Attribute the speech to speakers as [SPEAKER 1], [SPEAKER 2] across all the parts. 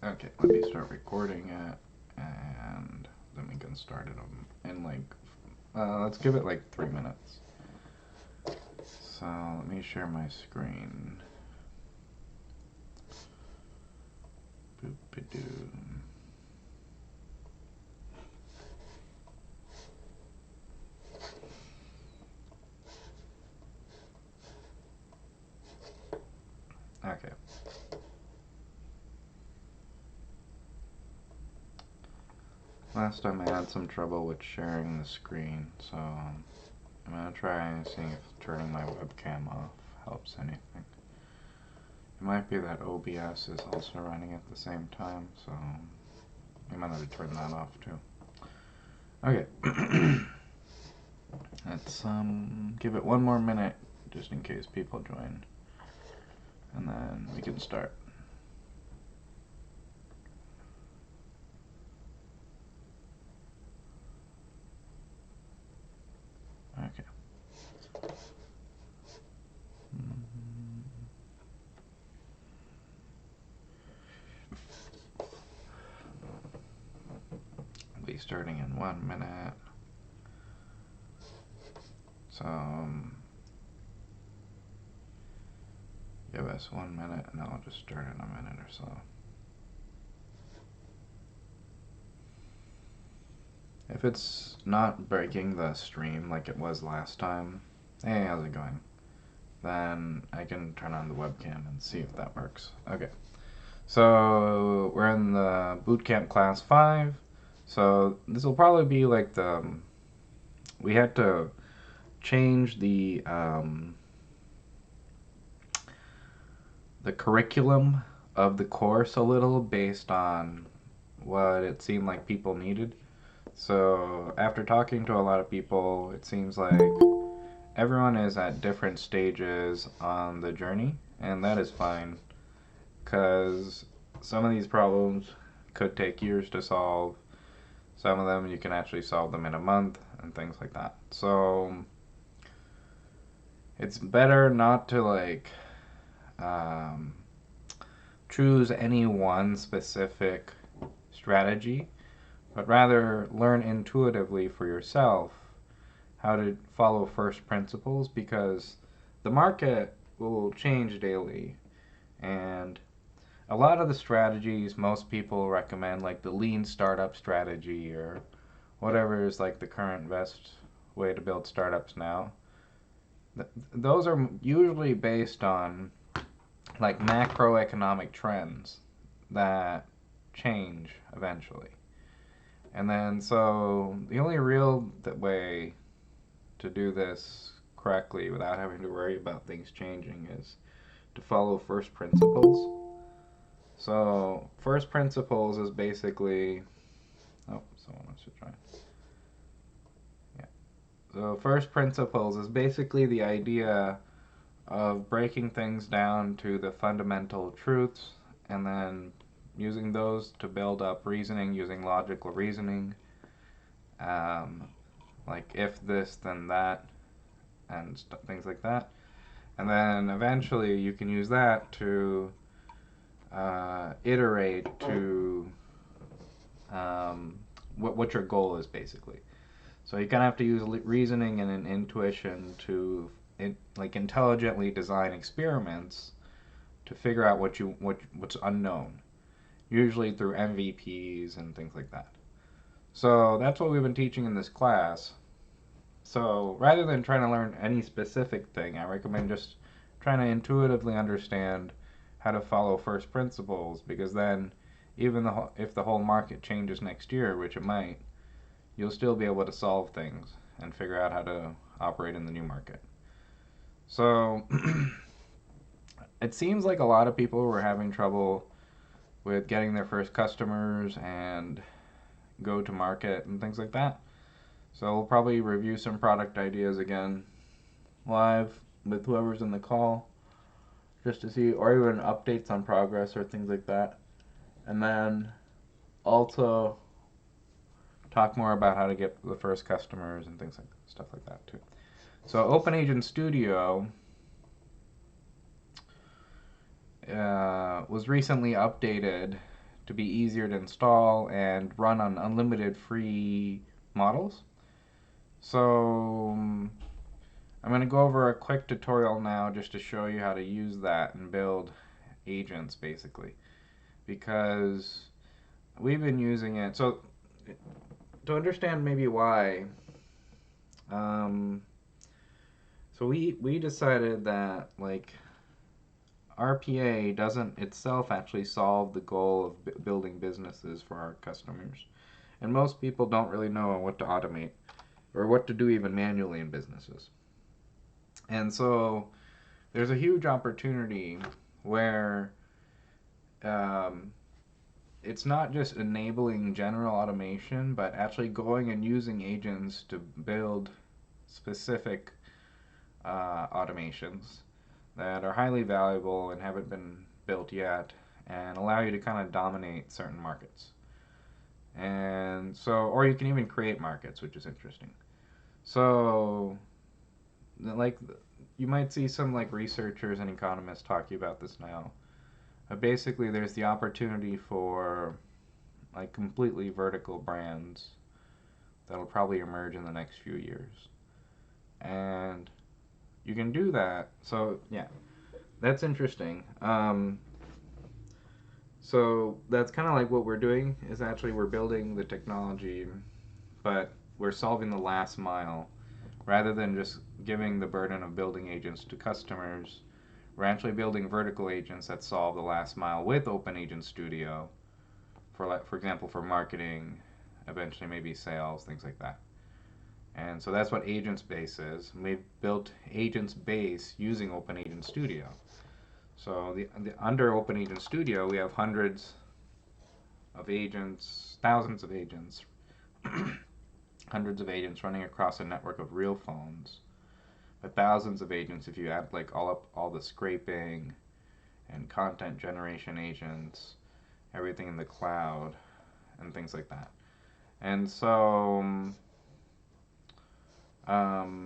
[SPEAKER 1] Okay, let me start recording it, and then we can start it in like, let's give it like 3 minutes. So let me share my screen. Boop-a-doo. Okay. Last time I had some trouble with sharing the screen, so I'm gonna try seeing if turning my webcam off helps anything. It might be that OBS is also running at the same time, so I might have to turn that off too. Okay. Let's give it one more minute just in case people join, and then we can start. Okay. We'll be starting in 1 minute. So give us 1 minute, and I'll just start in a minute or so. If it's not breaking the stream like it was last time, hey, how's it going? Then I can turn on the webcam and see if that works. Okay. So we're in the Bootcamp class 5. So this will probably be like we had to change the curriculum of the course a little based on what it seemed like people needed. So after talking to a lot of people, it seems like everyone is at different stages on the journey, and that is fine, because some of these problems could take years to solve. Some of them you can actually solve them in a month and things like that. So it's better not to choose any one specific strategy, but rather learn intuitively for yourself how to follow first principles, because the market will change daily, and a lot of the strategies most people recommend, like the lean startup strategy or whatever is like the current best way to build startups now, those are usually based on like macroeconomic trends that change eventually. And then so the only real way to do this correctly without having to worry about things changing is to follow first principles. So first principles is basically, oh, someone wants to join. Yeah. So first principles is basically the idea of breaking things down to the fundamental truths and then using those to build up reasoning, using logical reasoning, um, like if this then that, and things like that. And then eventually you can use that to iterate to what your goal is, basically. So you kind of have to use reasoning and an intuition to like intelligently design experiments to figure out what's unknown, usually through MVPs and things like that. So that's what we've been teaching in this class. So rather than trying to learn any specific thing, I recommend just trying to intuitively understand how to follow first principles, because then even if the whole market changes next year, which it might, you'll still be able to solve things and figure out how to operate in the new market. So it seems like a lot of people were having trouble with getting their first customers and go to market and things like that. So we'll probably review some product ideas again live with whoever's in the call, just to see, or even updates on progress or things like that. And then also talk more about how to get the first customers and things like stuff like that too. So OpenAgent Studio was recently updated to be easier to install and run on unlimited free models. So I'm going to go over a quick tutorial now just to show you how to use that and build agents basically, because we've been using it. So to understand maybe why, so we decided that like RPA doesn't itself actually solve the goal of building businesses for our customers. And most people don't really know what to automate or what to do even manually in businesses. And so there's a huge opportunity where um, it's not just enabling general automation, but actually going and using agents to build specific automations that are highly valuable and haven't been built yet and allow you to kind of dominate certain markets. And so, or you can even create markets, which is interesting. So, like, you might see some like researchers and economists talking about this now. Basically, there's the opportunity for like completely vertical brands that'll probably emerge in the next few years. And you can do that. So, yeah, that's interesting. So that's kind of like what we're doing is actually we're building the technology, but we're solving the last mile rather than just giving the burden of building agents to customers. We're actually building vertical agents that solve the last mile with Open Agent Studio for example, for marketing, eventually maybe sales, things like that. And so that's what Agents Base is. We've built Agents Base using Open Agent Studio. So under Open Agent Studio, we have hundreds of agents, thousands of agents, hundreds of agents running across a network of real phones, but thousands of agents if you add like all the scraping and content generation agents, everything in the cloud, and things like that. And so, yeah.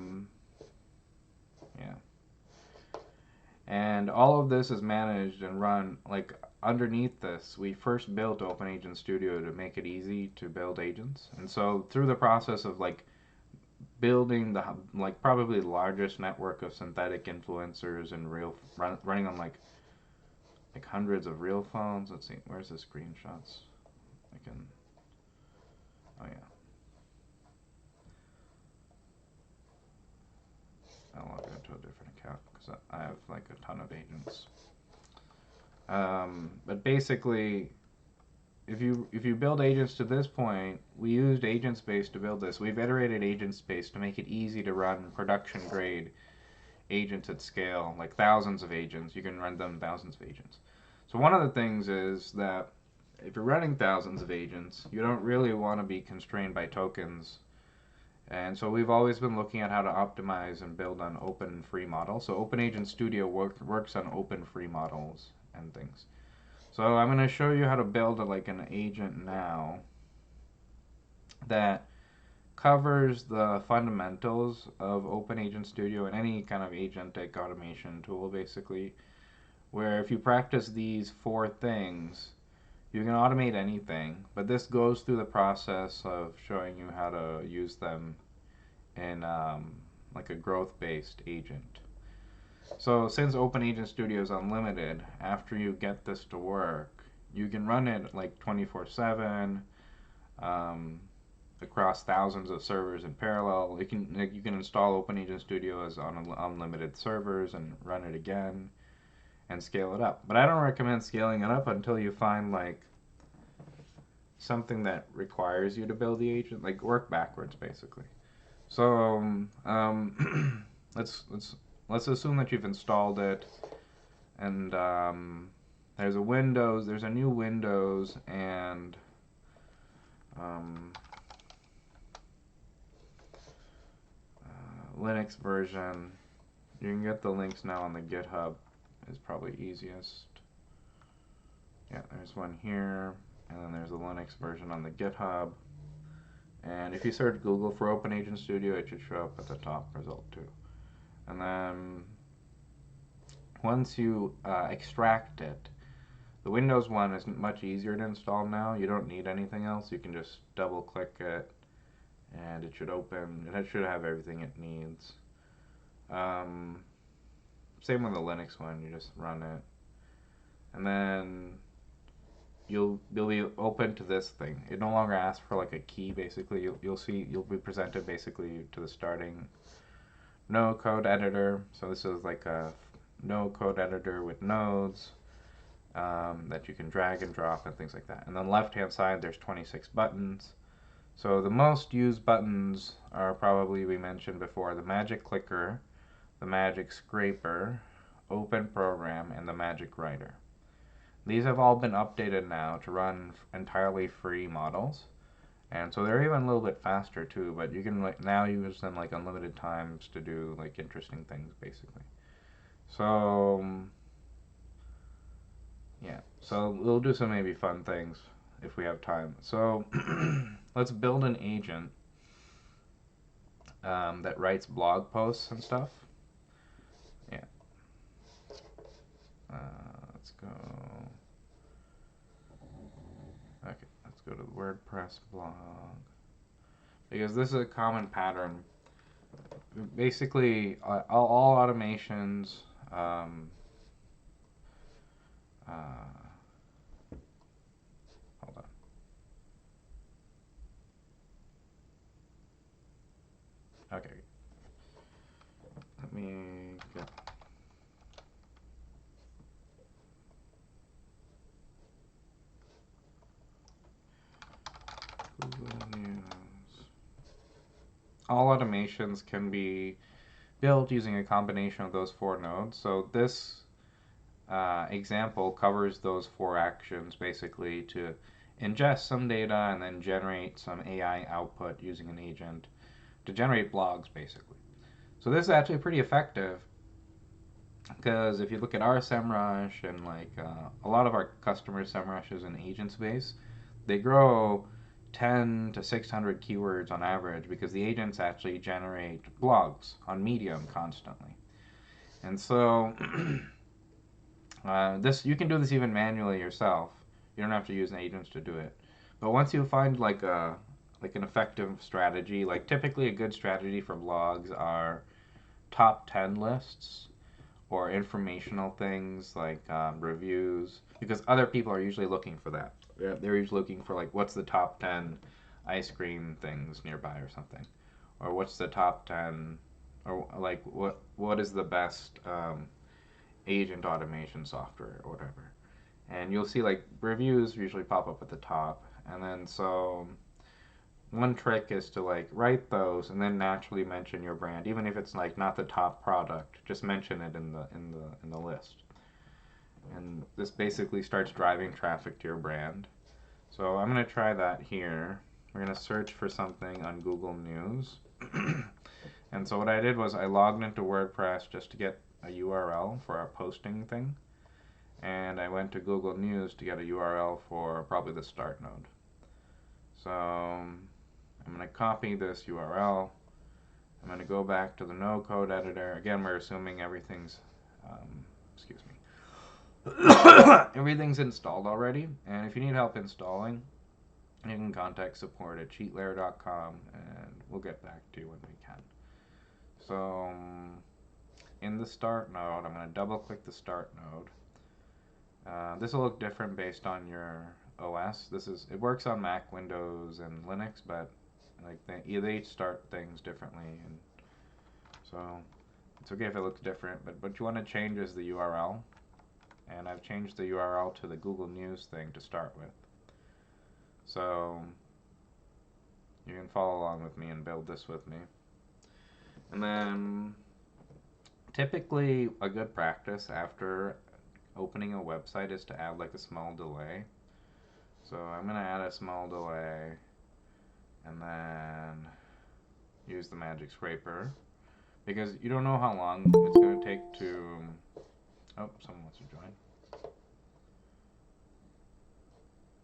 [SPEAKER 1] And all of this is managed and run like underneath this. We first built Open Agent Studio to make it easy to build agents. And so through the process of like building the like probably the largest network of synthetic influencers and running on like hundreds of real phones. Let's see, where's the screenshots? I can. Oh yeah. I'll log into a different account because I have like a ton of agents. But basically, if you build agents to this point, we used Agent Space to build this. We've iterated Agent Space to make it easy to run production grade agents at scale, like thousands of agents. You can run them thousands of agents. So one of the things is that if you're running thousands of agents, you don't really want to be constrained by tokens. And so we've always been looking at how to optimize and build on open free models. So Open Agent Studio works on open free models and things. So I'm going to show you how to build like an agent now that covers the fundamentals of Open Agent Studio and any kind of agentic automation tool basically, where if you practice these four things, you can automate anything, but this goes through the process of showing you how to use them in like a growth-based agent. So since Open Agent Studio is unlimited, after you get this to work, you can run it like 24/7 across thousands of servers in parallel. You can install Open Agent Studio as on unlimited servers and run it again and scale it up. But I don't recommend scaling it up until you find like something that requires you to build the agent, like work backwards basically. So let's assume that you've installed it, and there's a new Windows and Linux version. You can get the links now on the GitHub. Is probably easiest. Yeah, there's one here, and then there's a Linux version on the GitHub. And if you search Google for Open Agent Studio, it should show up at the top result too. And then once you extract it, The Windows one is much easier to install now. You don't need anything else. You can just double click it and it should open. It should have everything it needs. Um, Same with the Linux one. You just run it, and then you'll be open to this thing. It no longer asks for like a key. Basically, you'll be presented basically to the starting no code editor. So this is like a no code editor with nodes that you can drag and drop and things like that. And then left hand side, there's 26 buttons. So the most used buttons are probably, we mentioned before, the magic clicker, the magic scraper, open program, and the magic writer. These have all been updated now to run entirely free models. And so they're even a little bit faster too, but you can like now use them like unlimited times to do like interesting things basically. So yeah, so we'll do some maybe fun things if we have time. So let's build an agent that writes blog posts and stuff. Yeah. Let's go. Okay, let's go to the WordPress blog. Because this is a common pattern. Basically, all automations. Hold on. Okay. Let me get. Google News. All automations can be built using a combination of those 4 nodes. So this example covers those 4 actions basically to ingest some data and then generate some AI output using an agent to generate blogs basically. So this is actually pretty effective because if you look at our SEMrush and like a lot of our customer SEMrushes and agent space, they grow 10 to 600 keywords on average because the agents actually generate blogs on Medium constantly. And so this you can do this even manually yourself. You don't have to use agents to do it. But once you find like an effective strategy, like typically a good strategy for blogs are top 10 lists or informational things like reviews, because other people are usually looking for that. They're usually looking for like what's the top 10 ice cream things nearby or something, or what's the top 10, or like what is the best agent automation software or whatever. And you'll see like reviews usually pop up at the top, and then so one trick is to like write those and then naturally mention your brand, even if it's like not the top product. Just mention it in the list, and this basically starts driving traffic to your brand. So I'm gonna try that here. We're gonna search for something on Google News, and so what I did was I logged into WordPress just to get a URL for our posting thing, and I went to Google News to get a URL for probably the start node. So I'm going to copy this URL. I'm going to go back to the no code editor. Again, we're assuming everything's, excuse me, everything's installed already. And if you need help installing, you can contact support at cheatlayer.com and we'll get back to you when we can. So in the start node, I'm going to double click the start node. This will look different based on your OS. It works on Mac, Windows, and Linux, but like they each start things differently, and so it's okay if it looks different. But what you want to change is the URL, and I've changed the URL to the Google News thing to start with. So you can follow along with me and build this with me. And then typically a good practice after opening a website is to add like a small delay. So I'm going to add a small delay and then use the magic scraper, because you don't know how long it's going to take to... Oh, someone wants to join.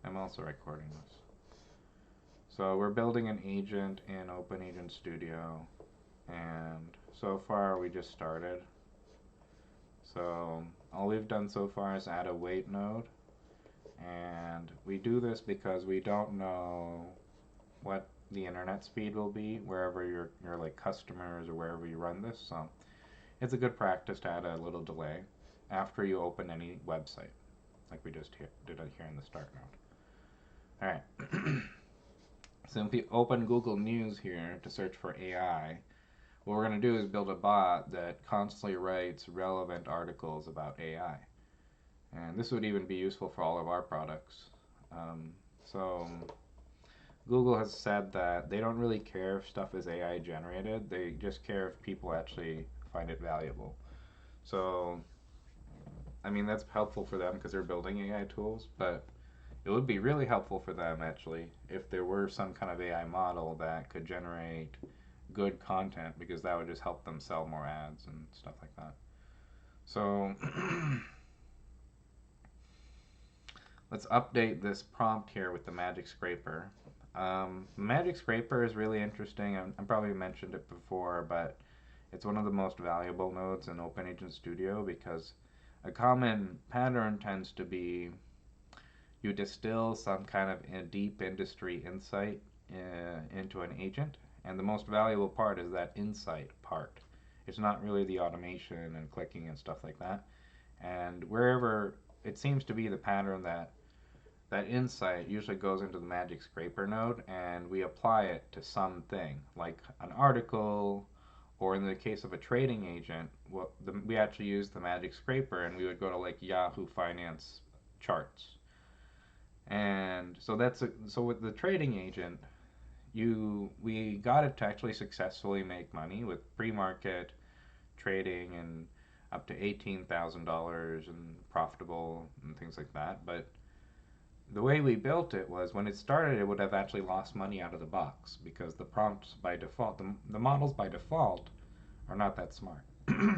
[SPEAKER 1] I'm also recording this. So we're building an agent in Open Agent Studio, and so far we just started. So all we've done so far is add a wait node, And we do this because we don't know what the internet speed will be wherever your like customers or wherever you run this. So it's a good practice to add a little delay after you open any website, like we just did here in the start node. All right. So if you open Google News here to search for AI, what we're going to do is build a bot that constantly writes relevant articles about AI. And this would even be useful for all of our products. So Google has said that they don't really care if stuff is AI generated. They just care if people actually find it valuable. So, I mean, that's helpful for them because they're building AI tools, but it would be really helpful for them actually if there were some kind of AI model that could generate good content, because that would just help them sell more ads and stuff like that. So let's update this prompt here with the Magic Scraper. Magic Scraper is really interesting. I probably mentioned it before, but it's one of the most valuable nodes in OpenAgent Studio because a common pattern tends to be you distill some kind of a deep industry insight into an agent, and the most valuable part is that insight part. It's not really the automation and clicking and stuff like that. And wherever it seems to be the pattern that insight usually goes into the Magic Scraper node, and we apply it to something like an article, or in the case of a trading agent, we actually use the Magic Scraper, and we would go to like Yahoo Finance charts. And so so with the trading agent, we got it to actually successfully make money with pre-market trading and up to $18,000 and profitable and things like that. But the way we built it was when it started, it would have actually lost money out of the box because the prompts by default, the models by default, are not that smart.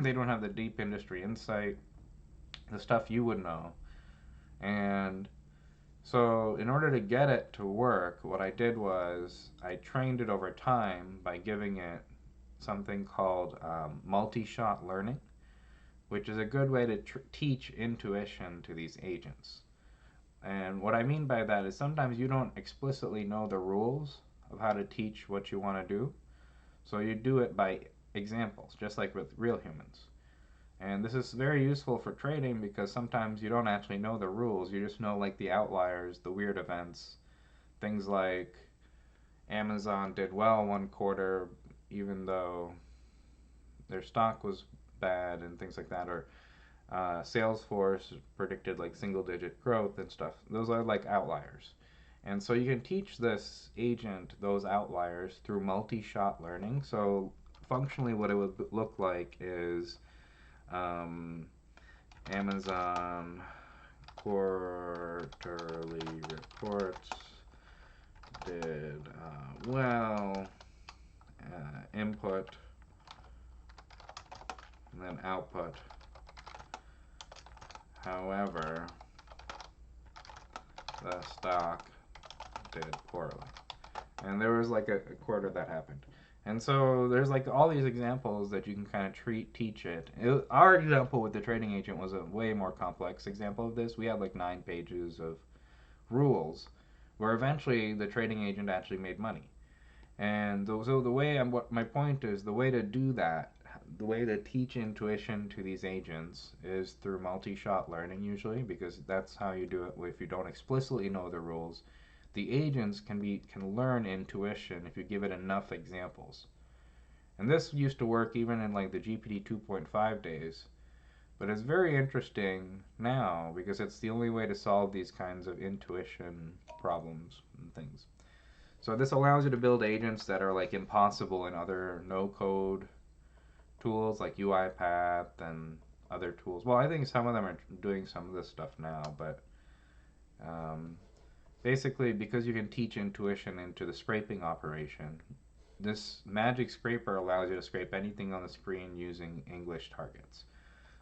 [SPEAKER 1] They don't have the deep industry insight, the stuff you would know. And so, in order to get it to work, what I did was I trained it over time by giving it something called multi-shot learning, which is a good way to teach intuition to these agents. And what I mean by that is sometimes you don't explicitly know the rules of how to teach what you want to do. So you do it by examples, just like with real humans. And this is very useful for trading because sometimes you don't actually know the rules. You just know like the outliers, the weird events, things like Amazon did well one quarter even though their stock was bad and things like that, or Salesforce predicted like single digit growth and stuff. Those are like outliers. And so you can teach this agent those outliers through multi-shot learning. So functionally what it would look like is Amazon quarterly reports did well, input, and then output. However, the stock did poorly. And there was like a quarter that happened. And so there's like all these examples that you can kind of teach it. Our example with the trading agent was a way more complex example of this. We had like 9 pages of rules where eventually the trading agent actually made money. And so the way what my point is, the way to do that, the way to teach intuition to these agents is through multi-shot learning usually, because that's how you do it if you don't explicitly know the rules. The agents can learn intuition if you give it enough examples. And this used to work even in like the GPT 2.5 days, but it's very interesting now because it's the only way to solve these kinds of intuition problems and things. So this allows you to build agents that are like impossible in other no-code tools like UiPath and other tools. Well, I think some of them are doing some of this stuff now, but um, basically because you can teach intuition into the scraping operation, this magic scraper allows you to scrape anything on the screen using English targets.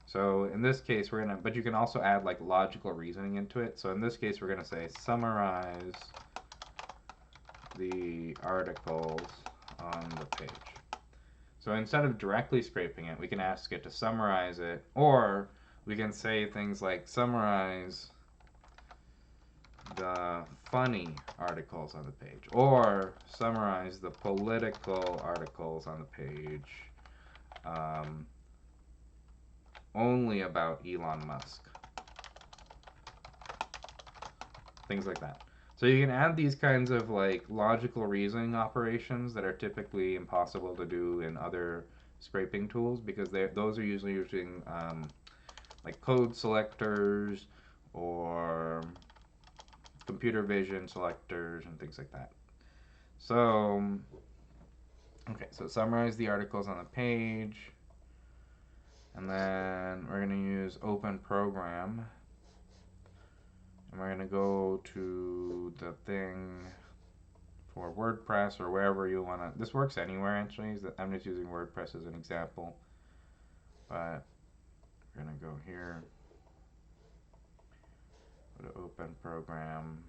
[SPEAKER 1] So in this case, but you can also add like logical reasoning into it. So in this case, we're gonna say summarize the articles on the page. So instead of directly scraping it, we can ask it to summarize it, or we can say things like summarize the funny articles on the page, or summarize the political articles on the page, um, only about Elon Musk. Things like that. So you can add these kinds of like logical reasoning operations that are typically impossible to do in other scraping tools, because those are usually using like code selectors or computer vision selectors and things like that. So, okay, so summarize the articles on the page, and then we're going to use open program, and we're going to go to the thing for WordPress or wherever you want to. This works anywhere actually. I'm just using WordPress as an example, but we're going to go here, go to open program,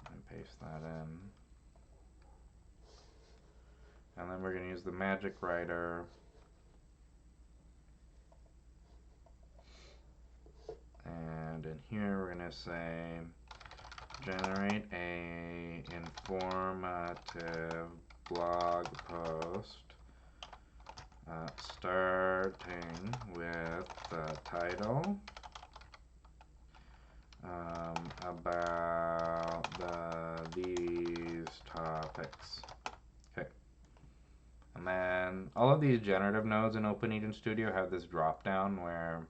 [SPEAKER 1] and paste that in. And then we're going to use the magic writer, and in here we're going to say generate a informative blog post starting with the title about these topics. Okay. And then all of these generative nodes in OpenAgent Studio have this drop down where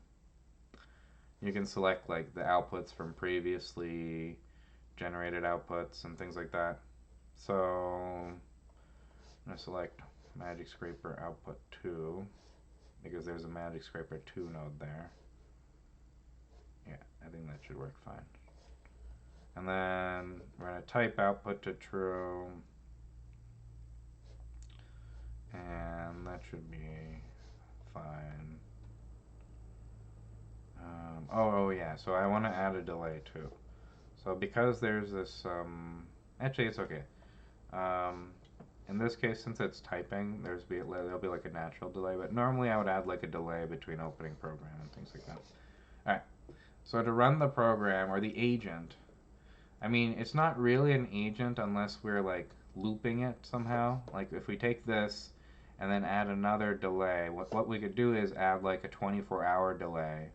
[SPEAKER 1] you can select like the outputs from previously generated outputs and things like that. So I'm going to select Magic Scraper output 2 because there's a Magic Scraper 2 node there. Yeah, I think that should work fine. And then we're going to type output to true, and that should be fine. Oh yeah, so I want to add a delay too. So because there's this, actually it's okay. In this case, since it's typing, there'll be like a natural delay, but normally I would add like a delay between opening program and things like that. Alright, so to run the program, or the agent, I mean, it's not really an agent unless we're like looping it somehow. Like if we take this and then add another delay, what we could do is add like a 24-hour delay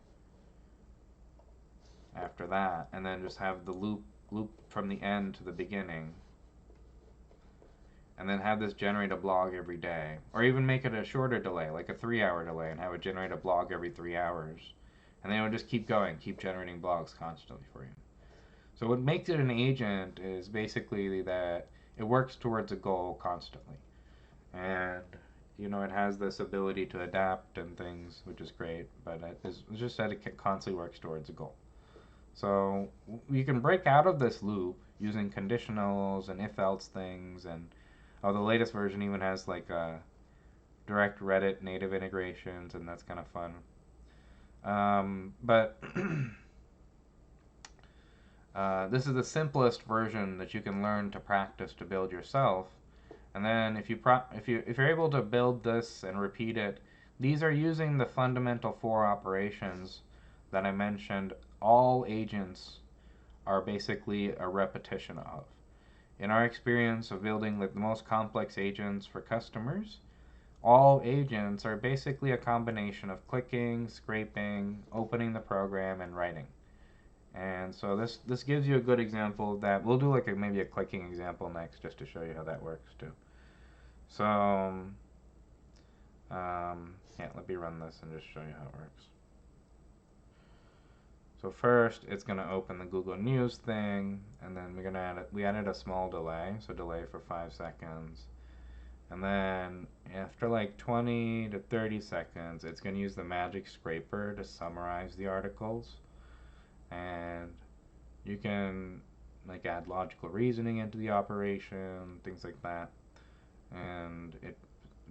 [SPEAKER 1] after that, and then just have the loop from the end to the beginning, and then have this generate a blog every day, or even make it a shorter delay, like a 3-hour delay, and have it generate a blog every 3 hours, and then it will just keep going, keep generating blogs constantly for you. So what makes it an agent is basically that it works towards a goal constantly, and it has this ability to adapt and things, which is great, but it's just that it constantly works towards a goal. So you can break out of this loop using conditionals and if-else things, and the latest version even has like direct Reddit native integrations, and that's kind of fun. But this is the simplest version that you can learn to practice to build yourself. And then if you're able to build this and repeat it, these are using the fundamental 4 operations that I mentioned. All agents are basically a repetition of. In our experience of building like the most complex agents for customers, all agents are basically a combination of clicking, scraping, opening the program, and writing. And so this gives you a good example of that. We'll do like maybe a clicking example next, just to show you how that works too. So yeah, let me run this and just show you how it works. So first, it's going to open the Google News thing, and then we added a small delay, so delay for 5 seconds. And then after like 20 to 30 seconds, it's going to use the magic scraper to summarize the articles. And you can like add logical reasoning into the operation, things like that. And it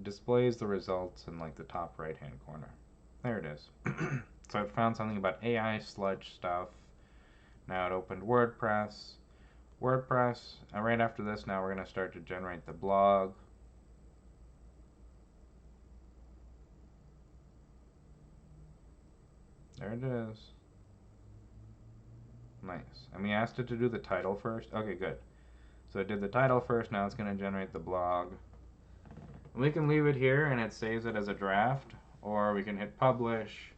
[SPEAKER 1] displays the results in like the top right hand corner. There it is. So it found something about AI sludge stuff. Now it opened WordPress. And right after this, now we're going to start to generate the blog. There it is. Nice. And we asked it to do the title first. Okay, good. So it did the title first. Now it's going to generate the blog. We can leave it here and it saves it as a draft, or we can hit publish.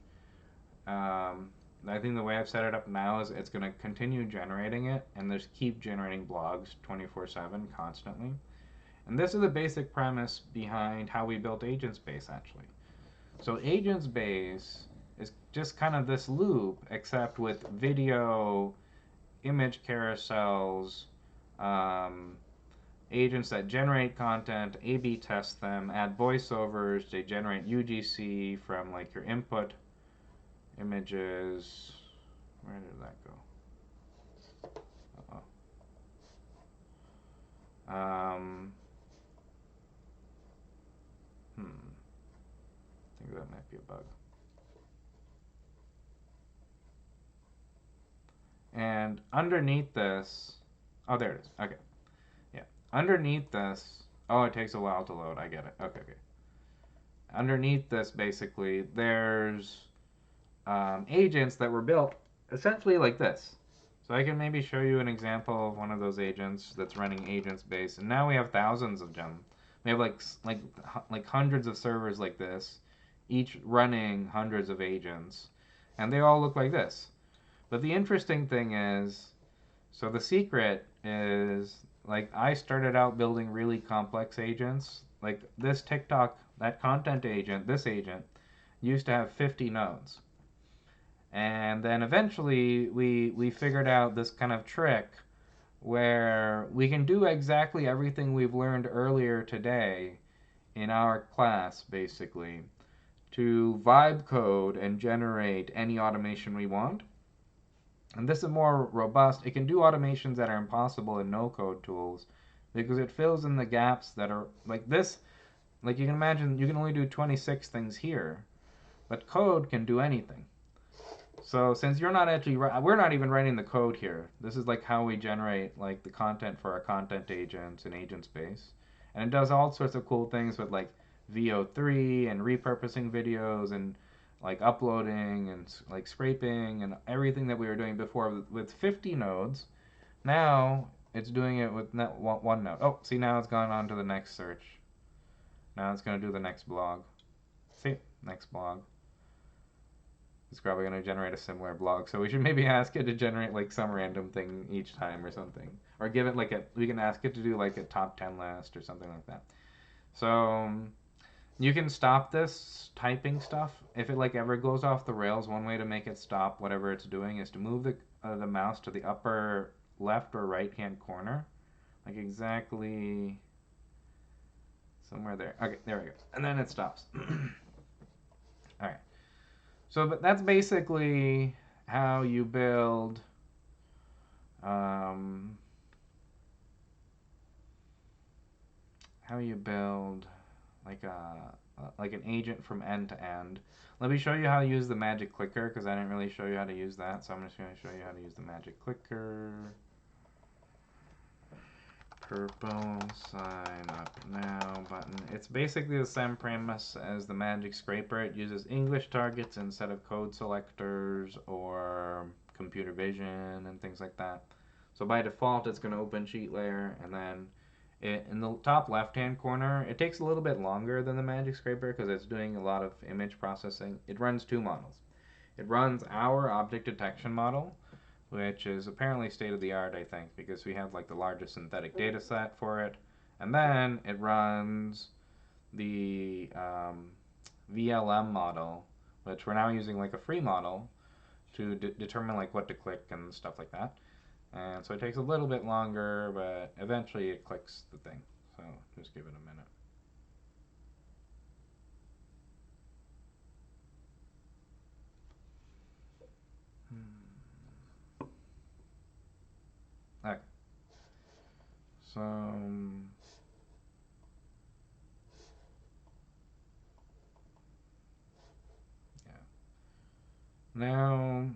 [SPEAKER 1] I think the way I've set it up now is it's going to continue generating it and just keep generating blogs 24/7 constantly. And this is the basic premise behind how we built AgentsBase actually. So AgentsBase is just kind of this loop, except with video, image carousels, um, agents that generate content, A/B test them, add voiceovers, they generate UGC from like your input images. Where did that go? Uh-oh. I think that might be a bug. And underneath this, oh, there it is. Okay. Yeah. Underneath this, oh, it takes a while to load. I get it. Okay, okay. Underneath this, basically, there's agents that were built essentially like this. So I can maybe show you an example of one of those agents that's running AgentsBase, and now we have thousands of them. We have like hundreds of servers like this, each running hundreds of agents, and they all look like this. But the interesting thing is, so the secret is, like, I started out building really complex agents. Like this TikTok, that content agent, this agent, used to have 50 nodes. And then eventually we figured out this kind of trick where we can do exactly everything we've learned earlier today in our class, basically, to vibe code and generate any automation we want. And this is more robust. It can do automations that are impossible in no-code tools because it fills in the gaps that are like this. Like you can imagine, you can only do 26 things here, but code can do anything. So since you're not actually, we're not even writing the code here. This is like how we generate like the content for our content agents in AgentsBase. And it does all sorts of cool things with like VO3 and repurposing videos and like uploading and like scraping and everything that we were doing before with 50 nodes. Now it's doing it with one node. Oh, see, now it's gone on to the next search. Now it's going to do the next blog. See, next blog. It's probably going to generate a similar blog. So we should maybe ask it to generate like some random thing each time or something. Or give it like we can ask it to do like a top 10 list or something like that. So you can stop this typing stuff. If it like ever goes off the rails, one way to make it stop whatever it's doing is to move the mouse to the upper left or right hand corner. Like exactly somewhere there. Okay, there we go. And then it stops. All right. So, but that's basically how you build like like an agent from end to end. Let me show you how to use the magic clicker because I didn't really show you how to use that. So I'm just going to show you how to use the magic clicker. Purple sign up now button. It's basically the same premise as the magic scraper. It uses English targets instead of code selectors or computer vision and things like that. So by default it's going to open cheat layer, and then in the top left hand corner it takes a little bit longer than the magic scraper because it's doing a lot of image processing. It runs two models. It runs our object detection model, which is apparently state-of-the-art, I think, because we have like the largest synthetic data set for it. And then it runs the VLM model, which we're now using like a free model to determine like what to click and stuff like that. And so it takes a little bit longer, but eventually it clicks the thing. So just give it a minute. Okay. So yeah. Now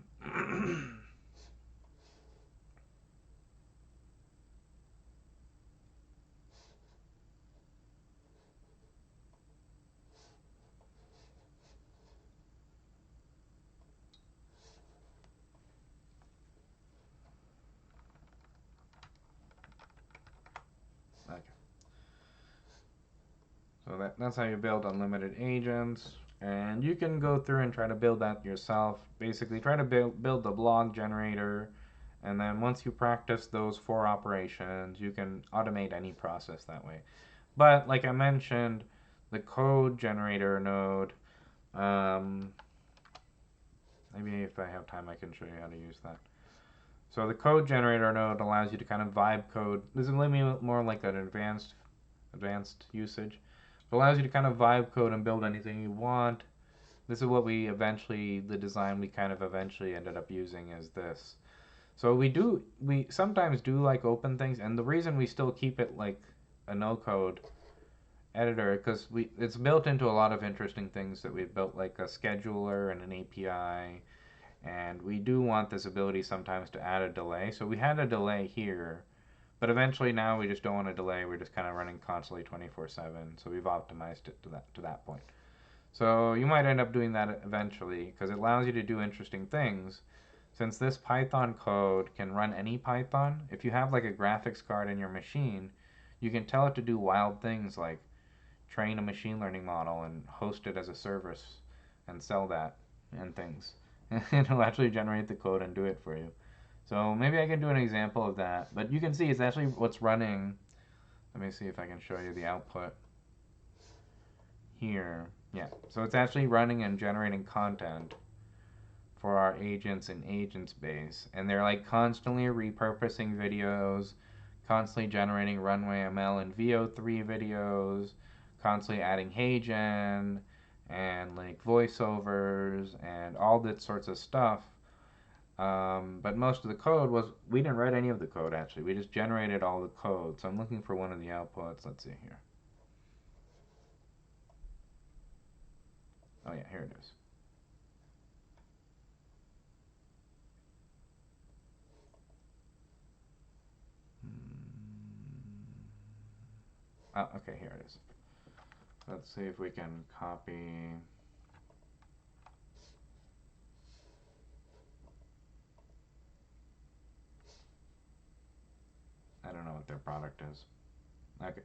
[SPEAKER 1] So that's how you build unlimited agents. And you can go through and try to build that yourself. Basically, try to build the blog generator. And then once you practice those 4 operations, you can automate any process that way. But like I mentioned, the code generator node, um, maybe if I have time, I can show you how to use that. So the code generator node allows you to kind of vibe code. This is maybe more like an advanced usage. It allows you to kind of vibe code and build anything you want. This is what the design we kind of eventually ended up using is this. So we sometimes do like open things, and the reason we still keep it like a no-code editor because it's built into a lot of interesting things that we've built, like a scheduler and an API, and we do want this ability sometimes to add a delay. So we had a delay here, but eventually now we just don't want a delay. We're just kind of running constantly 24/7. So we've optimized it to that point. So you might end up doing that eventually because it allows you to do interesting things. Since this Python code can run any Python, if you have like a graphics card in your machine, you can tell it to do wild things like train a machine learning model and host it as a service and sell that and things. And it'll actually generate the code and do it for you. So maybe I can do an example of that. But you can see it's actually what's running. Let me see if I can show you the output here. Yeah, so it's actually running and generating content for our agents in agents base. And they're like constantly repurposing videos, constantly generating runway ML and VO3 videos, constantly adding HeyGen and like voiceovers and all that sorts of stuff. But most of the code we didn't write any of the code actually. We just generated all the code. So I'm looking for one of the outputs. Let's see here. Oh yeah, here it is. Oh, okay, here it is. Let's see if we can copy. I don't know what their product is. Okay.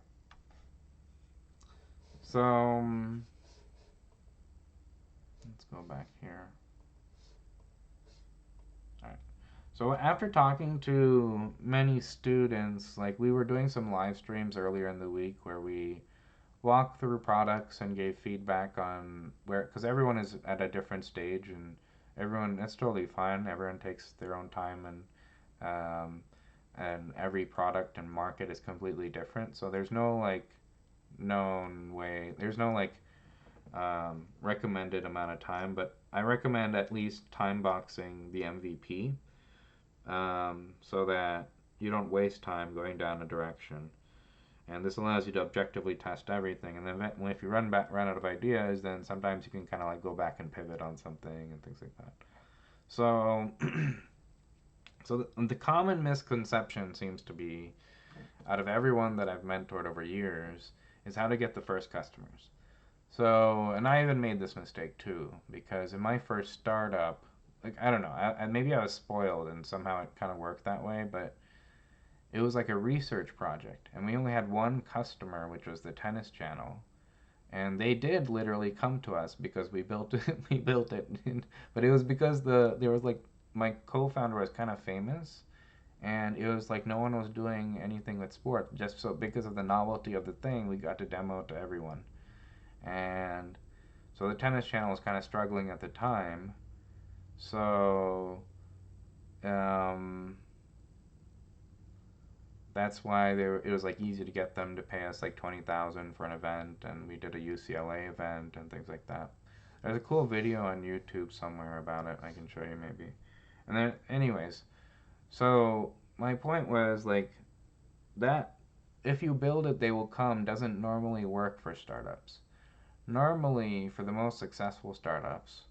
[SPEAKER 1] So, let's go back here. Alright. So after talking to many students, like we were doing some live streams earlier in the week where we walked through products and gave feedback on where, because everyone is at a different stage and that's totally fine. Everyone takes their own time and every product and market is completely different. So there's no like known way. There's no like recommended amount of time, but I recommend at least time boxing the MVP so that you don't waste time going down a direction. And this allows you to objectively test everything. And then if you run out of ideas, then sometimes you can kind of like go back and pivot on something and things like that. So, so the common misconception seems to be, out of everyone that I've mentored over years, is how to get the first customers. So, and I even made this mistake too, because in my first startup, like, I don't know, maybe I was spoiled and somehow it kind of worked that way, but it was like a research project. And we only had one customer, which was the tennis channel. And they did literally come to us because we built it. We built it. But it was because there was like, my co-founder was kind of famous. And it was like no one was doing anything with sport. Just so because of the novelty of the thing, we got to demo it to everyone. And so the tennis channel was kind of struggling at the time. So that's why it was like easy to get them to pay us like 20,000 for an event, and we did a UCLA event and things like that. There's a cool video on YouTube somewhere about it. I can show you maybe. And then, anyways, so my point was like that if you build it, they will come doesn't normally work for startups. Normally, for the most successful startups,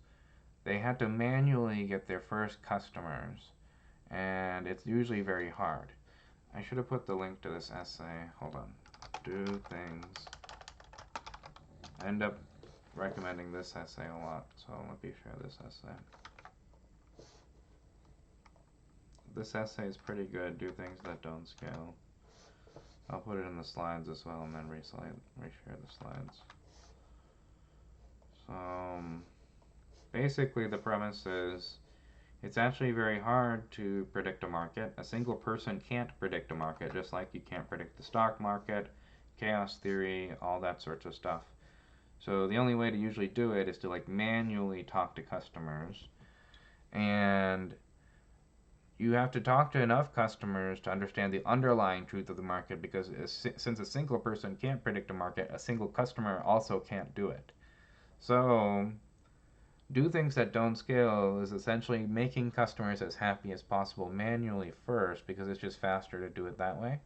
[SPEAKER 1] they had to manually get their first customers, and it's usually very hard. I should have put the link to this essay. Hold on. Do things. I end up recommending this essay a lot, so let me share this essay. This essay is pretty good. Do things that don't scale. I'll put it in the slides as well and then reshare the slides. So basically the premise is it's actually very hard to predict a market. A single person can't predict a market, just like you can't predict the stock market, chaos theory, all that sorts of stuff. So the only way to usually do it is to like manually talk to customers, and you have to talk to enough customers to understand the underlying truth of the market, because since a single person can't predict a market, a single customer also can't do it. So do things that don't scale is essentially making customers as happy as possible manually first, because it's just faster to do it that way.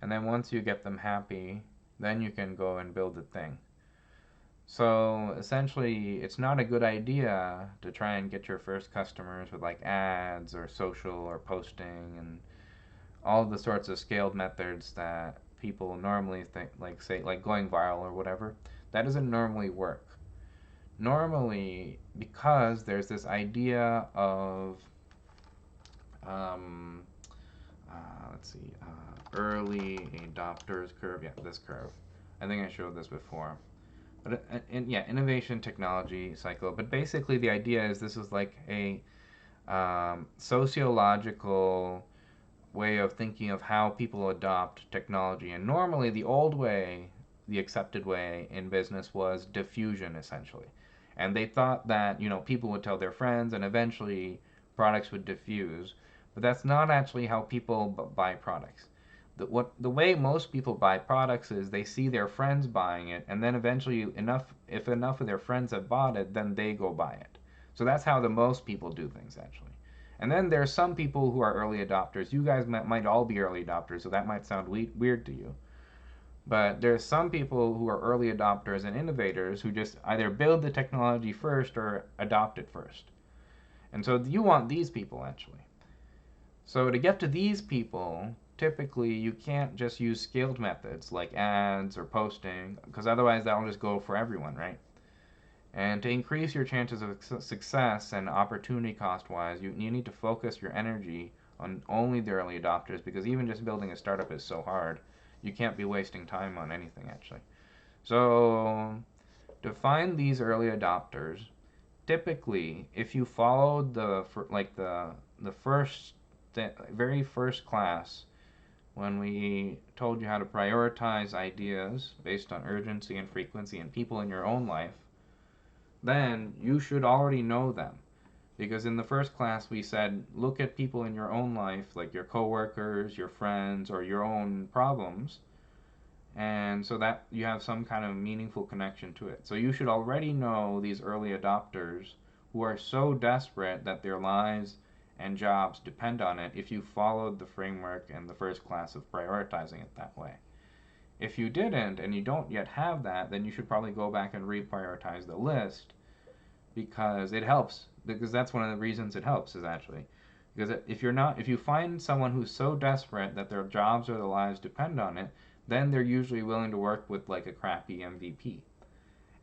[SPEAKER 1] And then once you get them happy, then you can go and build the thing. So essentially, it's not a good idea to try and get your first customers with like ads or social or posting and all the sorts of scaled methods that people normally think, like say like going viral or whatever. That doesn't normally work. Normally, because there's this idea of um, let's see, early adopters curve. Yeah, this curve. I think I showed this before. But yeah, innovation technology cycle. But basically, the idea is this is like a sociological way of thinking of how people adopt technology. And normally, the old way, the accepted way in business was diffusion, essentially. And they thought that, you know, people would tell their friends and eventually products would diffuse. But that's not actually how people buy products. The way most people buy products is they see their friends buying it, and then eventually if enough of their friends have bought it, then they go buy it. So that's how the most people do things, actually. And then there's some people who are early adopters. You guys might all be early adopters, so that might sound weird to you. But there's some people who are early adopters and innovators who just either build the technology first or adopt it first. And so you want these people, actually. So to get to these people, typically you can't just use scaled methods like ads or posting, because otherwise that'll just go for everyone, right? And to increase your chances of success and opportunity cost wise, you need to focus your energy on only the early adopters, because even just building a startup is so hard. You can't be wasting time on anything, actually. So to find these early adopters, typically if you followed the first the very first class, when we told you how to prioritize ideas based on urgency and frequency and people in your own life, then you should already know them. Because in the first class we said, look at people in your own life, like your coworkers, your friends, or your own problems, and so that you have some kind of meaningful connection to it. So you should already know these early adopters who are so desperate that their lives and jobs depend on it if you followed the framework in the first class of prioritizing it that way. If you didn't and you don't yet have that, then you should probably go back and reprioritize the list, because it helps. Because that's one of the reasons it helps, is actually because if you find someone who's so desperate that their jobs or their lives depend on it, then they're usually willing to work with like a crappy MVP.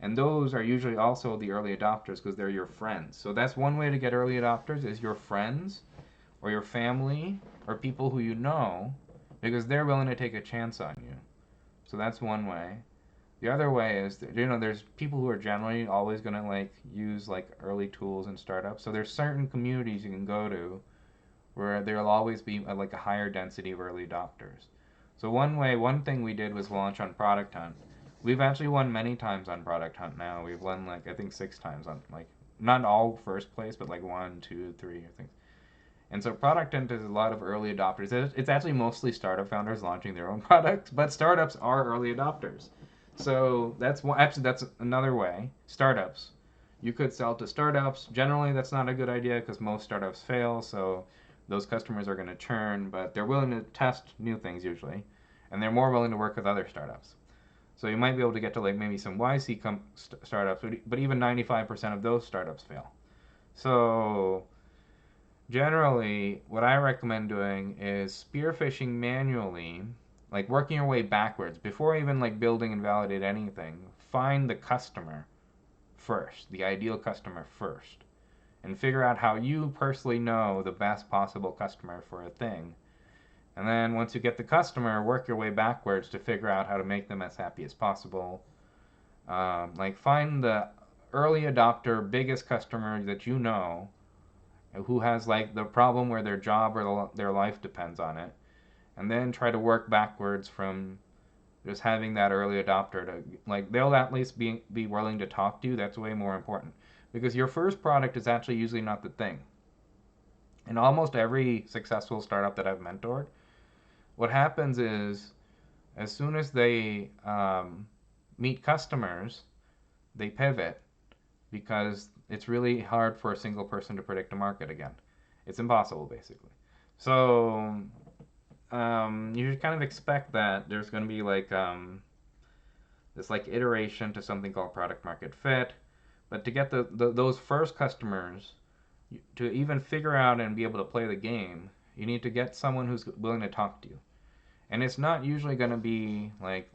[SPEAKER 1] And those are usually also the early adopters, because they're your friends. So that's one way to get early adopters, is your friends or your family or people who you know, because they're willing to take a chance on you. So that's one way. The other way is that, there's people who are generally always going to like use like early tools and startups. So there's certain communities you can go to where there'll always be like a higher density of early adopters. So one thing we did was launch on Product Hunt. We've actually won many times on Product Hunt now. We've won like I think 6 times on, like, not all first place, but like 1, 2, 3 or things. And so Product Hunt is a lot of early adopters. It's actually mostly startup founders launching their own products, but startups are early adopters. So that's another way. Startups. You could sell to startups. Generally, that's not a good idea because most startups fail, so those customers are going to churn, but they're willing to test new things usually, and they're more willing to work with other startups. So you might be able to get to like maybe some YC startups, but even 95% of those startups fail. So generally, what I recommend doing is spearfishing manually, like working your way backwards before even like building and validate anything. Find the customer first, the ideal customer first, and figure out how you personally know the best possible customer for a thing. And then once you get the customer, work your way backwards to figure out how to make them as happy as possible. Like find the early adopter, biggest customer that you know who has like the problem where their job or their life depends on it, and then try to work backwards from just having that early adopter to like they'll at least be willing to talk to you. That's way more important because your first product is actually usually not the thing. In almost every successful startup that I've mentored, what happens is as soon as they meet customers, they pivot because it's really hard for a single person to predict a market again. It's impossible, basically. So you should kind of expect that there's going to be like this like iteration to something called product market fit. But to get those first customers to even figure out and be able to play the game, you need to get someone who's willing to talk to you. And it's not usually going to be like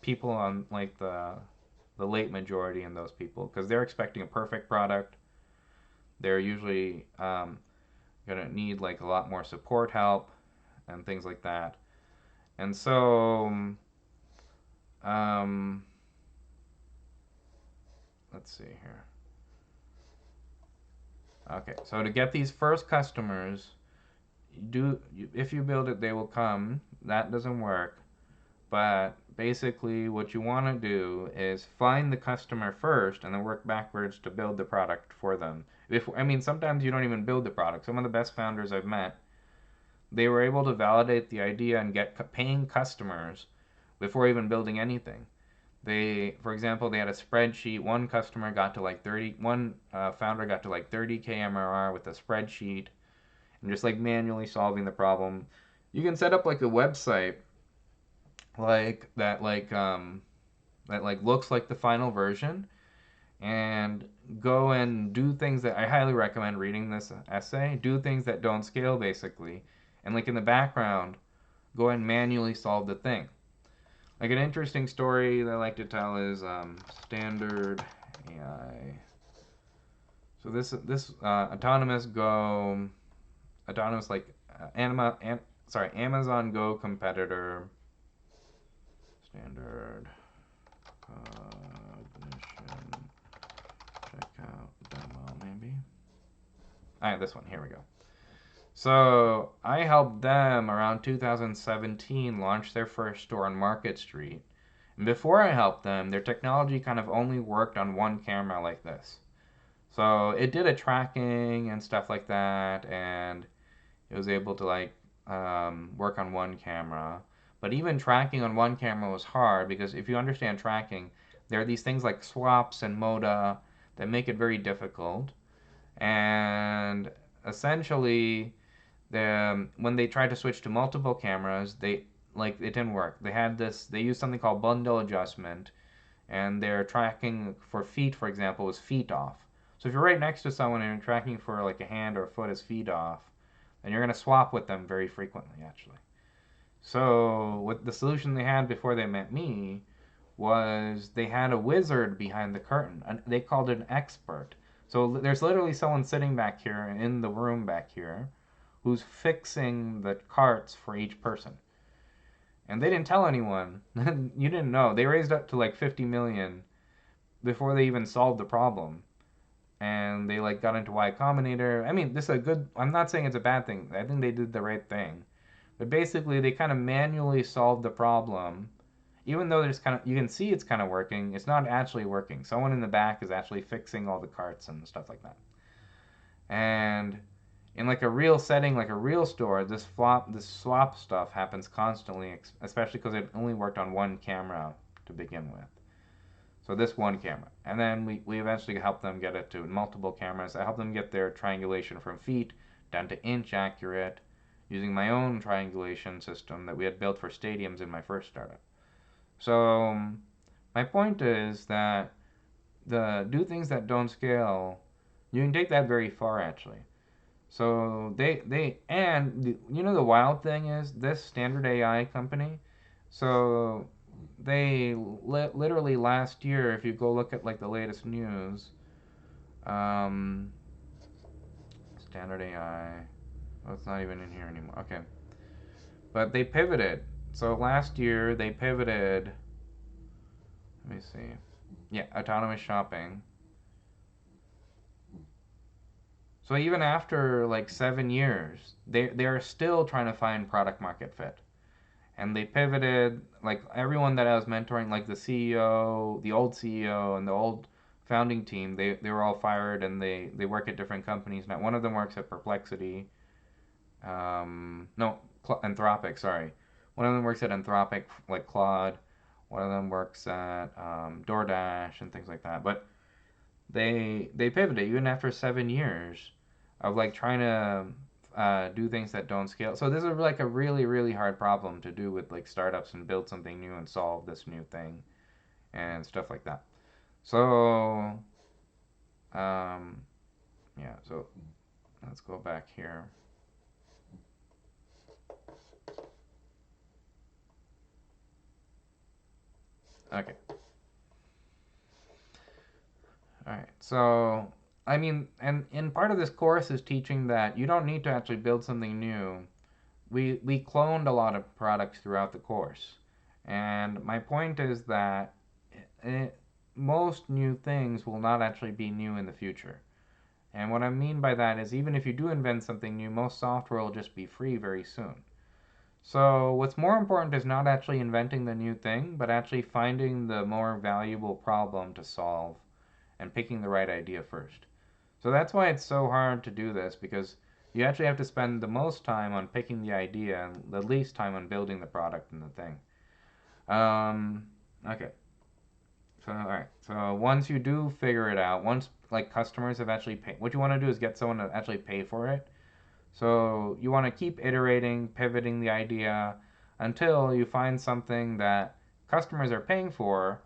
[SPEAKER 1] people on like the late majority in those people because they're expecting a perfect product. They're usually going to need like a lot more support help and things like that. And so um, let's see here. Okay, so to get these first customers, if you build it, they will come. That doesn't work. But basically, what you want to do is find the customer first and then work backwards to build the product for them. I mean, sometimes you don't even build the product. Some of the best founders I've met, they were able to validate the idea and get paying customers before even building anything. For example, they had a spreadsheet. One customer got to like 30, one founder got to like 30K MRR with a spreadsheet and just like manually solving the problem. You can set up like a website like that like looks like the final version and go and do things that I highly recommend reading this essay. Do things that don't scale basically. And like in the background, go and manually solve the thing. Like an interesting story that I like to tell is standard AI. So this autonomous like Amazon Go competitor standard cognition checkout demo maybe. Alright, this one, here we go. So I helped them around 2017 launch their first store on Market Street. And before I helped them, their technology kind of only worked on one camera like this. So it did a tracking and stuff like that, and it was able to like work on one camera. But even tracking on one camera was hard because if you understand tracking, there are these things like swaps and moda that make it very difficult. And essentially, when they tried to switch to multiple cameras, it didn't work. They used something called bundle adjustment, and their tracking for feet, for example, was feet off. So if you're right next to someone and you're tracking for like a hand or a foot is feet off, then you're going to swap with them very frequently, actually. So what the solution they had before they met me was they had a wizard behind the curtain. And they called it an expert. So there's literally someone sitting back here in the room back here who's fixing the carts for each person. And they didn't tell anyone. You didn't know. They raised up to like 50 million before they even solved the problem. And they like got into Y Combinator. I mean, this is a good, I'm not saying it's a bad thing. I think they did the right thing. But basically they kind of manually solved the problem. Even though there's kind of, you can see it's kind of working, it's not actually working. Someone in the back is actually fixing all the carts and stuff like that. And in like a real setting, like a real store, this swap stuff happens constantly, especially because it only worked on one camera to begin with. So this one camera. And then we eventually helped them get it to multiple cameras. I helped them get their triangulation from feet down to inch accurate using my own triangulation system that we had built for stadiums in my first startup. So my point is that do things that don't scale, you can take that very far actually. So the wild thing is this standard AI company. So they literally last year, if you go look at like the latest news, um, standard AI. Oh, it's not even in here anymore. Okay, But they pivoted. So last year they pivoted. Let me see. Yeah, autonomous shopping. So even after like 7 years, they're still trying to find product market fit. And they pivoted, like everyone that I was mentoring, like the CEO, the old CEO, and the old founding team, they were all fired and they work at different companies now. One of them works at Perplexity. No, Anthropic, sorry. One of them works at Anthropic, like Claude. One of them works at DoorDash and things like that. But they pivoted even after 7 years of like trying to do things that don't scale. So this is like a really hard problem to do with like startups and build something new and solve this new thing and stuff like that. So yeah, so let's go back here. Okay. All right. So I mean, and part of this course is teaching that you don't need to actually build something new. We cloned a lot of products throughout the course. And my point is that it, most new things will not actually be new in the future. And what I mean by that is even if you do invent something new, most software will just be free very soon. So what's more important is not actually inventing the new thing, but actually finding the more valuable problem to solve and picking the right idea first. So that's why it's so hard to do this because you actually have to spend the most time on picking the idea and the least time on building the product and the thing. Okay. So all right. So once you do figure it out, once like customers have actually paid, what you want to do is get someone to actually pay for it. So you want to keep iterating, pivoting the idea until you find something that customers are paying for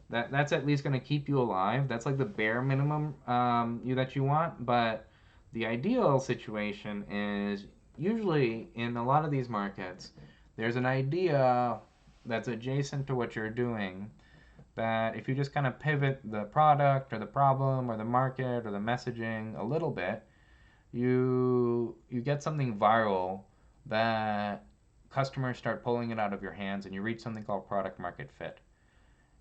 [SPEAKER 1] that's at least going to keep you alive. That's like the bare minimum that you want. But the ideal situation is usually in a lot of these markets, there's an idea that's adjacent to what you're doing. That if you just kind of pivot the product or the problem or the market or the messaging a little bit, you get something viral that customers start pulling it out of your hands and you reach something called product market fit.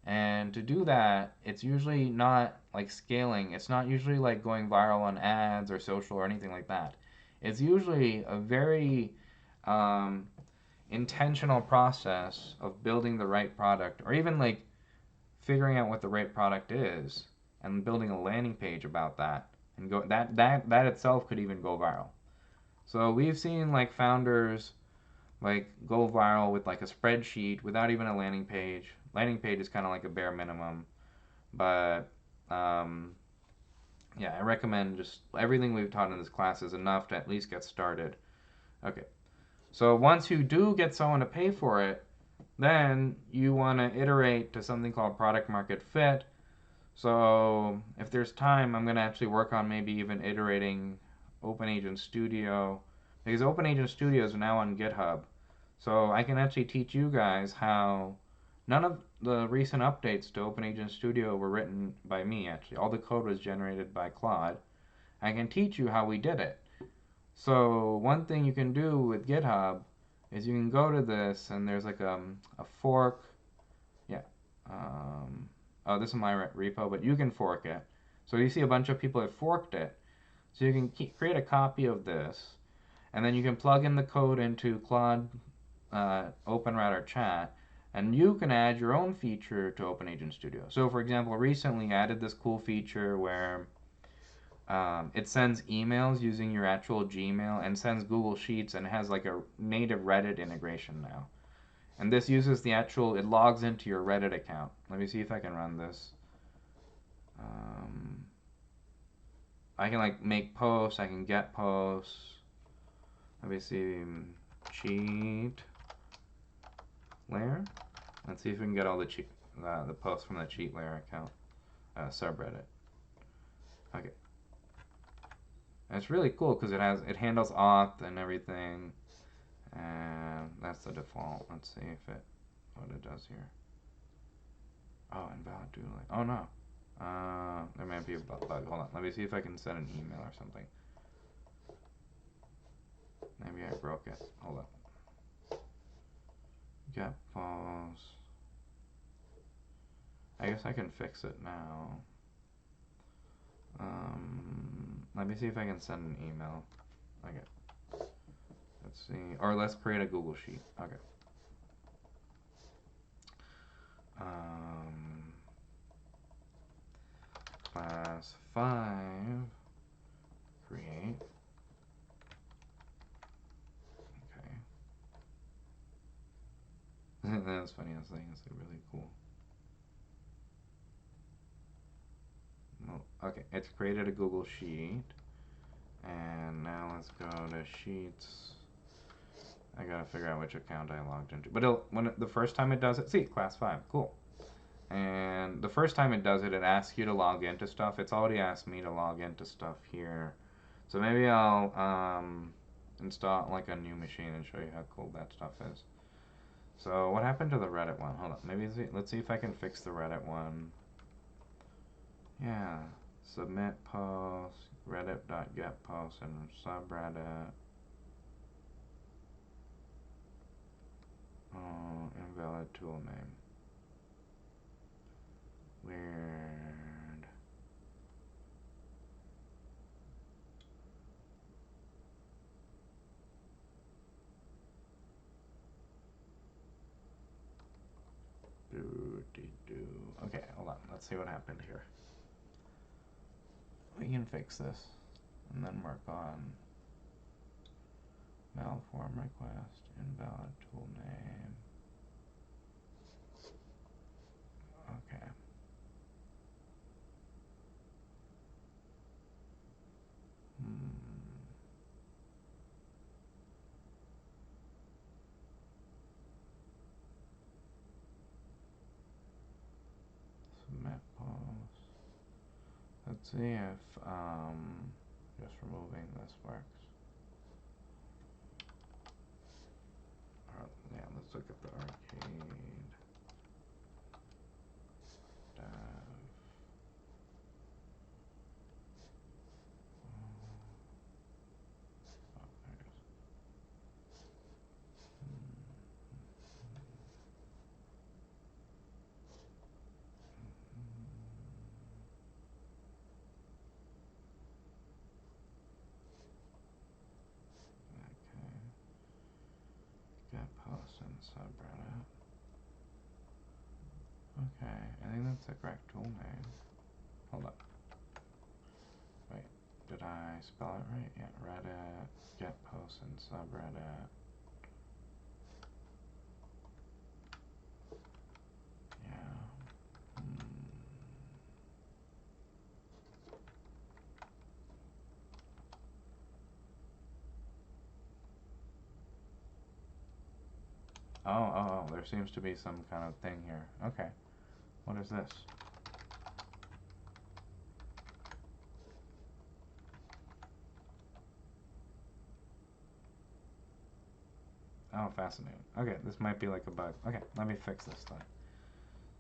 [SPEAKER 1] And to do that, it's usually not like scaling. It's not usually like going viral on ads or social or anything like that. It's usually a very um, intentional process of building the right product or even like figuring out what the right product is and building a landing page about that and go that itself could even go viral. So we've seen like founders like go viral with like a spreadsheet without even a landing page. Landing page is kind of like a bare minimum, but um, yeah, I recommend just everything we've taught in this class is enough to at least get started. Okay, so once you do get someone to pay for it, then you want to iterate to something called product market fit. So if there's time, I'm going to actually work on maybe even iterating OpenAgent Studio because OpenAgent Studio is now on GitHub. So I can actually teach you guys how none of the recent updates to OpenAgent Studio were written by me actually. All the code was generated by Claude. I can teach you how we did it. So one thing you can do with GitHub is you can go to this and there's like a fork. Yeah. Oh, this is my repo, but you can fork it. So you see a bunch of people have forked it. So you can create a copy of this, and then you can plug in the code into Claude OpenRouter chat, and you can add your own feature to OpenAgent Studio. So for example, recently I added this cool feature where it sends emails using your actual Gmail and sends Google Sheets and has like a native Reddit integration now. And this uses the actual, it logs into your Reddit account. Let me see if I can run this. I can like make posts, I can get posts. Let me see, cheat layer. Let's see if we can get all the posts from the cheat layer account subreddit. Okay, and it's really cool because it handles auth and everything, and that's the default. Let's see if what it does here. Oh, invalid doodling. Oh no, there might be a bug. Hold on, let me see if I can send an email or something. Maybe I broke it. Hold on. Get post. I guess I can fix it now. Let me see if I can send an email. Okay. Let's see. Or let's create a Google Sheet. Okay. Class 5. Create. Okay. That's funny. I was thinking it's like really cool. No. Okay. It's created a Google Sheet. And now let's go to Sheets. I gotta figure out which account I logged into. But the first time it does it, see, class 5, cool. And the first time it does it, it asks you to log into stuff. It's already asked me to log into stuff here. So maybe I'll install like a new machine and show you how cool that stuff is. So what happened to the Reddit one? Hold on, maybe let's see if I can fix the Reddit one. Yeah, submit post, reddit.getPost and subreddit. Oh, invalid tool name. Weird. Okay, hold on. Let's see what happened here. We can fix this and then work on malform request, invalid tool name. Okay. Submit post. Let's see if just removing this works. Yeah, let's look at the arcade. Dev. Oh, there it is. Okay. Get post and subreddit. Okay, I think that's the correct tool name. Hold up. Wait, did I spell it right? Yeah, Reddit, get post and subreddit. Yeah. Oh, there seems to be some kind of thing here. Okay. What is this? Oh, fascinating. Okay, this might be like a bug. Okay, let me fix this then.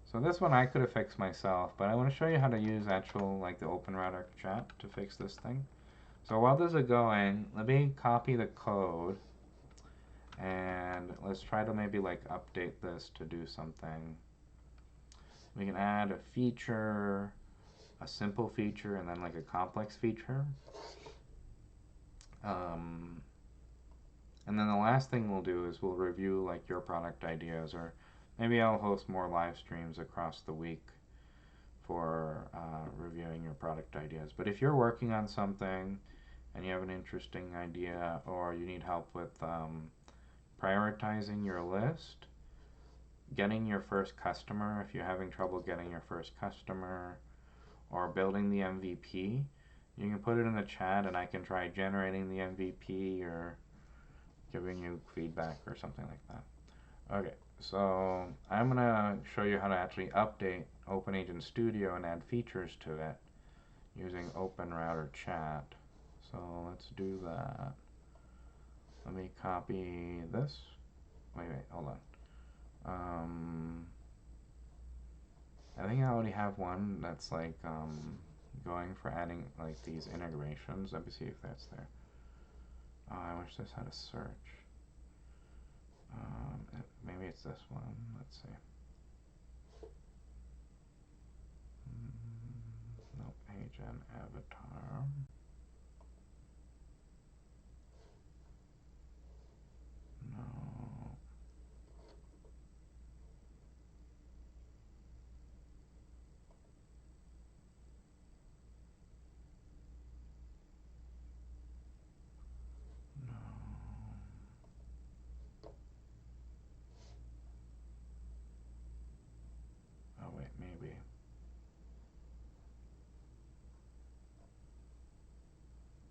[SPEAKER 1] So this one I could have fixed myself, but I want to show you how to use actual, like the OpenRouter chat to fix this thing. So while this is going, let me copy the code and let's try to maybe like update this to do something. We can add a feature, a simple feature, and then like a complex feature. And then the last thing we'll do is we'll review like your product ideas, or maybe I'll host more live streams across the week for reviewing your product ideas. But if you're working on something and you have an interesting idea, or you need help with prioritizing your list, getting your first customer, if you're having trouble getting your first customer, or building the MVP, you can put it in the chat and I can try generating the MVP or giving you feedback or something like that. Okay, so I'm gonna show you how to actually update OpenAgent Studio and add features to it using OpenRouter Chat. So let's do that. Let me copy this. Wait, hold on. I think I already have one that's like going for adding like these integrations. Let me see if that's there. Oh, I wish this had a search. Maybe erase this one. Let's see. No, page and avatar. No. No. Oh wait, maybe.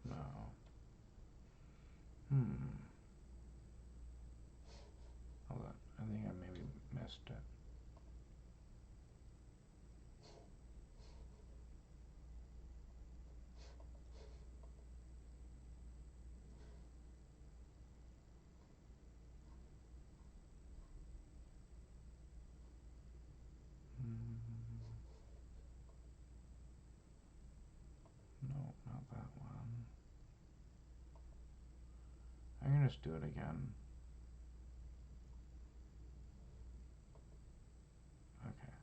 [SPEAKER 1] No. Hold on. I think I maybe missed it. No, not that one. I can just do it again. Okay.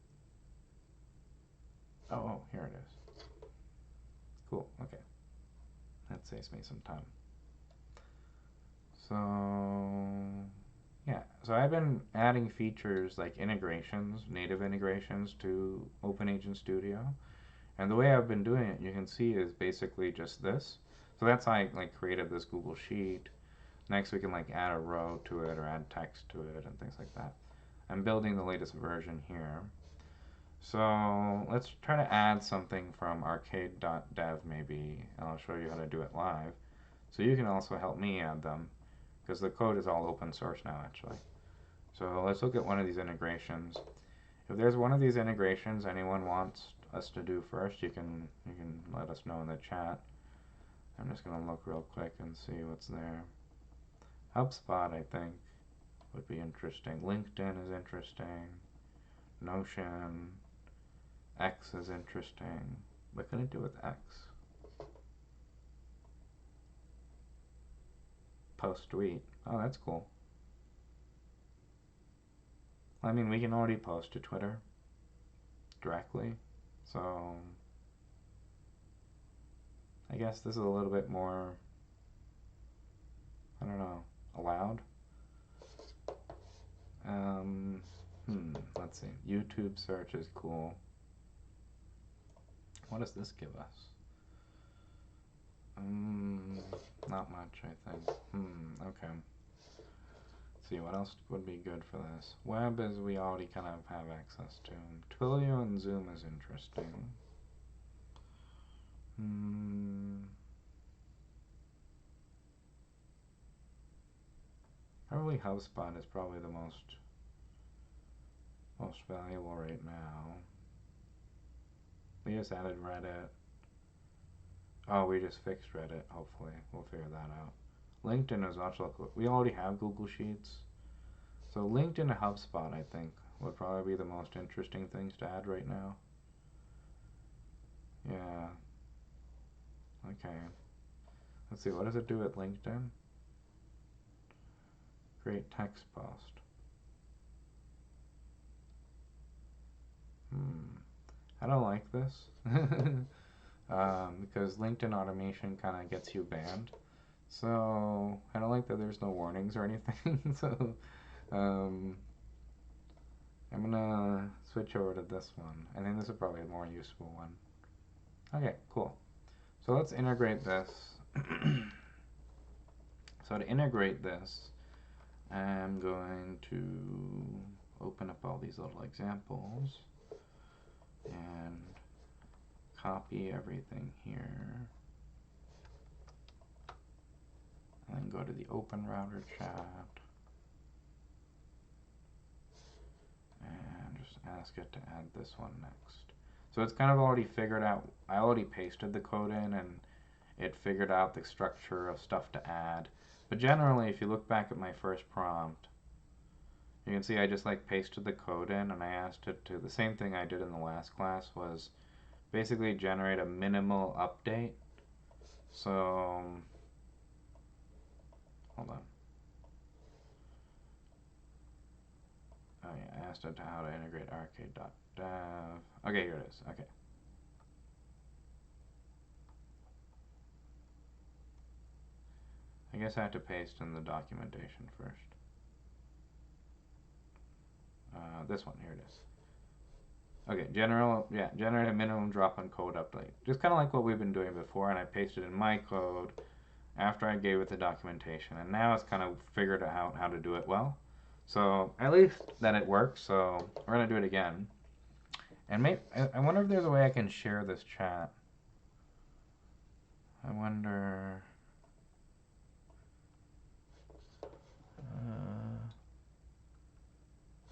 [SPEAKER 1] Oh, here it is. Cool, okay. That saves me some time. So, yeah. So I've been adding features like integrations, native integrations to OpenAgent Studio. And the way I've been doing it, you can see, is basically just this. So that's how I created this Google Sheet. Next we can add a row to it or add text to it and things like that. I'm building the latest version here. So let's try to add something from arcade.dev maybe, and I'll show you how to do it live. So you can also help me add them, because the code is all open source now actually. So let's look at one of these integrations. If there's one of these integrations anyone wants us to do first, you can let us know in the chat. I'm just going to look real quick and see what's there. Hubspot, I think, would be interesting. LinkedIn is interesting. Notion. X is interesting. What can I do with X? Post tweet. Oh, that's cool. I mean, we can already post to Twitter directly, so I guess this is a little bit more, I don't know, allowed. Let's see. YouTube search is cool. What does this give us? Not much, I think. Okay. Let's see, what else would be good for this? Web is we already kind of have access to. Twilio and Zoom is interesting. Probably Hubspot is probably the most valuable right now. We just added Reddit. Oh, we just fixed Reddit, hopefully. We'll figure that out. LinkedIn is also cool. We already have Google Sheets. So LinkedIn and HubSpot, I think, would probably be the most interesting things to add right now. Yeah. Okay. Let's see, what does it do at LinkedIn? Create text post. I don't like this. Because LinkedIn automation kind of gets you banned. So I don't like that there's no warnings or anything. So I'm gonna switch over to this one. I think this is probably a more useful one. Okay, cool. So let's integrate this. So to integrate this, I'm going to open up all these little examples and copy everything here. And then go to the open router chat and just ask it to add this one next. So it's kind of already figured out. I already pasted the code in and it figured out the structure of stuff to add. But generally, if you look back at my first prompt, you can see I just pasted the code in and I asked it to, the same thing I did in the last class was basically generate a minimal update. So, hold on. asked it how to integrate arcade.dev. Okay, here it is. Okay. I guess I have to paste in the documentation first. This one, here it is. Okay, generate a minimum drop-in code update. Just kind of like what we've been doing before, and I pasted in my code after I gave it the documentation, and now it's kind of figured out how to do it well. So at least that it works, so we're gonna do it again. And I wonder if there's a way I can share this chat. I wonder...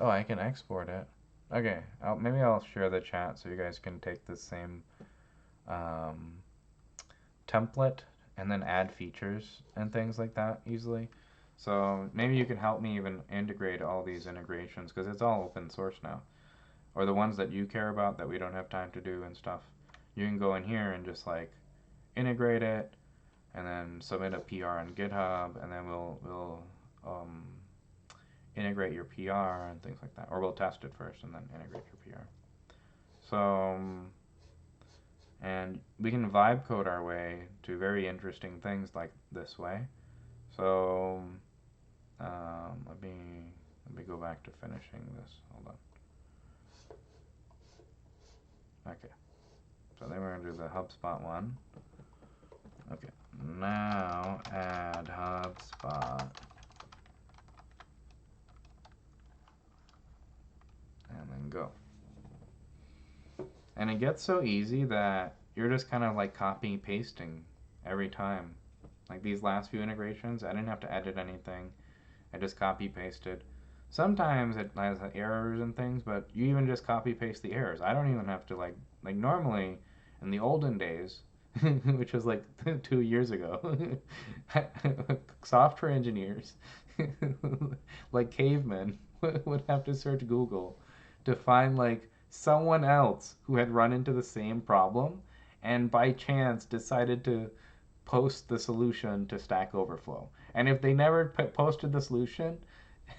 [SPEAKER 1] oh, I can export it. Okay, maybe I'll share the chat so you guys can take the same template and then add features and things like that easily. So maybe you can help me even integrate all these integrations, because it's all open source now. Or the ones that you care about that we don't have time to do and stuff. You can go in here and just like integrate it and then submit a PR on GitHub, and then we'll integrate your PR and things like that. Or we'll test it first and then integrate your PR. So, and we can vibe code our way to very interesting things like this way. So, let me go back to finishing this. Hold on. Okay. So then we're gonna do the HubSpot one. Okay. Now add HubSpot. And then go. And it gets so easy that you're just kind of like copy pasting every time. Like these last few integrations, I didn't have to edit anything. I just copy pasted. Sometimes it has errors and things, but you even just copy paste the errors. I don't even have to like normally in the olden days, which was like 2 years ago, software engineers, like cavemen, would have to search Google to find like someone else who had run into the same problem and by chance decided to post the solution to Stack Overflow. And if they never posted the solution,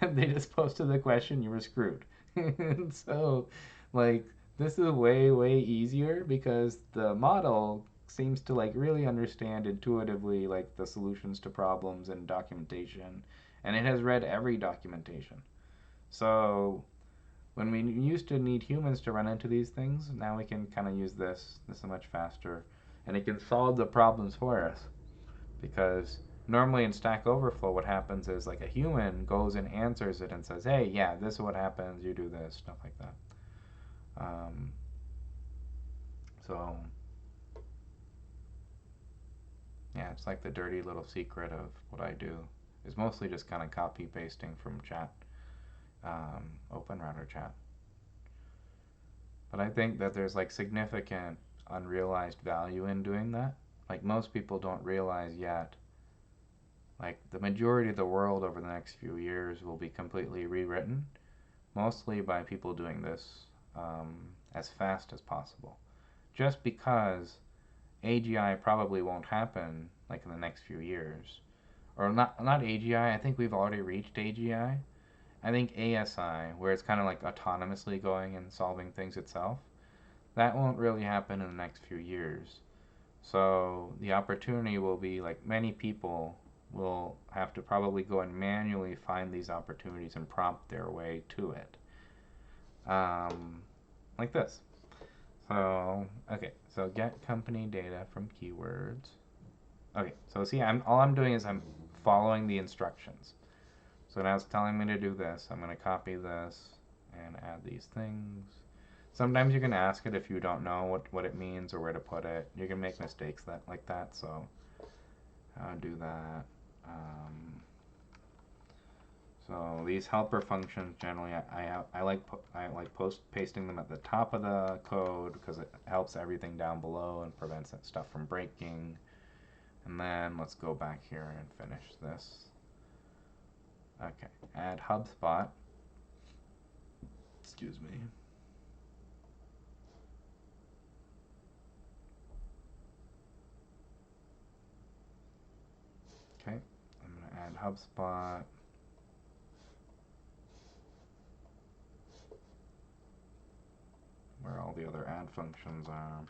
[SPEAKER 1] and they just posted the question, you were screwed. And so, like, this is way, way easier because the model seems to like really understand intuitively like the solutions to problems and documentation, and it has read every documentation. So when we used to need humans to run into these things, now we can kind of use this. This is much faster, and it can solve the problems for us. Because normally in Stack Overflow, what happens is like a human goes and answers it and says, "Hey, yeah, this is what happens. You do this," stuff like that. So yeah, it's like the dirty little secret of what I do is mostly just kind of copy pasting from chat, open router chat. But I think that there's like significant unrealized value in doing that. Like most people don't realize yet, like the majority of the world over the next few years will be completely rewritten, mostly by people doing this as fast as possible. Just because AGI probably won't happen like in the next few years. Or not AGI, I think we've already reached AGI. I think ASI, where it's kind of like autonomously going and solving things itself, that won't really happen in the next few years. So the opportunity will be like many people will have to probably go and manually find these opportunities and prompt their way to it. Like this. So, okay, so get company data from keywords. Okay, so see, all I'm doing is I'm following the instructions. So now it's telling me to do this. I'm going to copy this and add these things. Sometimes you can ask it if you don't know what it means or where to put it. You can make mistakes like that, so I'll do that. So these helper functions generally, I like pasting them at the top of the code because it helps everything down below and prevents that stuff from breaking. And then let's go back here and finish this. Okay, add HubSpot. Excuse me. Okay, I'm gonna add HubSpot. all the other add functions are.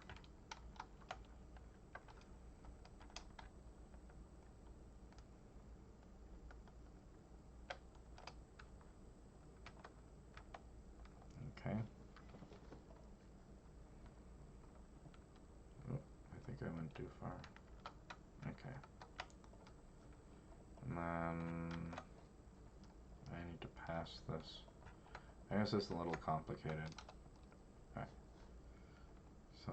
[SPEAKER 1] Okay. Oh, I think I went too far. Okay. And then I need to pass this. I guess this is a little complicated. Alright. So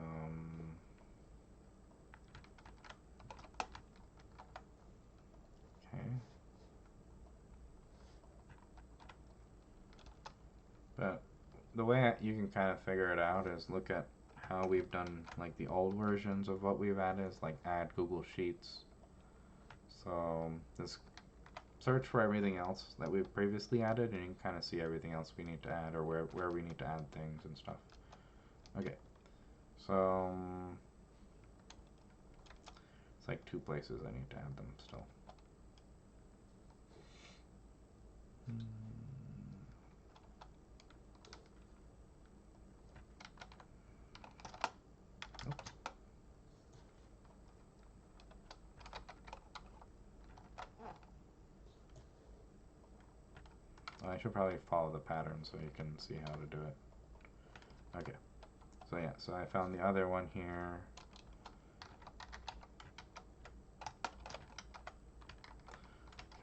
[SPEAKER 1] okay. But the way you can kind of figure it out is look at how we've done like the old versions of what we've added, is like add Google Sheets. So this search for everything else that we've previously added, and you can kind of see everything else we need to add, or where we need to add things and stuff. Okay, so it's like 2 places I need to add them still. Oops. I should probably follow the pattern so you can see how to do it. Okay, so yeah, so I found the other one here.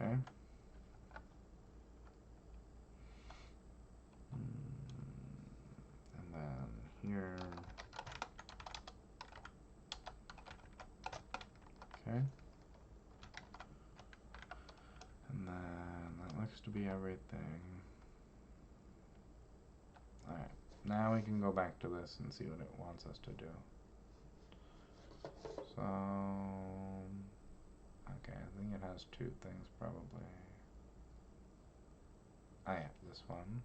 [SPEAKER 1] Okay. And then here. Okay. And then that looks to be everything. Alright, now we can go back to this and see what it wants us to do. So, okay, I think it has 2 things probably. Ah yeah, this one.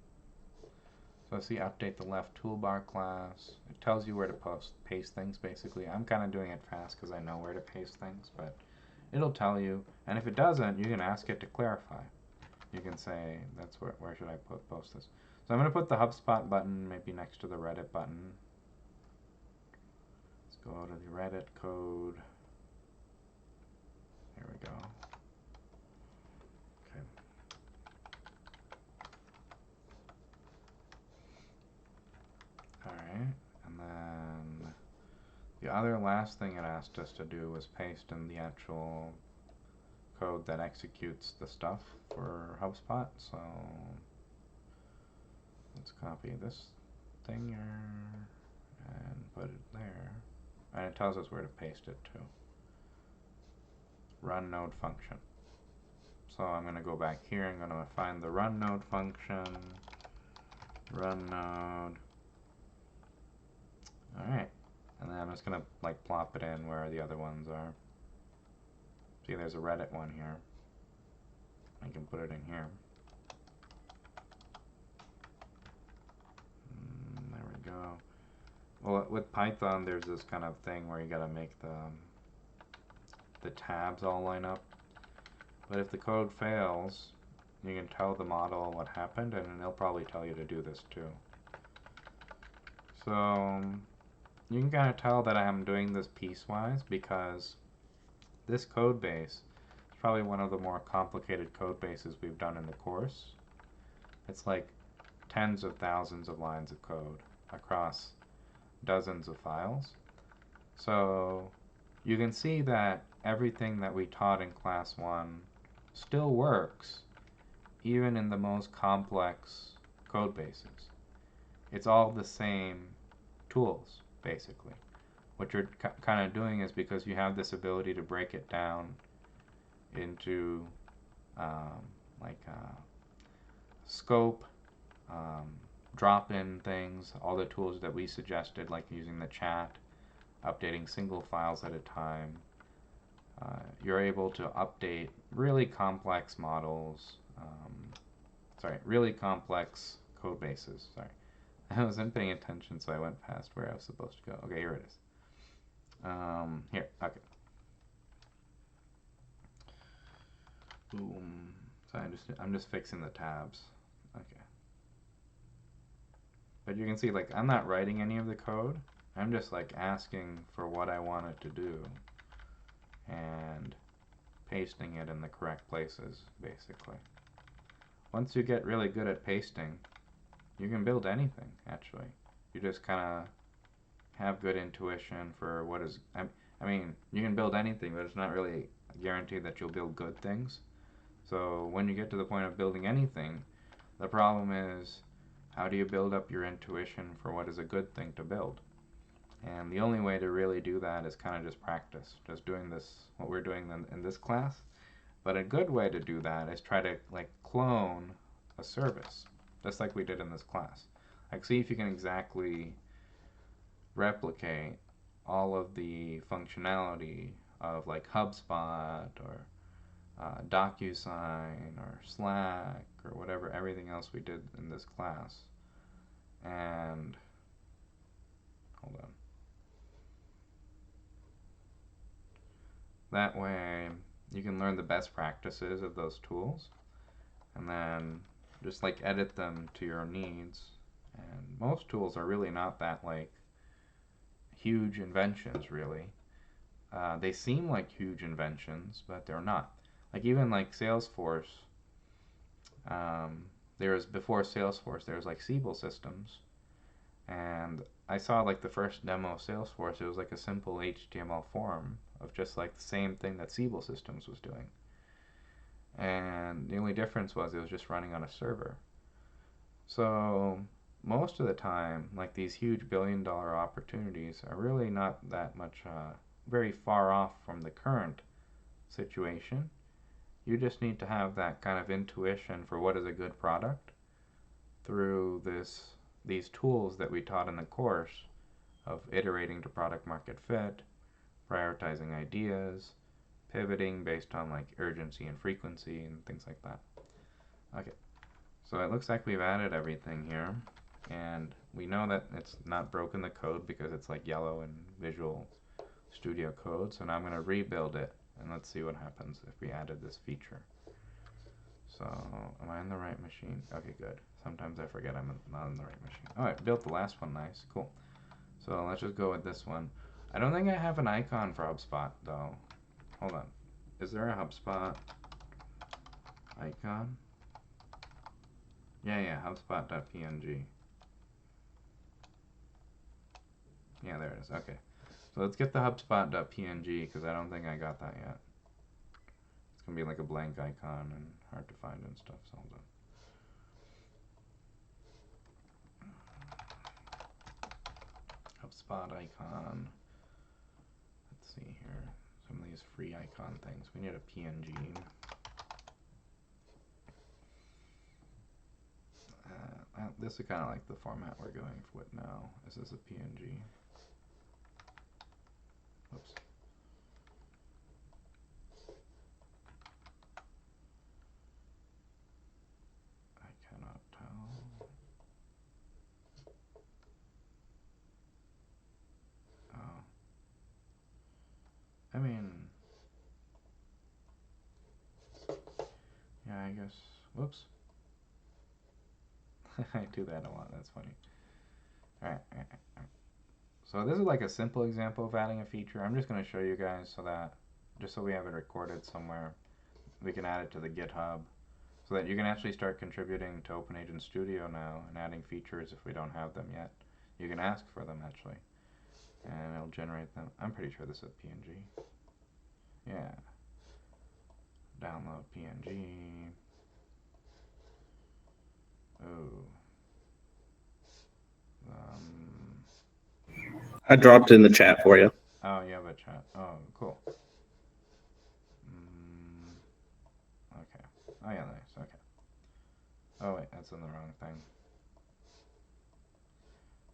[SPEAKER 1] So see, update the left toolbar class. It tells you where to paste things basically. I'm kind of doing it fast because I know where to paste things, but it'll tell you. And if it doesn't, you can ask it to clarify. You can say, that's where should I post this? So I'm going to put the Hubspot button maybe next to the Reddit button. Let's go to the Reddit code. Here we go. Okay. Alright, and then the other last thing it asked us to do was paste in the actual code that executes the stuff for Hubspot. So let's copy this thing here and put it there. And it tells us where to paste it to. Run node function. So I'm going to go back here. I'm going to find the run node function. Run node. Alright. And then I'm just going to like plop it in where the other ones are. See, there's a Reddit one here. I can put it in here. There we go. Well, with Python, there's this kind of thing where you gotta make the tabs all line up. But if the code fails, you can tell the model what happened, and it'll probably tell you to do this too. So you can kind of tell that I'm doing this piecewise because this code base is probably one of the more complicated code bases we've done in the course. It's like tens of thousands of lines of code across dozens of files. So you can see that everything that we taught in class 1 still works even in the most complex code bases. It's all the same tools basically. What you're kind of doing is, because you have this ability to break it down into like scope, drop-in things, all the tools that we suggested, like using the chat, updating single files at a time. You're able to update really complex models, really complex code bases. Sorry, I wasn't paying attention, so I went past where I was supposed to go. Okay, here it is. Here, okay. Boom. So I'm just fixing the tabs. Okay. But you can see, like, I'm not writing any of the code. I'm just, like, asking for what I want it to do and pasting it in the correct places, basically. Once you get really good at pasting, you can build anything, actually. You just kind of have good intuition for what is... I mean, you can build anything, but it's not really a guarantee that you'll build good things. So when you get to the point of building anything, the problem is, how do you build up your intuition for what is a good thing to build? And the only way to really do that is kind of just practice, just doing this, what we're doing in this class. But a good way to do that is try to, like, clone a service, just like we did in this class. Like, see if you can exactly replicate all of the functionality of, like, Hubspot or DocuSign or Slack or whatever, everything else we did in this class. And hold on. That way you can learn the best practices of those tools and then just, like, edit them to your needs. And most tools are really not that, like, huge inventions, really. They seem like huge inventions, but they're not. Like, even like Salesforce, there was, before Salesforce, there was like Siebel systems, and I saw, like, the first demo of Salesforce. It was like a simple HTML form of just, like, the same thing that Siebel systems was doing, and the only difference was it was just running on a server. So most of the time, like, these huge billion-dollar opportunities are really not that much very far off from the current situation. You just need to have that kind of intuition for what is a good product through these tools that we taught in the course of iterating to product market fit, prioritizing ideas, pivoting based on, like, urgency and frequency and things like that. Okay, so it looks like we've added everything here, and we know that it's not broken the code because it's, like, yellow in Visual Studio Code. So now I'm going to rebuild it, and let's see what happens if we added this feature. So, am I in the right machine? Okay, good. Sometimes I forget I'm not in the right machine. Oh, I built the last one. Nice. Cool. So let's just go with this one. I don't think I have an icon for HubSpot, though. Hold on. Is there a HubSpot icon? Yeah, HubSpot.png. Yeah, there it is. Okay. So let's get the HubSpot.png, because I don't think I got that yet. It's going to be like a blank icon and hard to find and stuff, so hold on. HubSpot icon. Let's see here. Some of these free icon things. We need a PNG. This is kind of like the format we're going with now. This is a PNG. Whoops. I cannot tell. Oh. I mean, yeah, I guess. Whoops. I do that a lot. That's funny. Alright. So this is like a simple example of adding a feature. I'm just going to show you guys just so we have it recorded somewhere, we can add it to the GitHub so that you can actually start contributing to OpenAgent Studio now and adding features if we don't have them yet. You can ask for them, actually, and it'll generate them. I'm pretty sure this is PNG. Yeah. Download PNG. Oh.
[SPEAKER 2] I dropped in the chat for you.
[SPEAKER 1] Oh, you have a chat. Oh, cool. Okay. Oh, yeah, nice. Okay. Oh, wait, that's in the wrong thing.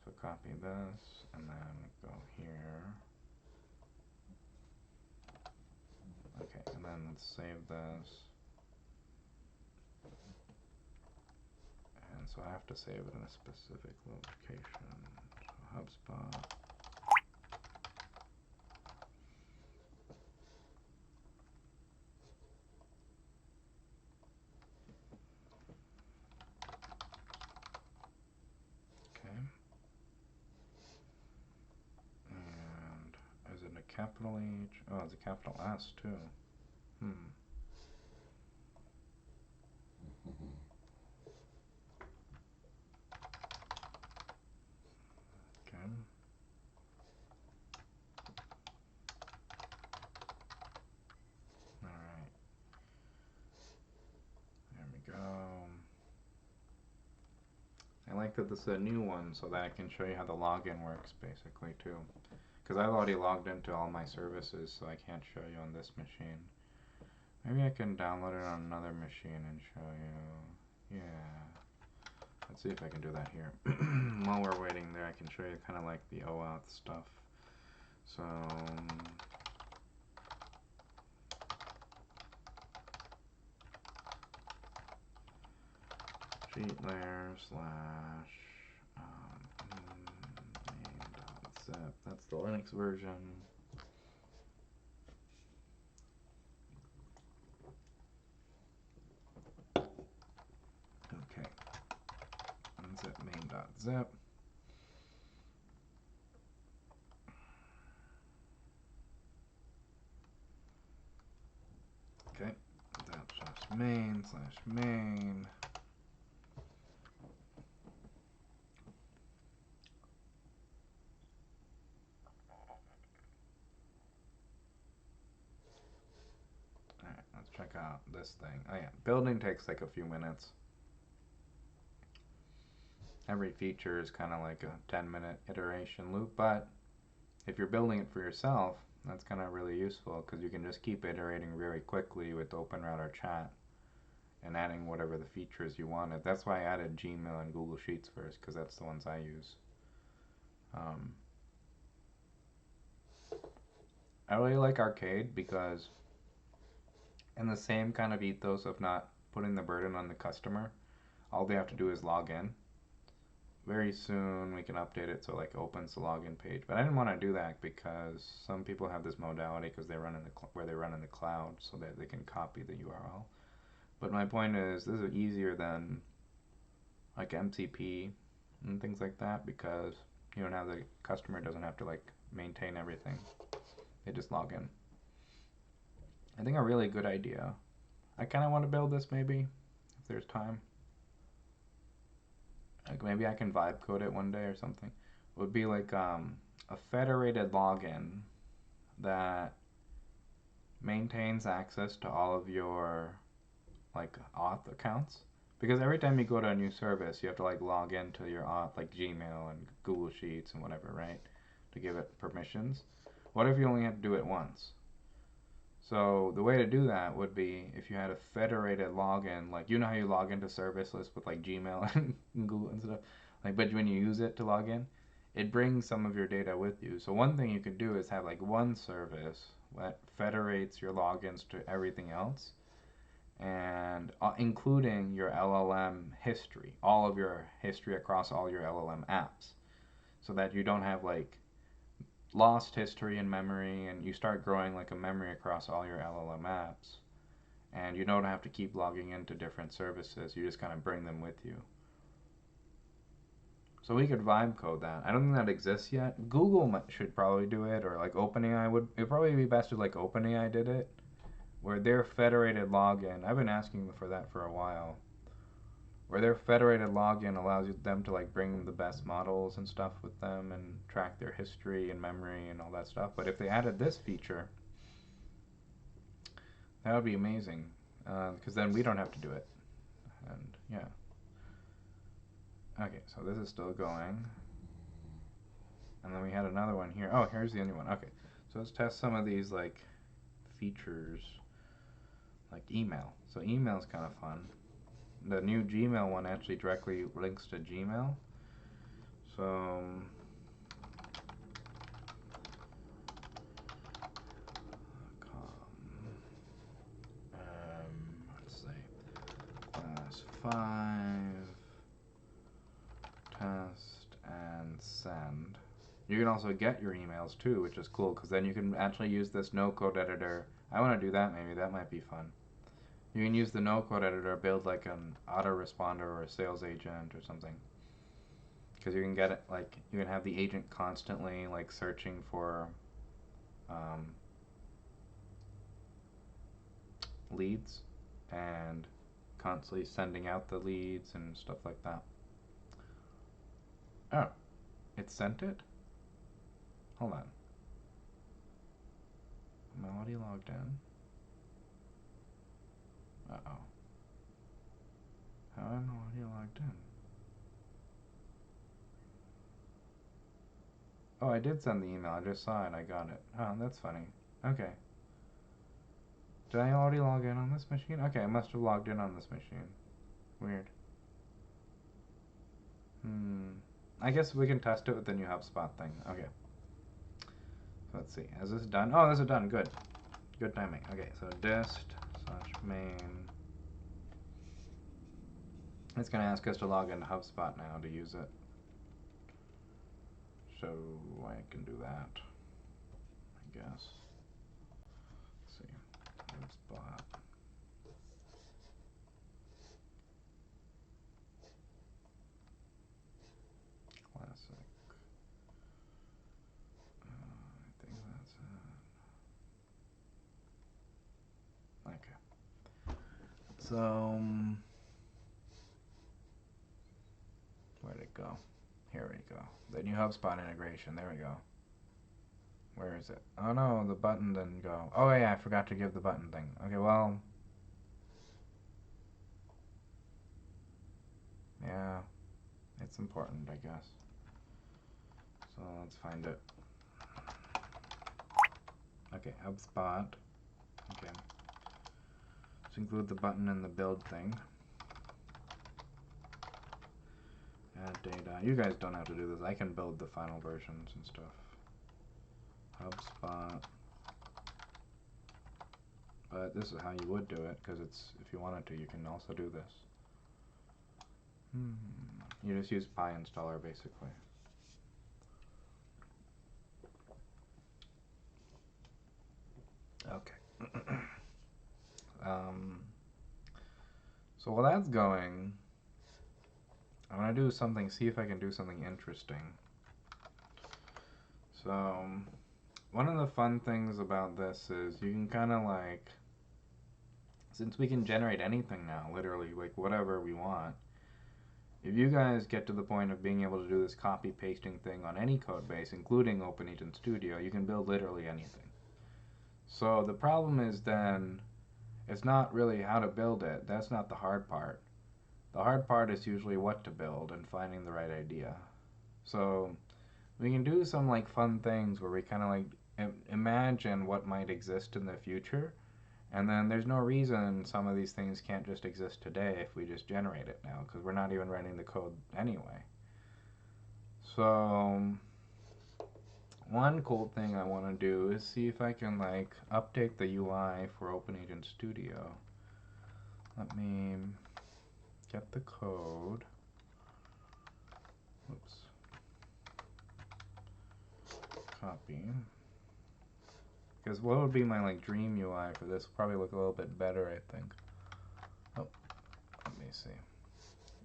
[SPEAKER 1] So copy this, and then go here. Okay, and then let's save this. And so I have to save it in a specific location. So HubSpot. Okay. capital H. Oh, it's a capital S too. Okay. Alright. There we go. I like that this is a new one so that I can show you how the login works basically too. Because I've already logged into all my services, so I can't show you on this machine. Maybe I can download it on another machine and show you. Yeah. Let's see if I can do that here. While we're waiting there, I can show you kind of like the OAuth stuff. So, cheat layer slash main.zip. That's the Linux version. Okay. Unzip main.zip. Okay. That slash main. Alright, let's check out this thing. Oh yeah, building takes like a few minutes. Every feature is kind of like a 10-minute iteration loop, but if you're building it for yourself, that's kind of really useful because you can just keep iterating very quickly with OpenRouter chat and adding whatever the features you wanted. That's why I added Gmail and Google Sheets first, because that's the ones I use. I really like Arcade because in the same kind of ethos of not putting the burden on the customer, all they have to do is log in. Very soon we can update it so like it opens the login page. But I didn't want to do that because some people have this modality because they run in the where they run in the cloud so that they can copy the URL. But my point is this is easier than like MCP and things like that because you don't have the customer doesn't have to like maintain everything. They just log in. I think a really good idea. I kind of want to build this maybe if there's time. Like maybe I can vibe code it one day or something. It would be like a federated login that maintains access to all of your like auth accounts. Because every time you go to a new service, you have to like log into your auth, like Gmail and Google Sheets and whatever, right? To give it permissions. What if you only had to do it once? So the way to do that would be if you had a federated login, like you know how you log into service lists with like Gmail and Google and stuff, like but when you use it to log in, it brings some of your data with you. So one thing you could do is have like one service that federates your logins to everything else, and including your LLM history, all of your history across all your LLM apps, so that you don't have like lost history in memory and you start growing like a memory across all your LLM apps and you don't have to keep logging into different services. You just kind of bring them with you. So we could vibe code that. I don't think that exists yet. Google should probably do it, or like OpenAI would. It'd probably be best if like OpenAI did it, where their federated login. I've been asking for that for a while. Where their federated login allows them to like bring the best models and stuff with them and track their history and memory and all that stuff. But if they added this feature, that would be amazing, because then we don't have to do it. And yeah. Okay, so this is still going. And then we had another one here. Oh, here's the only one. Okay, so let's test some of these like features, like email. So email is kind of fun. The new Gmail one actually directly links to Gmail. So let's say class 5 test and send. You can also get your emails too, which is cool because then you can actually use this no code editor. I want to do that maybe. That might be fun. You can use the no code editor, build like an autoresponder or a sales agent or something. Because you can get it like you can have the agent constantly like searching for leads and constantly sending out the leads and stuff like that. Oh, it sent it? Hold on. Am I already logged in? Uh-oh. How am I already logged in? Oh, I did send the email. I just saw it. I got it. Oh, that's funny. Okay. Did I already log in on this machine? Okay, I must have logged in on this machine. Weird. I guess we can test it with the new Hubspot thing. Okay. So let's see. Is this done? Oh, this is done. Good. Good timing. Okay, so dist/main. It's going to ask us to log into Hubspot now to use it. So I can do that, I guess. Let's see. Hubspot. Classic. I think that's it. Okay. So, where'd it go? Here we go. The new Hubspot integration. There we go. Where is it? Oh no, the button didn't go. Oh yeah, I forgot to give the button thing. Okay, well. Yeah, it's important, I guess. So let's find it. Okay, Hubspot. Okay. Let's include the button in the build thing. Add data. You guys don't have to do this. I can build the final versions and stuff. Hubspot. But this is how you would do it, because it's, if you wanted to, you can also do this. You just use PyInstaller, basically. Okay. So while that's going, I'm going to do something, see if I can do something interesting. So, one of the fun things about this is you can kind of like, since we can generate anything now, literally, like whatever we want, if you guys get to the point of being able to do this copy pasting thing on any code base, including OpenAgent Studio, you can build literally anything. So the problem is then, it's not really how to build it. That's not the hard part. The hard part is usually what to build and finding the right idea. So we can do some like fun things where we kind of like imagine what might exist in the future, and then there's no reason some of these things can't just exist today if we just generate it now, because we're not even writing the code anyway. So one cool thing I want to do is see if I can like update the UI for OpenAgent Studio. Let me get the code. Oops. Copy. Because what would be my like dream UI for this? Would probably look a little bit better, I think. Oh, let me see.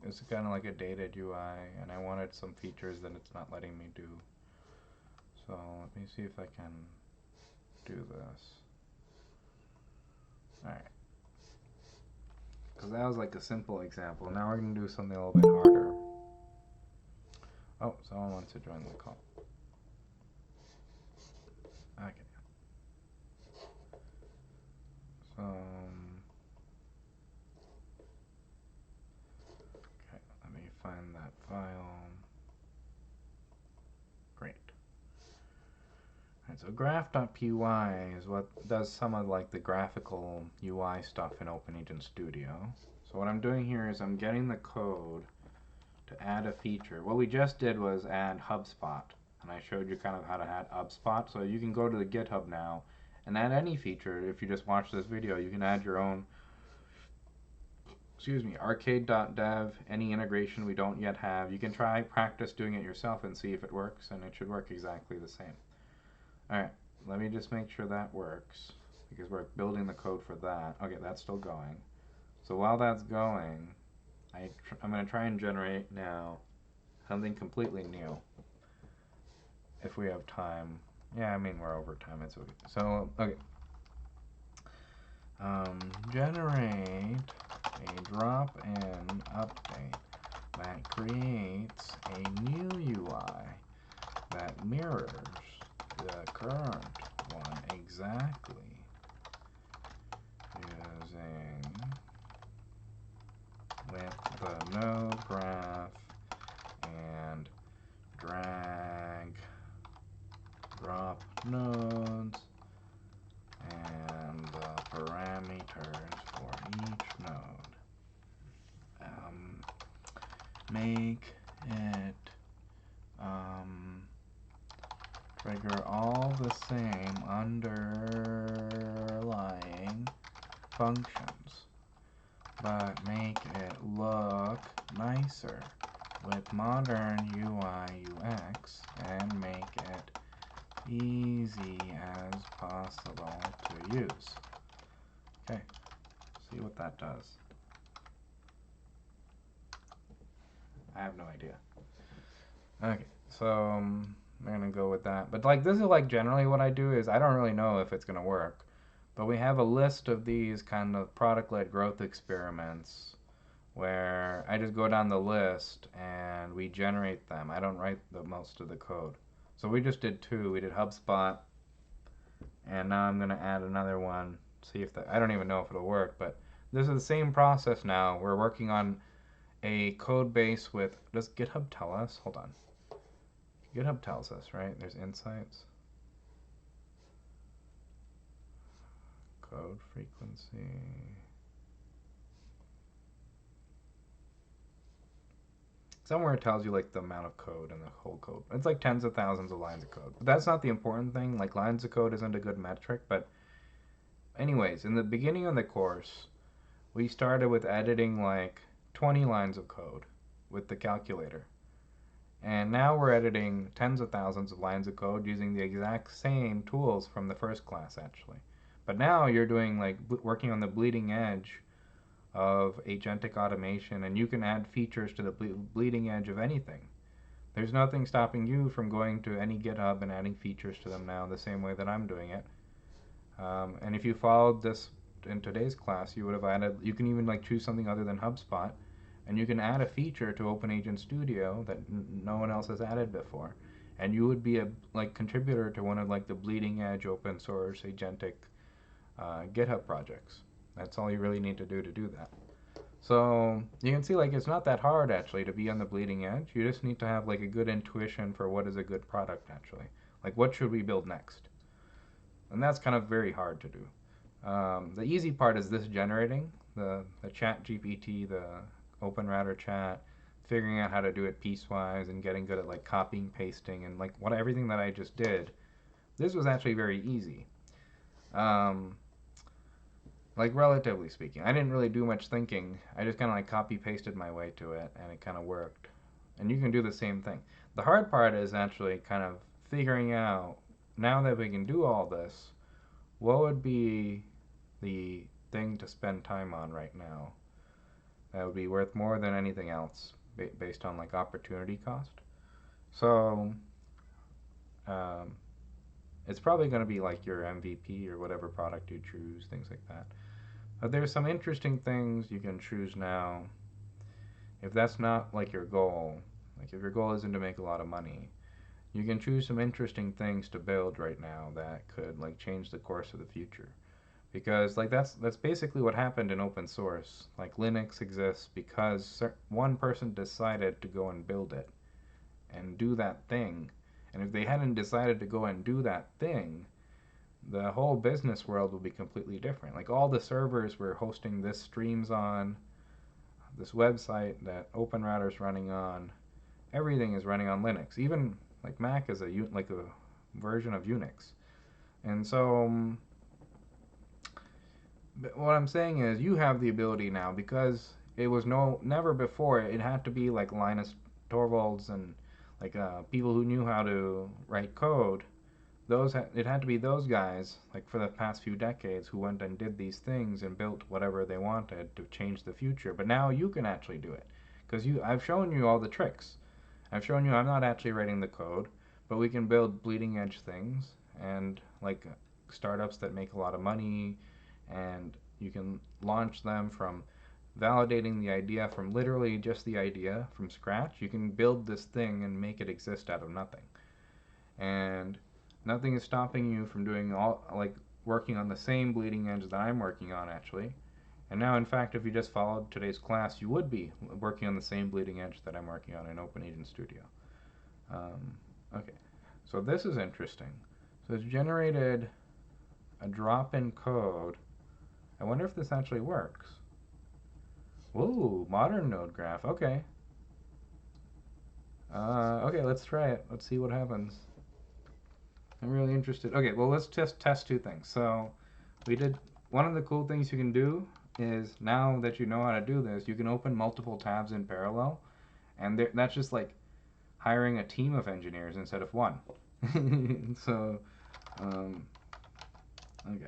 [SPEAKER 1] It's kind of like a dated UI, and I wanted some features that it's not letting me do. So let me see if I can do this. Alright. Because that was like a simple example. Now we're going to do something a little bit harder. Oh, someone wants to join the call. Okay. So, okay, let me find that file. Great. Alright, so graph.py is what does some of like the graphical UI stuff in OpenAgent Studio. So what I'm doing here is I'm getting the code to add a feature. What we just did was add Hubspot, and I showed you kind of how to add Hubspot. So you can go to the GitHub now and add any feature. If you just watch this video, you can add your own, arcade.dev, any integration we don't yet have. You can try practice doing it yourself and see if it works, and it should work exactly the same. Alright, let me just make sure that works, because we're building the code for that. Okay, that's still going. So while that's going, I'm going to try and generate now something completely new, if we have time. Yeah, I mean we're over time. It's okay. So okay. Generate a drop-in update that creates a new UI that mirrors the current one exactly using with the node graph and drag drop nodes and the parameters for each node. Make it trigger all the same underlying functions, but make it look nicer with modern UI UX and make it easy as possible to use. Okay, see what that does. I have no idea. Okay, so I'm gonna go with that. But like this is like generally what I do is I don't really know if it's gonna work, but we have a list of these kind of product-led growth experiments where I just go down the list and we generate them. I don't write the most of the code. So we just did two. We did Hubspot, and now I'm gonna add another one. See if that. I don't even know if it'll work, but this is the same process now. We're working on a code base with. Does GitHub tell us? Hold on. GitHub tells us, right? There's insights, code frequency. Somewhere it tells you like the amount of code and the whole code. It's like tens of thousands of lines of code. But that's not the important thing. Like lines of code isn't a good metric. But anyways, in the beginning of the course, we started with editing like 20 lines of code with the calculator. And now we're editing tens of thousands of lines of code using the exact same tools from the first class actually. But now you're doing like working on the bleeding edge of agentic automation, and you can add features to the bleeding edge of anything. There's nothing stopping you from going to any GitHub and adding features to them now the same way that I'm doing it. And if you followed this in today's class, you would have added, you can even like choose something other than HubSpot, and you can add a feature to OpenAgent Studio that no one else has added before. And you would be a like contributor to one of like the bleeding edge open source agentic GitHub projects. That's all you really need to do that. So you can see like it's not that hard actually to be on the bleeding edge. You just need to have like a good intuition for what is a good product actually. Like what should we build next? And that's kind of very hard to do. The easy part is this generating, the chat GPT, the open router chat, figuring out how to do it piecewise and getting good at like copying, pasting, and like what everything that I just did. This was actually very easy. Um, like relatively speaking, I didn't really do much thinking. I just kind of like copy pasted my way to it, and it kind of worked. And you can do the same thing. The hard part is actually kind of figuring out now that we can do all this, what would be the thing to spend time on right now that would be worth more than anything else based on like opportunity cost. So um, it's probably going to be like your MVP or whatever product you choose, things like that. But there's some interesting things you can choose now. If that's not like your goal, like if your goal isn't to make a lot of money, you can choose some interesting things to build right now that could like change the course of the future. Because like that's basically what happened in open source. Like Linux exists because one person decided to go and build it and do that thing. And if they hadn't decided to go and do that thing, the whole business world will be completely different. Like all the servers we're hosting this streams on, this website that OpenRouter's running on, everything is running on Linux. Even like Mac is like a version of Unix. And so what I'm saying is you have the ability now because it was never before it had to be like Linus Torvalds and like people who knew how to write code. It had to be those guys like for the past few decades who went and did these things and built whatever they wanted to change the future. But now you can actually do it because I've shown you all the tricks. I've shown you I'm not actually writing the code, but we can build bleeding edge things and like startups that make a lot of money, and you can launch them from validating the idea from literally just the idea from scratch. You can build this thing and make it exist out of nothing. And nothing is stopping you from doing all like working on the same bleeding edge that I'm working on actually. And now, in fact, if you just followed today's class, you would be working on the same bleeding edge that I'm working on in OpenAgent Studio. Okay, so this is interesting. So it's generated a drop-in code. I wonder if this actually works. Whoa, modern node graph. Okay. Okay, let's try it. Let's see what happens. I'm really interested. Okay, well, let's just test two things. So we did one of the cool things you can do is now that you know how to do this, you can open multiple tabs in parallel, and that's just like hiring a team of engineers instead of one. So, um, okay.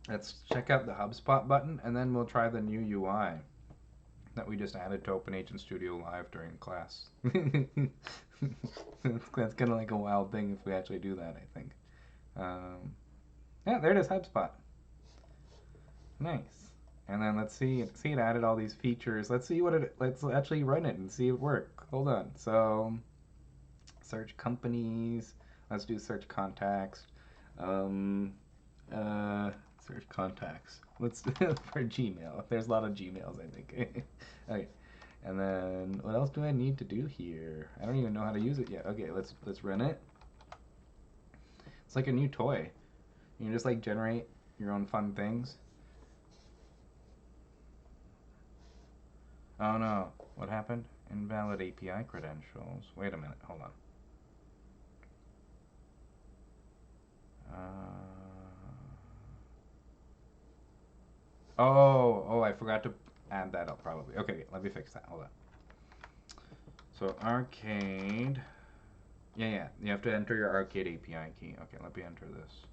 [SPEAKER 1] Let's check out the Hubspot button, and then we'll try the new UI that we just added to OpenAgent Studio Live during class. That's kind of like a wild thing if we actually do that, I think. Um, yeah, there it is, Hubspot. Nice. And then let's see. See, it added all these features. Let's see what it. Let's actually run it and see it work. Hold on. So, search companies. Let's do search contacts. Um, uh, search contacts. Let's for Gmail. There's a lot of Gmails, I think. Okay. And then what else do I need to do here? I don't even know how to use it yet. Okay, let's run it. It's like a new toy. You can just like generate your own fun things. Oh no, what happened? Invalid API credentials. Wait a minute, hold on. Oh, I forgot to add that up probably. Okay, let me fix that. Hold on. So arcade. Yeah, you have to enter your arcade API key. Okay, let me enter this.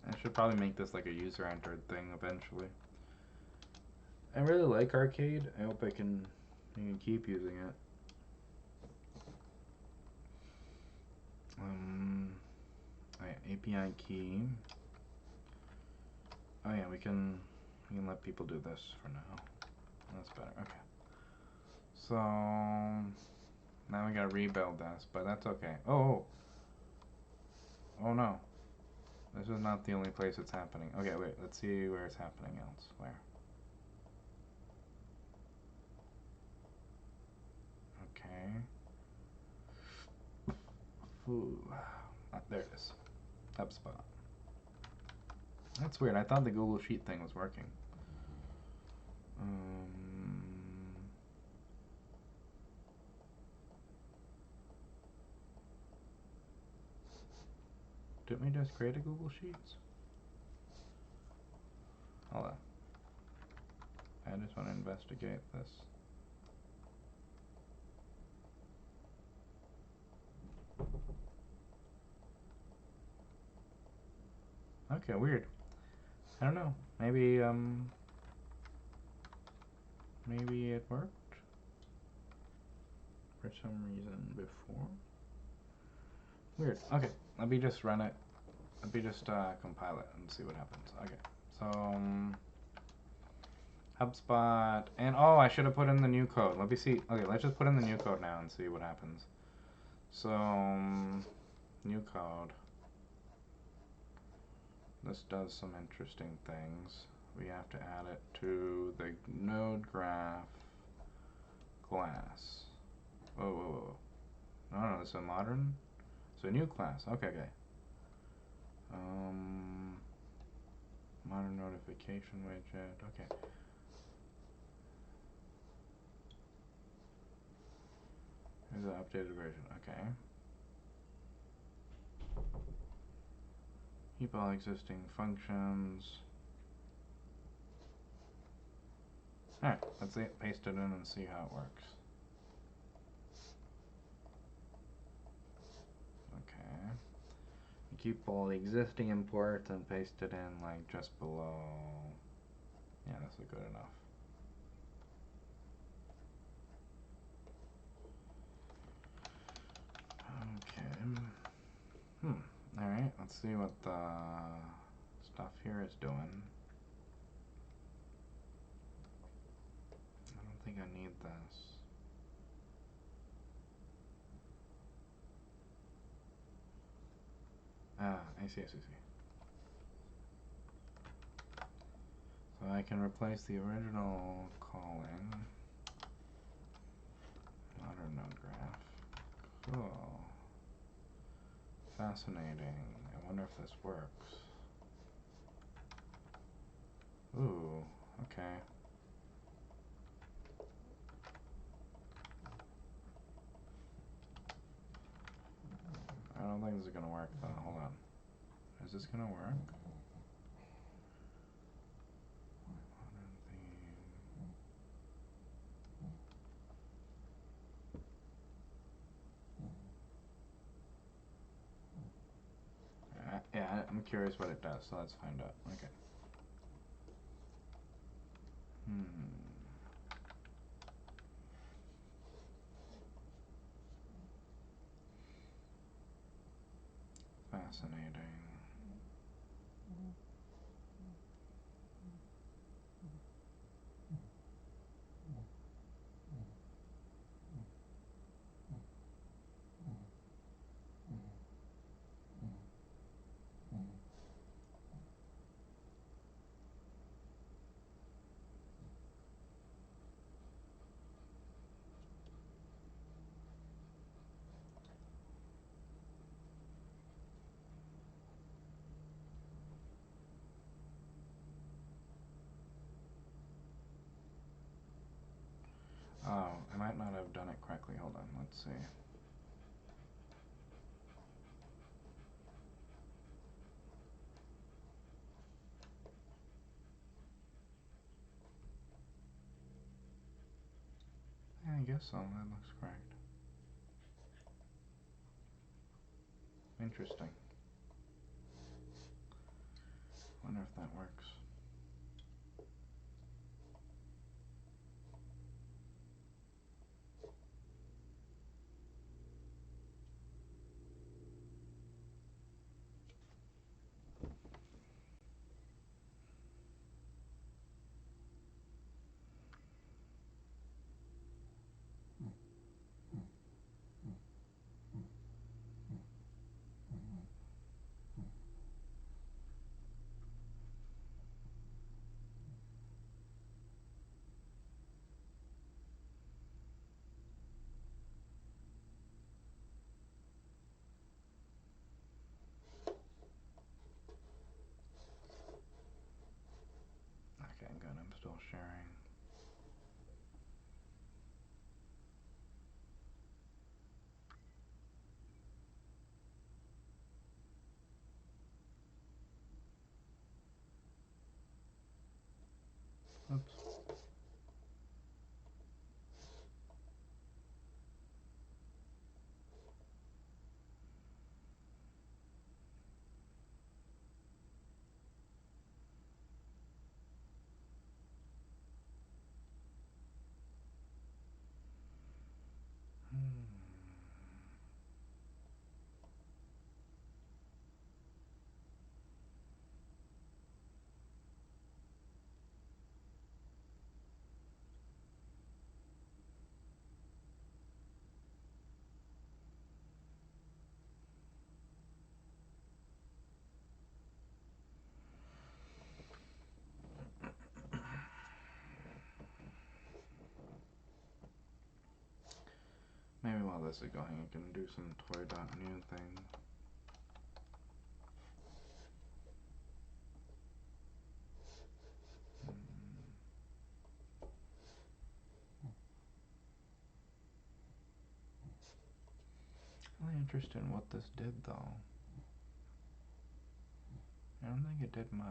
[SPEAKER 1] I should probably make this like a user entered thing eventually. I really like arcade. I hope I can keep using it. Alright, API key. Oh yeah, we can let people do this for now. That's better. Okay. So now we gotta rebuild this, but that's okay. Oh no. This is not the only place it's happening. Okay, wait, let's see where it's happening elsewhere. Okay. Ooh. There it is. Hubspot. That's weird. I thought the Google Sheet thing was working. Didn't we just create a Google Sheets? Hold on. I just want to investigate this. Okay, weird. I don't know. Maybe it worked for some reason before. Weird. Okay, let me just run it. Let me just compile it and see what happens. Okay, so HubSpot, and oh, I should have put in the new code. Let me see. Okay, let's just put in the new code now and see what happens. So new code. This does some interesting things. We have to add it to the node graph class. Whoa. No, this is a modern. So new class. Okay. Modern notification widget. Okay. Here's the updated version. Okay. Keep all existing functions. Alright, let's paste it in and see how it works. Okay. You keep all the existing imports and paste it in like just below. Yeah, this is good enough. Okay. Alright, let's see what the stuff here is doing. I don't think I need this. Ah, I see. So I can replace the original calling. Modern node graph. Cool. Fascinating. I wonder if this works. Ooh, okay. I don't think this is gonna work though. Hold on. Is this gonna work? Modern theme. Yeah, I'm curious what it does, so let's find out. Okay. Fascinating. Oh, I might not have done it correctly. Hold on, let's see. Yeah, I guess so. That looks correct. Interesting. Wonder if that works. Okay, good. I'm still sharing. Oops. Maybe while this is going, I can do some toy.new thing. Really interested in what this did, though. I don't think it did much.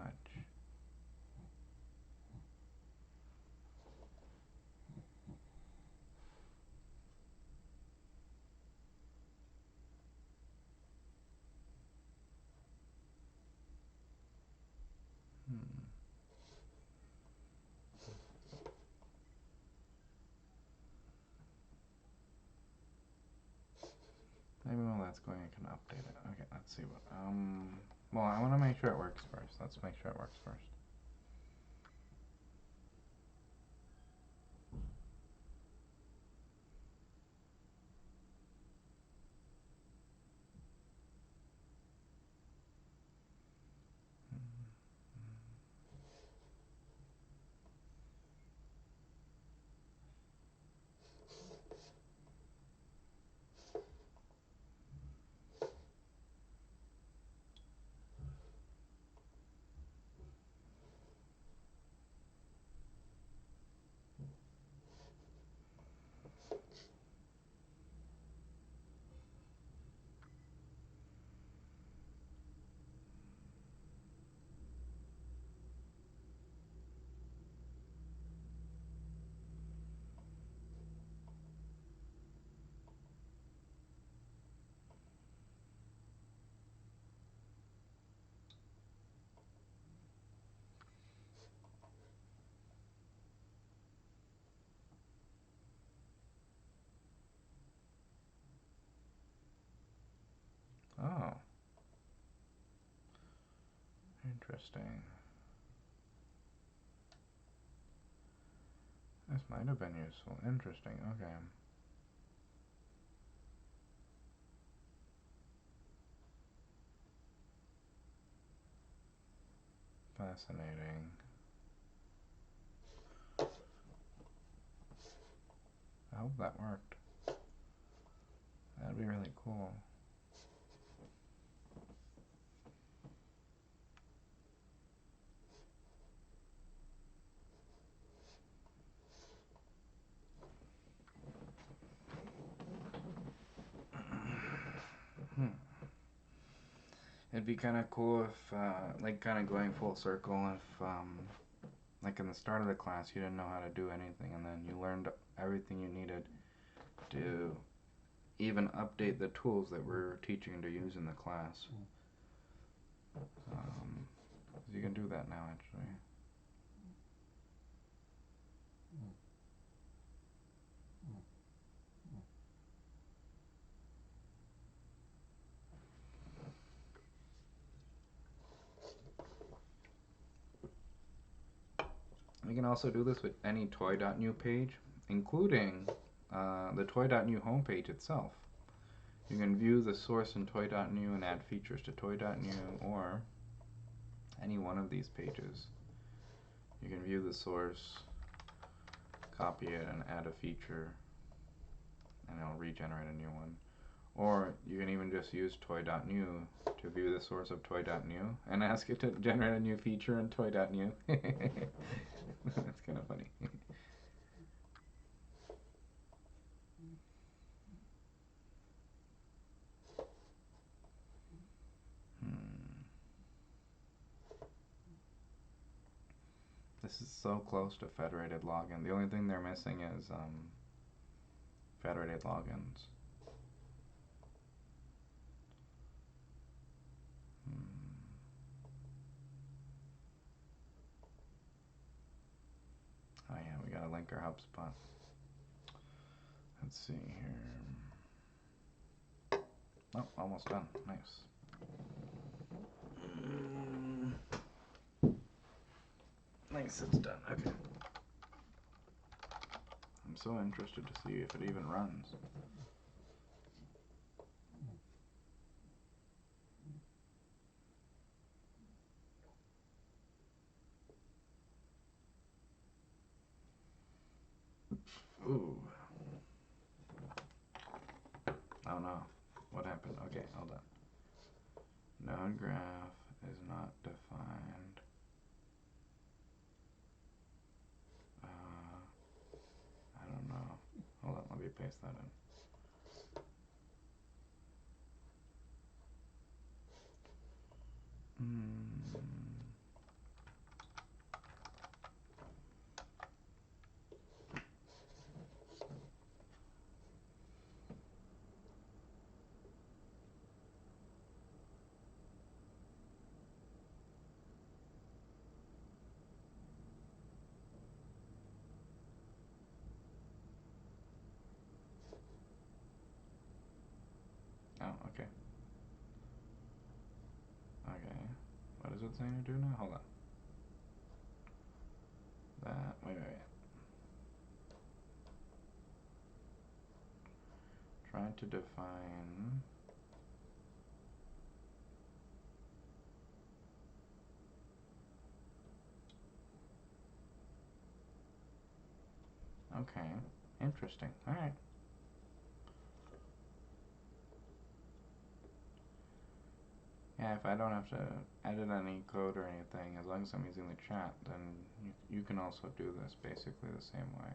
[SPEAKER 1] while that's going, I can update it. Okay, let's see what, well, I want to make sure it works first. Let's make sure it works first. Oh, interesting. This might have been useful. Interesting, okay. Fascinating. I hope that worked. That'd be really cool. It'd be kind of cool if, like, kind of going full circle, if, like, in the start of the class, you didn't know how to do anything, and then you learned everything you needed to even update the tools that we're teaching to use in the class. You can do that now, actually. We can also do this with any toy.new page, including the toy.new homepage itself. You can view the source in toy.new and add features to toy.new, or any one of these pages. You can view the source, copy it, and add a feature, and it'll regenerate a new one. Or you can even just use toy.new to view the source of toy.new and ask it to generate a new feature in toy.new. That's kind of funny. This is so close to federated login. The only thing they're missing is federated logins. Oh yeah, we gotta link our HubSpot. Let's see here. Oh, almost done. Nice. Nice, it's done. Okay. I'm so interested to see if it even runs. Ooh. Oh no. What happened? Okay, hold on. Node graph is not defined. I don't know. Hold on, let me paste that in. is it saying to do now? Hold on. Wait. Try to define. Okay, interesting. All right. Yeah, if I don't have to edit any code or anything, as long as I'm using the chat, then you can also do this basically the same way.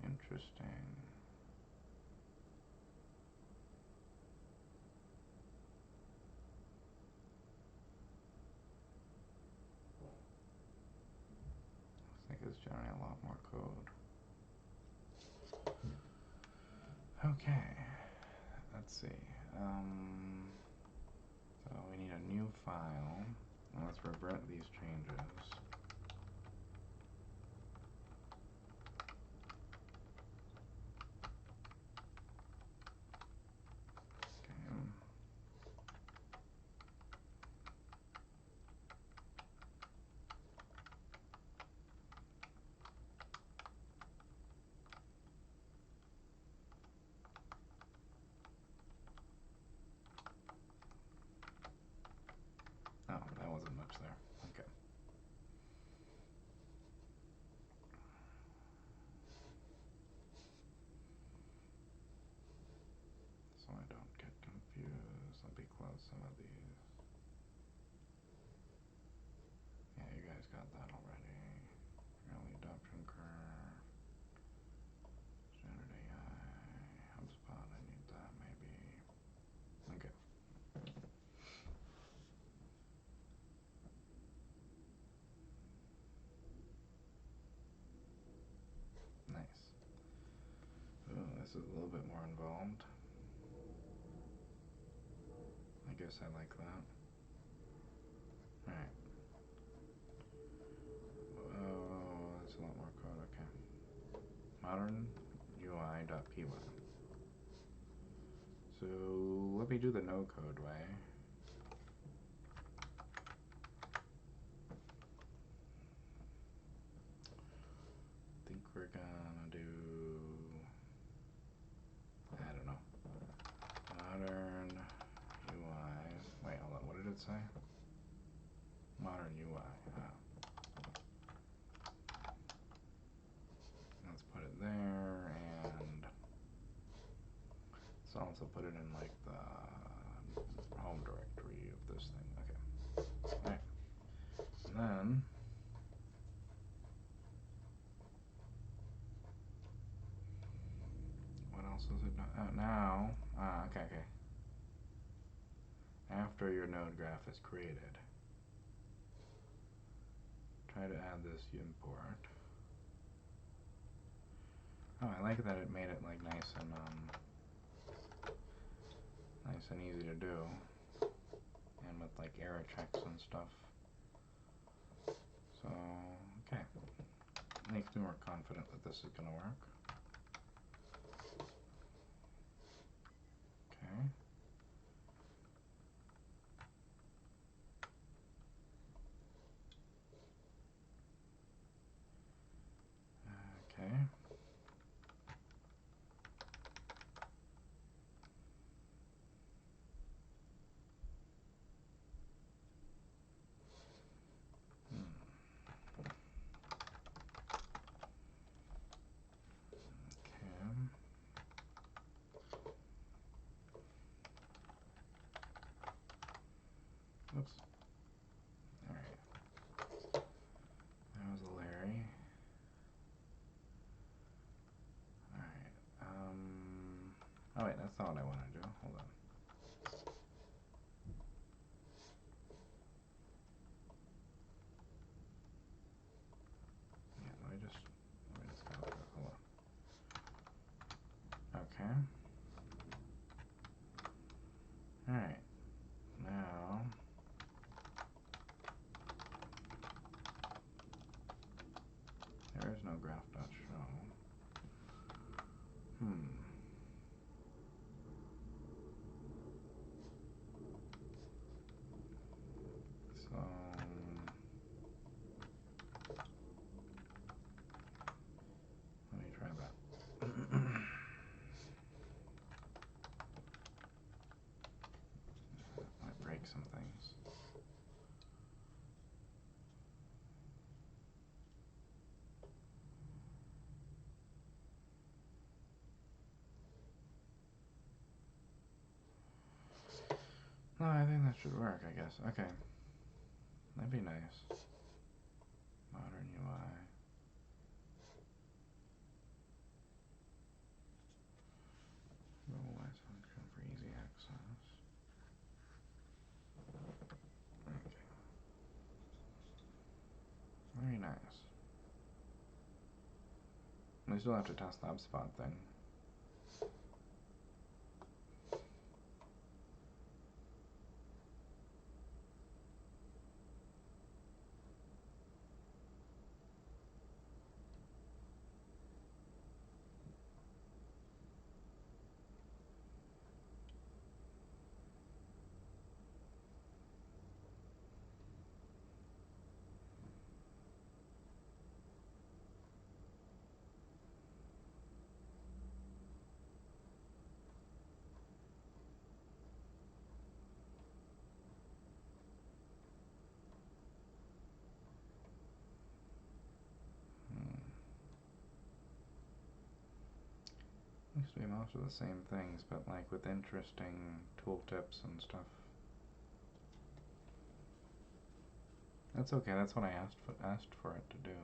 [SPEAKER 1] Interesting. I think it's generating a lot more code. Okay, let's see. So we need a new file. And let's revert these changes. Okay. Oh, that wasn't much there. Okay. So I don't get confused. Let me close some of these. Yeah, you guys got that already. Early adoption curve. Standard AI. Hubspot, I need that maybe. Okay. Nice. Ooh, this is a little bit more involved. I guess I like that. Alright. Oh, that's a lot more code. Okay. Modern UI.py. So let me do the no code way. I think we're gonna do, I don't know, modern UI. Wait, hold on. What did it say? Modern UI. Let's put it there, and let's also put it in like the home directory of this thing. Okay. Alright. And then what else is it? Now, okay. After your node graph is created, try to add this import. Oh, I like that it made it like nice and easy to do, and with like error checks and stuff. So, okay, makes me more confident that this is gonna work. Okay. Okay. Okay. Oops. All right. That was a Larry. All right. Oh wait, that's not what I want to do. Hold on. Yeah, let me just go through. Hold on. Okay. All right. Now. There is no graph Hmm. So let me try that. Might break some things. No, I think that should work, I guess. Okay. That'd be nice. Modern UI. Role-wise function for easy access. Okay. Very nice. We still have to test the Hubspot thing. Looks to be most of the same things, but like with interesting tooltips and stuff. That's okay, that's what I asked for it to do.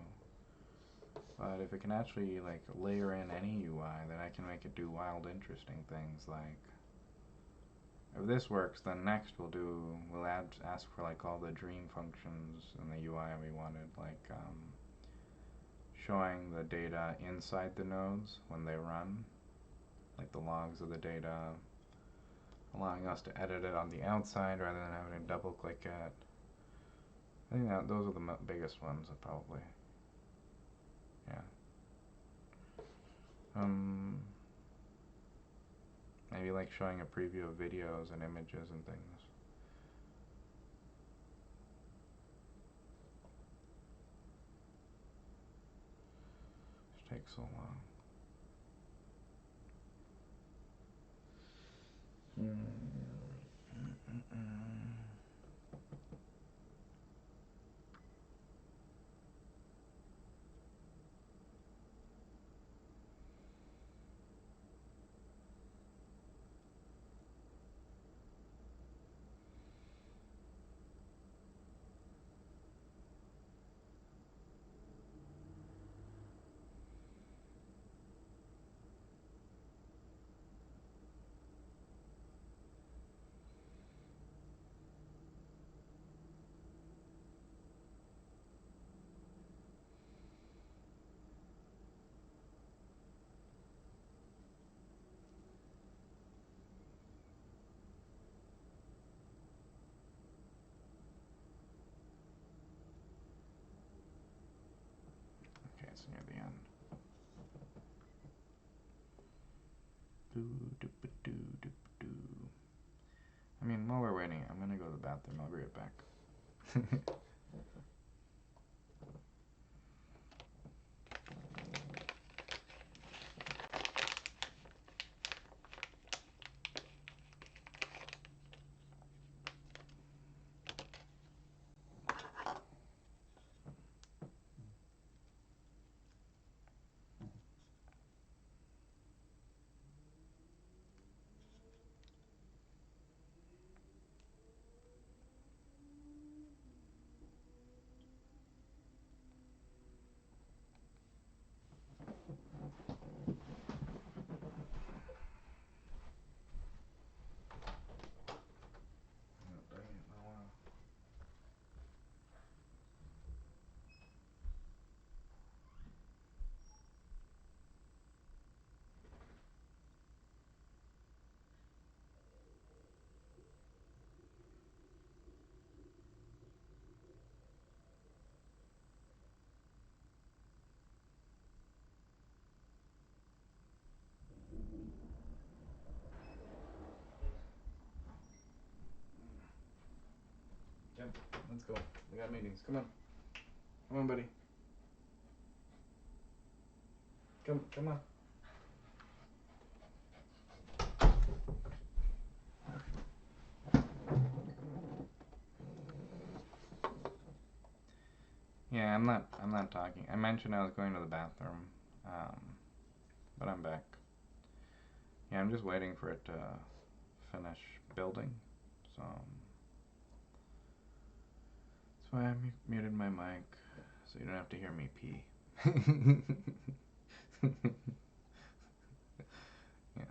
[SPEAKER 1] But if it can actually like layer in any UI, then I can make it do wild interesting things like if this works, then next we'll ask for like all the dream functions in the UI we wanted, like showing the data inside the nodes when they run, like the logs of the data, allowing us to edit it on the outside rather than having to double click it. I think that those are the biggest ones, probably. Yeah. Maybe like showing a preview of videos and images and things. It takes so long. Okay, it's near the end. I mean, while we're waiting, I'm gonna go to the bathroom. I'll be right back. Let's go. We got meetings. Come on. Come on, buddy. Come on. Yeah, I'm not talking. I mentioned I was going to the bathroom, but I'm back. Yeah, I'm just waiting for it to finish building. So that's why I muted my mic, so you don't have to hear me pee. Yeah.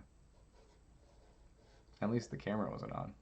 [SPEAKER 1] At least the camera wasn't on.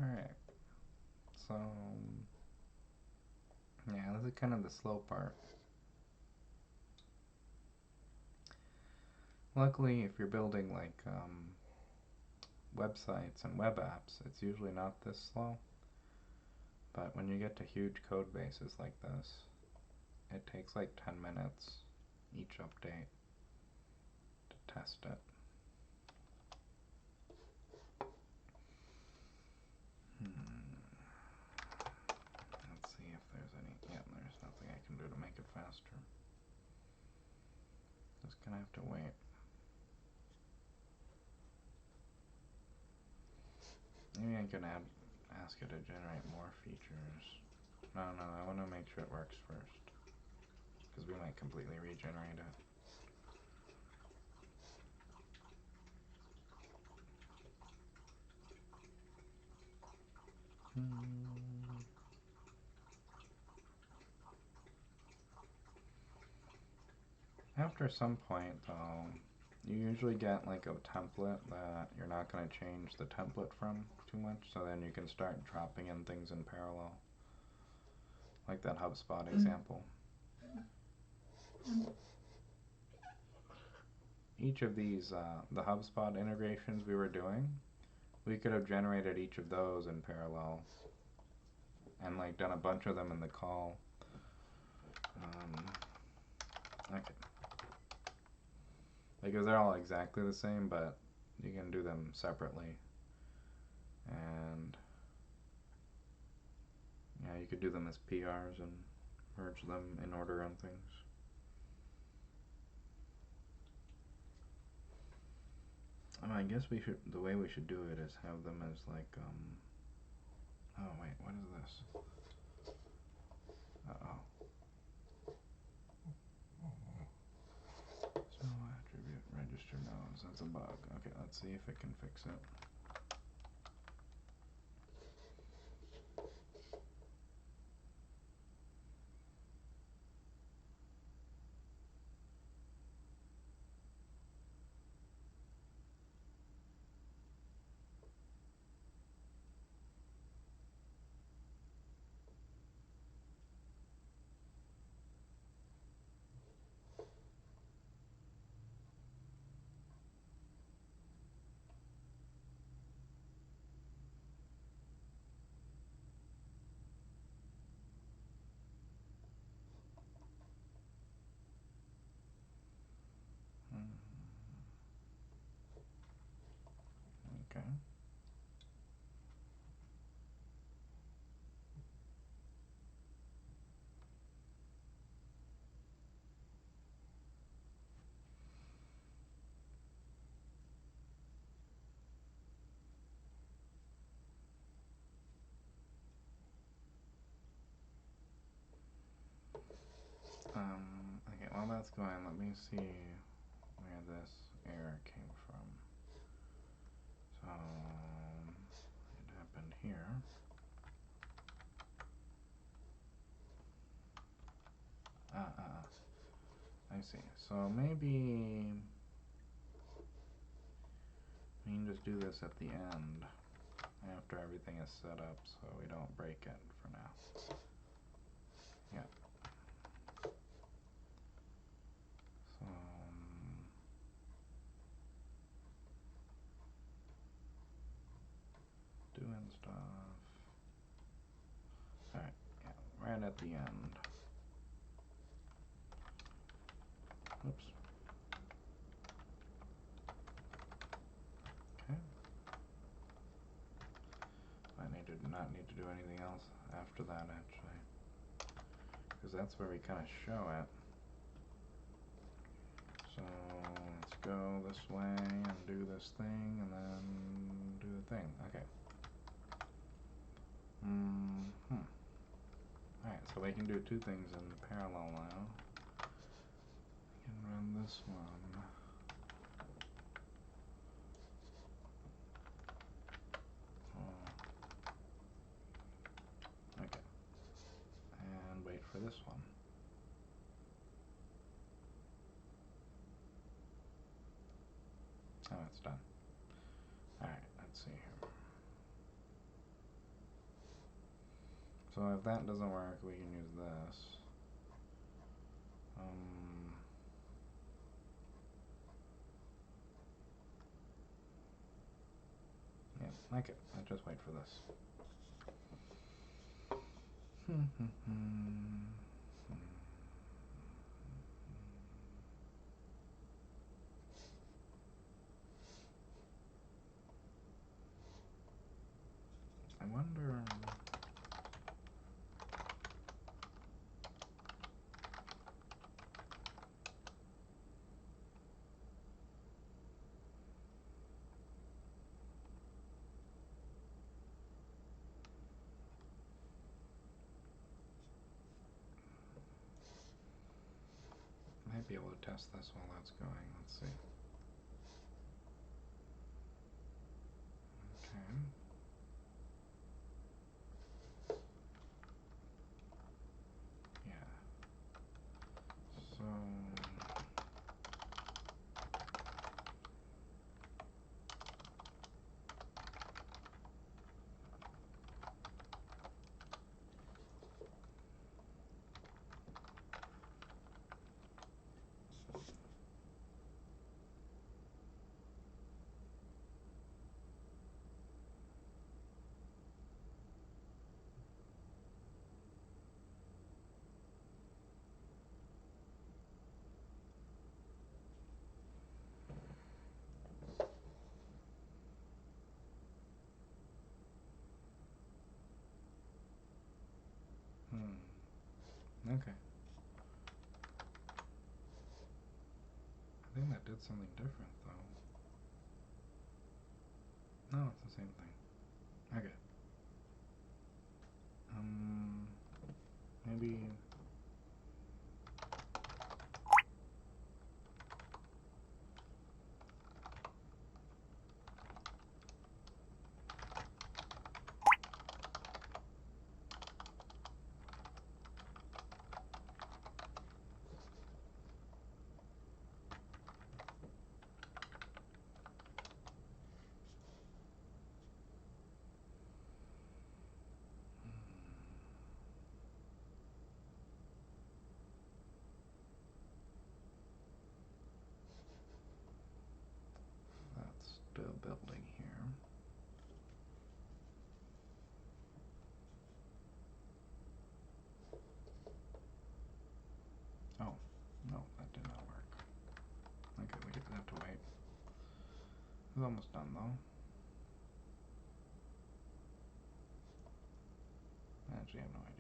[SPEAKER 1] Alright, so yeah, this is kind of the slow part. Luckily, if you're building like websites and web apps, it's usually not this slow. But when you get to huge code bases like this, it takes like 10 minutes each update to test it. Let's see if there's any. Yeah, there's nothing I can do to make it faster. Just gonna have to wait. Maybe I can ask it to generate more features. No, I want to make sure it works first, because we might completely regenerate it. After some point, though, you usually get like a template that you're not going to change the template from too much, so then you can start dropping in things in parallel, like that Hubspot example. Each of these, the Hubspot integrations we were doing, we could have generated each of those in parallel and like done a bunch of them in the call. Okay. Because they're all exactly the same, but you can do them separately. And yeah, you could do them as PRs and merge them in order on things. I guess the way we should do it is have them as like, oh wait, what is this? Uh-oh. So attribute register nodes, that's a bug. Okay, let's see if it can fix it. Okay. Okay, while that's going, let me see where this error came from. So, it happened here. I see. So maybe we can just do this at the end after everything is set up so we don't break it for now. Yeah. So doing stuff. Alright, yeah, right at the end. Oops. Okay. I not need to do anything else after that actually, because that's where we kind of show it. So let's go this way and do this thing and then do the thing. Okay. Alright, so we can do two things in parallel now. We can run this one. Okay. And wait for this one. Oh, it's done. Alright, let's see here. So if that doesn't work, we can use this. Yeah, okay. I'll just wait for this. I wonder. Might be able to test this while that's going. Let's see. Okay. Yeah. So. Okay. I think that did something different, though. No, it's the same thing. Okay. Maybe. That's still building here. Oh, no, that did not work. Okay, we just have to wait. It's almost done, though. I actually have no idea.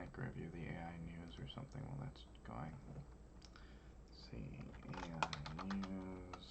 [SPEAKER 1] like review the AI news or something while that's going. Let's see, AI news.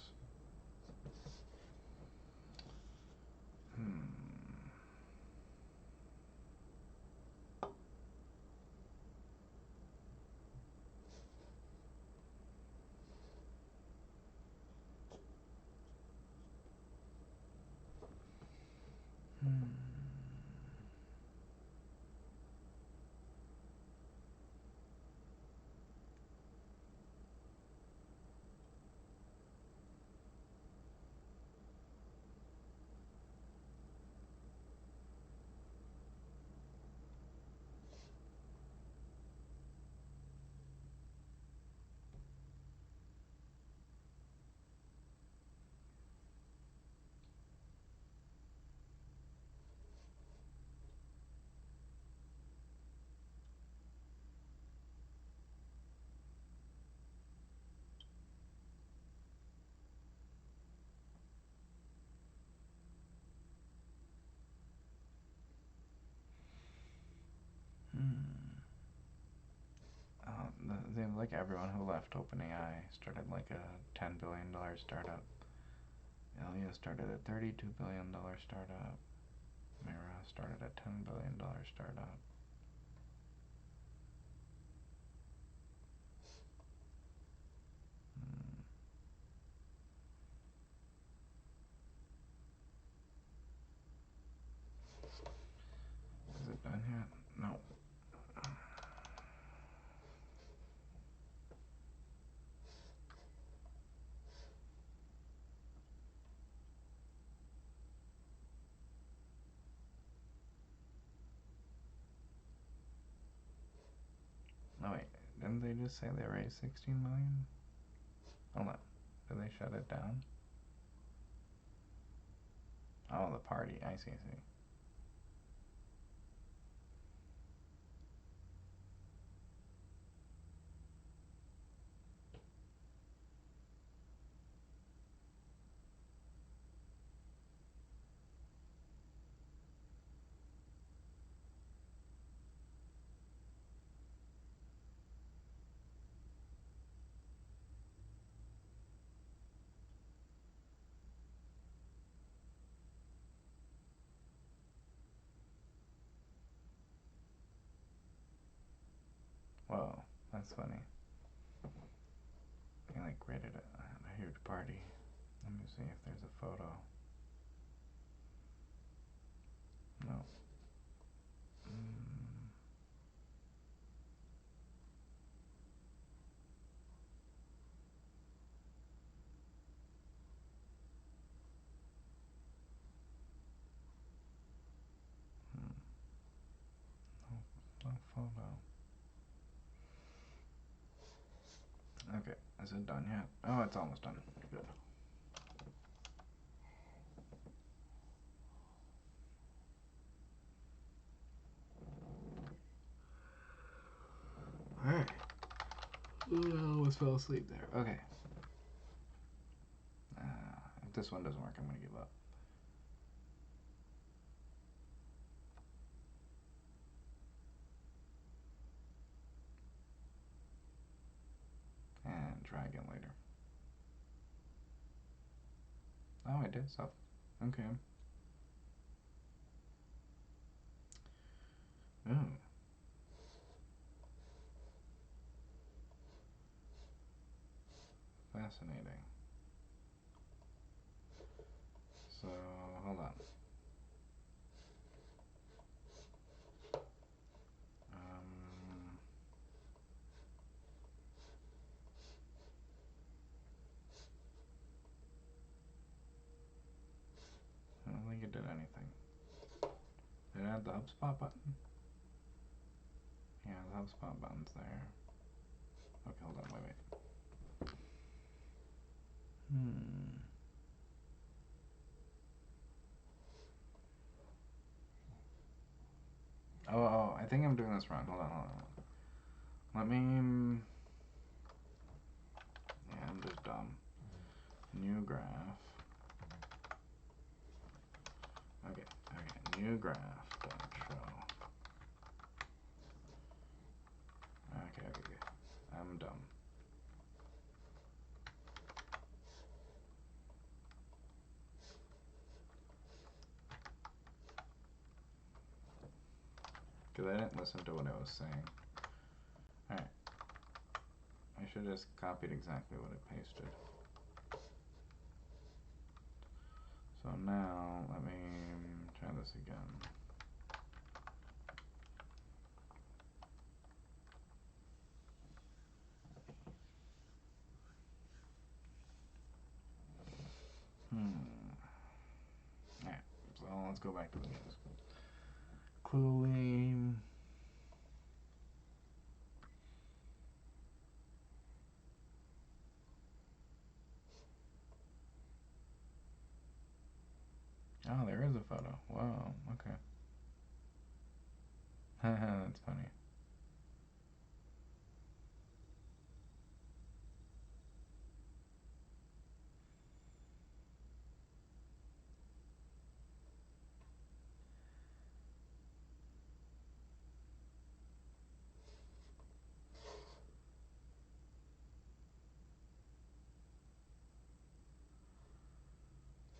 [SPEAKER 1] Like everyone who left OpenAI started like a $10 billion startup. Ilya started a $32 billion startup. Mira started a $10 billion startup. Is it done yet? No. Oh wait, didn't they just say they raised 16 million? Hold on. Did they shut it down? Oh, the party. I see. Whoa, that's funny. They like created a huge party. Let me see if there's a photo. No. No photo. Okay, is it done yet? Oh, it's almost done. Good. Alright. I almost fell asleep there. Okay. If this one doesn't work, I'm gonna give up. And try again later. Oh, I did stuff. Okay. Ooh. Fascinating. So, hold on. I don't think it did anything. Did it add the Hubspot button? Yeah, the Hubspot button's there. Okay, hold on, wait. Oh, I think I'm doing this wrong. Hold on. Let me... Yeah, I'm just dumb. New graph. Okay. New graph. Don't show. Because I didn't listen to what I was saying. Alright. I should have just copied exactly what I pasted. So now, let me try this again. Alright, so let's go back to the news. Clearly, oh, there is a photo. Wow, okay. That's funny.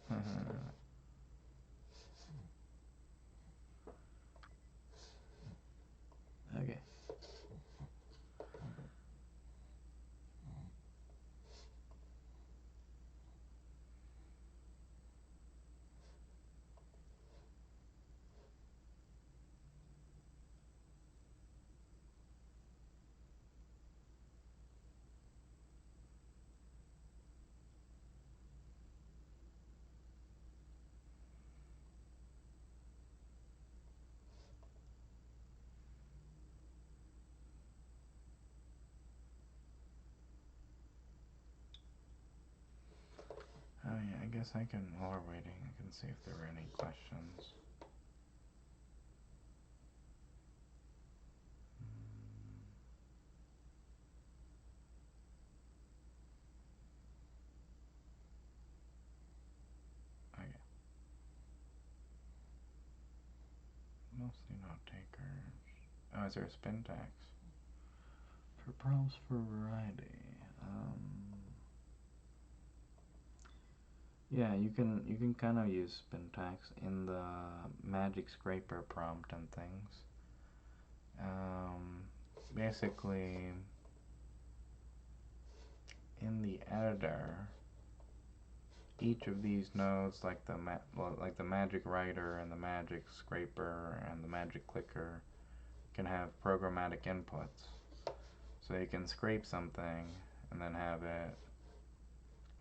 [SPEAKER 1] Okay. Oh yeah, I guess I can, while we're waiting, I can see if there were any questions. Okay. Mostly note takers. Oh, is there a spin tax? For prompts for variety. Yeah, you can kind of use spin tax in the magic scraper prompt and things. Basically, in the editor, each of these nodes, like the magic writer and the magic scraper and the magic clicker, can have programmatic inputs. So you can scrape something and then have it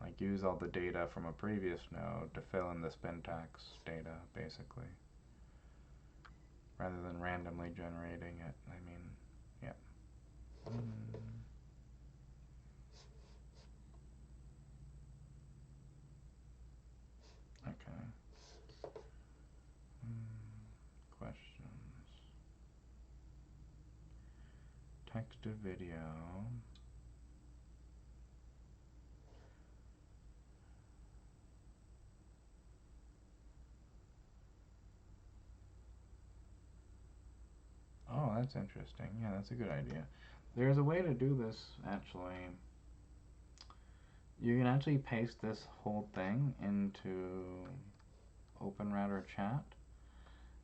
[SPEAKER 1] like use all the data from a previous node to fill in the spin tax data, basically, rather than randomly generating it. I mean, yeah. Okay. Questions. Text to video. Oh, that's interesting. Yeah, that's a good idea. There's a way to do this, actually. You can actually paste this whole thing into OpenRouter chat,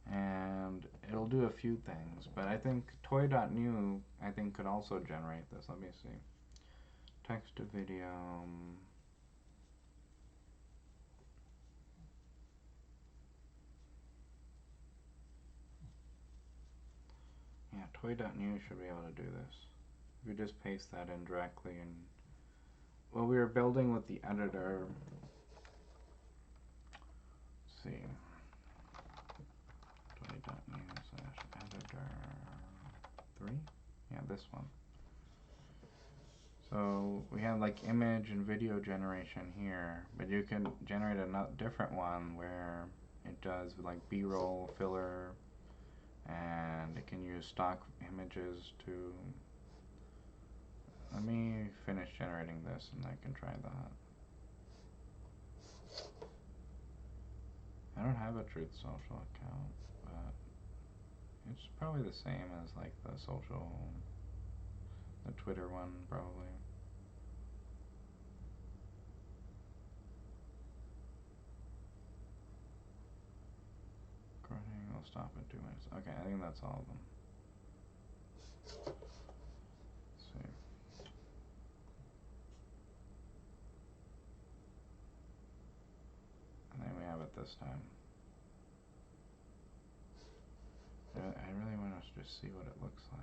[SPEAKER 1] and it'll do a few things. But I think toy.new, I think, could also generate this. Let me see. Text to video. Yeah, toy.new should be able to do this. If you just paste that in directly, and well, we were building with the editor. Let's see. Toy.new/editor3. Yeah, this one. So we have like image and video generation here, but you can generate a different one where it does like B-roll, filler, and it can use stock images to. Let me finish generating this and I can try that. I don't have a Truth Social account, but it's probably the same as like the Twitter one probably. Recording will stop in 2 minutes. Okay, I think that's all of them. see. And there we have it this time. I really want us to just see what it looks like.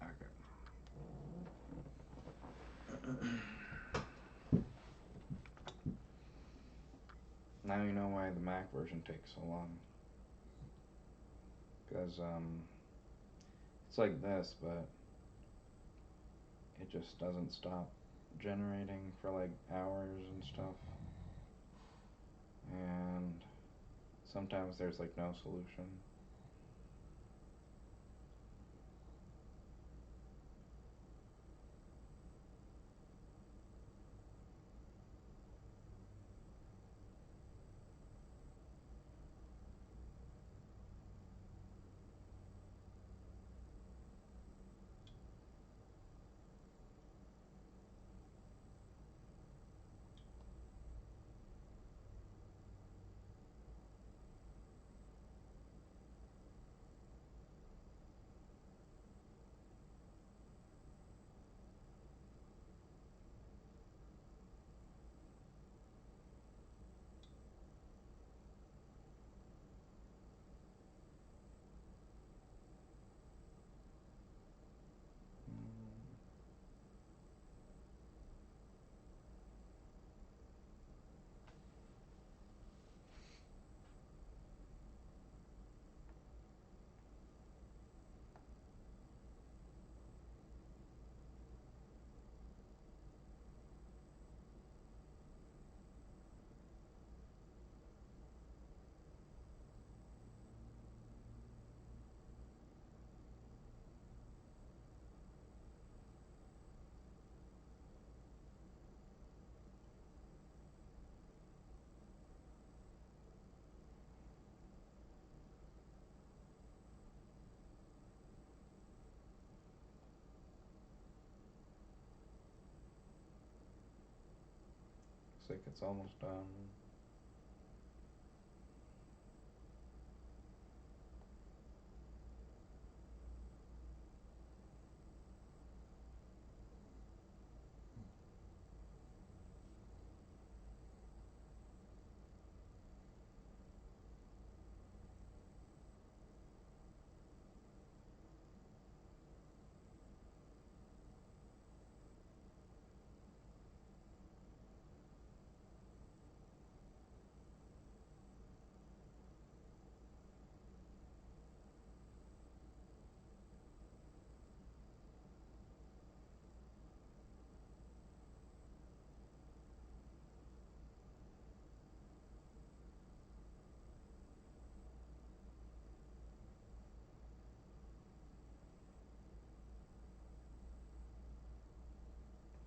[SPEAKER 1] Okay. Now you know why the Mac version takes so long. Because it's like this, but it just doesn't stop generating for like hours and stuff. And sometimes there's like no solution. Looks like it's almost done.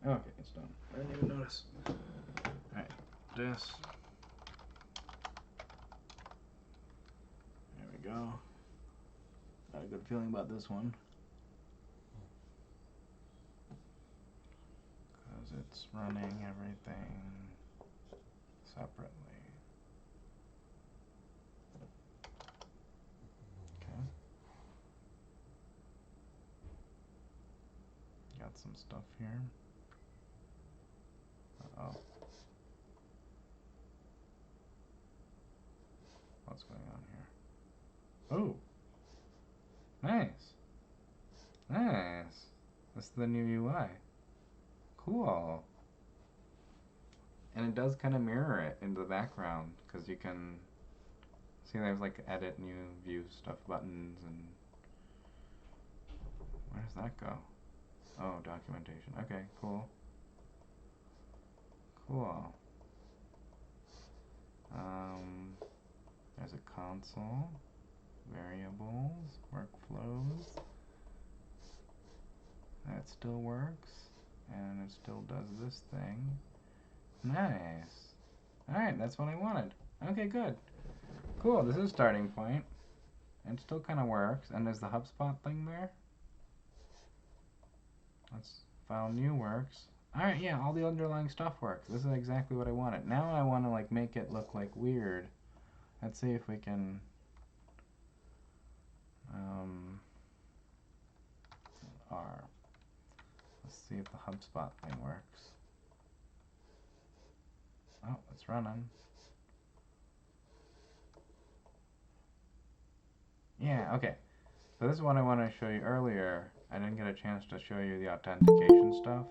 [SPEAKER 1] Okay, it's done. I didn't even notice. Alright, this. There we go. Got a good feeling about this one. Because it's running everything separately. Okay. Got some stuff here. Uh-oh. What's going on here? Oh! Nice! Nice! This is the new UI. Cool! And it does kind of mirror it into the background, because you can see there's like edit, new, view stuff, buttons, and where does that go? Oh, documentation. Okay, cool. Cool. There's a console, variables, workflows. That still works, and it still does this thing. Nice. Alright, that's what I wanted. Okay, good. Cool, this is starting point. It still kind of works. And there's the HubSpot thing there. Let's file new works. Alright, yeah, all the underlying stuff works. This is exactly what I wanted. Now I want to like make it look like weird. Let's see if we can R. Let's see if the HubSpot thing works. Oh, it's running. Yeah, okay. So this is what I wanted to show you earlier. I didn't get a chance to show you the authentication stuff.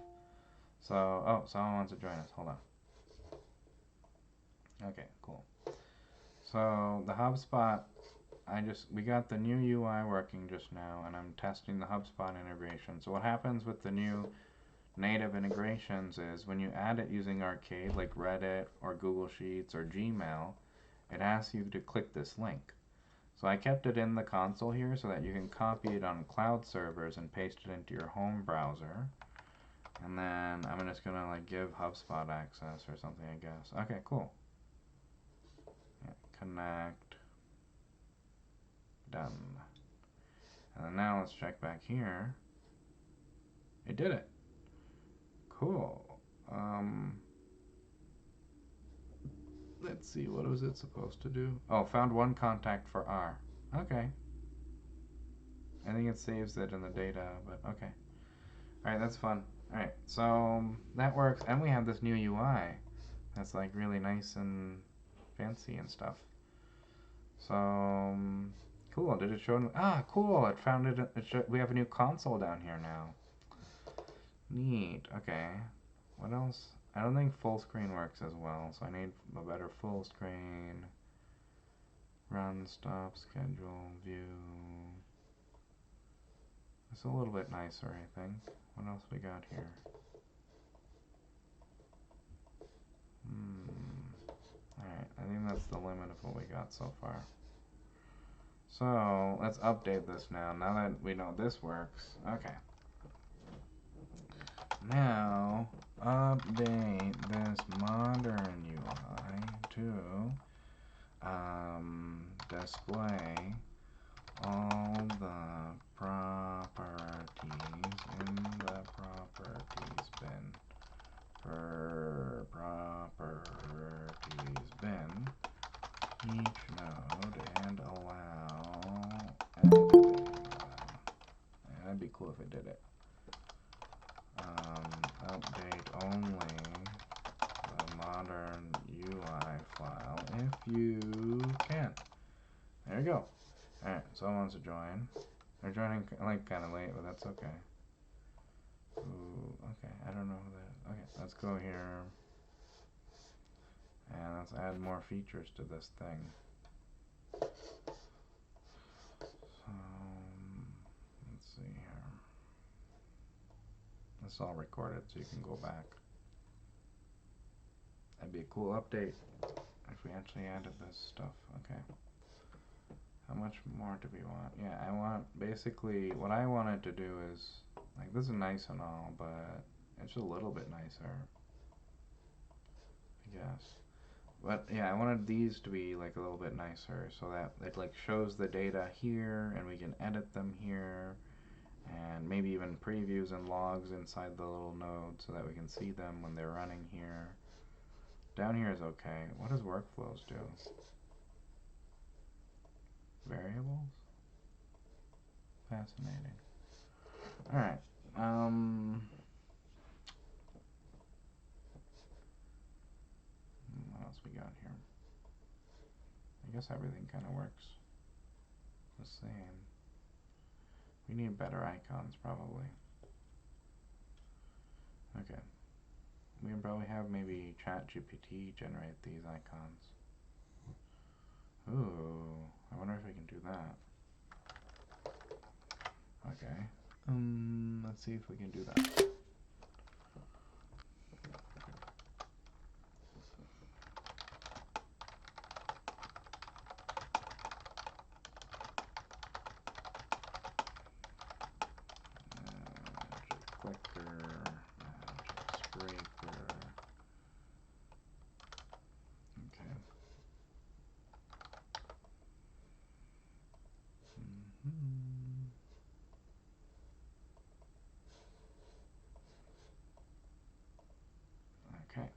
[SPEAKER 1] So, oh, someone wants to join us. Hold on. Okay, cool. So the HubSpot, we got the new UI working just now, and I'm testing the HubSpot integration. So what happens with the new native integrations is when you add it using Arcade, like Reddit or Google Sheets or Gmail, it asks you to click this link. So I kept it in the console here so that you can copy it on cloud servers and paste it into your home browser. And then I'm just gonna like give HubSpot access or something, I guess. Okay, cool. Yeah, connect. Done. And then now let's check back here. It did it. Cool. Let's see, what was it supposed to do? Oh, found one contact for R. Okay. I think it saves it in the data, but okay. Alright, that's fun. Alright, so that works. And we have this new UI that's like really nice and fancy and stuff. So, cool. Did it show? Ah, cool. It found it. We have a new console down here now. Neat. Okay. What else? I don't think full screen works as well, so I need a better full screen. Run, stop, schedule, view. It's a little bit nicer, I think. What else we got here? Alright, I think that's the limit of what we got so far. So, let's update this now that we know this works. Okay. Now, update this modern UI to display all the properties in the properties bin per properties bin each node and allow editing. That'd be cool if it did it. Update only the modern UI file if you can. There you go. Alright, someone wants to join. They're joining like kind of late, but that's okay. Ooh, okay, I don't know who that is. Okay, let's go here. And let's add more features to this thing. So, let's see here. This is all recorded so you can go back. That'd be a cool update if we actually added this stuff. Okay. How much more do we want? Yeah, I want, basically, what I wanted to do is, like, this is nice and all, but it's a little bit nicer, I guess. But, yeah, I wanted these to be, like, a little bit nicer so that it, like, shows the data here, and we can edit them here, and maybe even previews and logs inside the little node so that we can see them when they're running here. Down here is okay. What does workflows do? Variables? Fascinating. Alright. What else we got here? I guess everything kind of works the same. We need better icons, probably. Okay. We can probably have maybe ChatGPT generate these icons. Ooh, I wonder if we can do that. Okay. Let's see if we can do that. Magic clicker, magic scraper. Okay.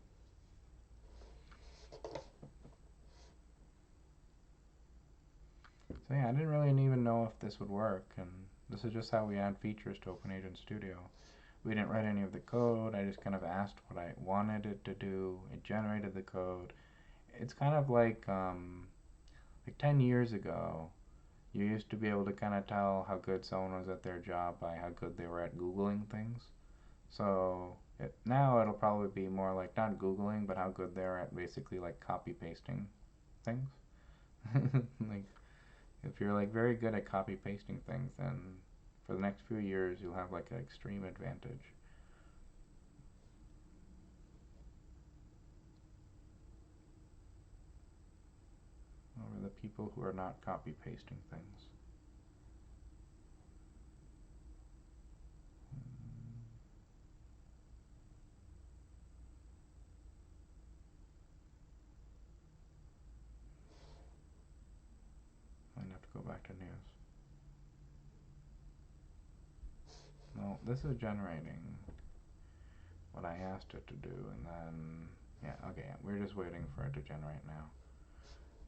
[SPEAKER 1] So yeah, I didn't really even know if this would work, and this is just how we add features to OpenAgent Studio. We didn't write any of the code, I just kind of asked what I wanted it to do, it generated the code. It's kind of like 10 years ago, you used to be able to kind of tell how good someone was at their job by how good they were at Googling things. So now it'll probably be more like not Googling, but how good they're at basically like copy pasting things. Like if you're like very good at copy pasting things, then for the next few years you'll have like an extreme advantage over the people who are not copy pasting things. Might have to go back to news. No, this is generating what I asked it to do, and then yeah, okay, we're just waiting for it to generate now.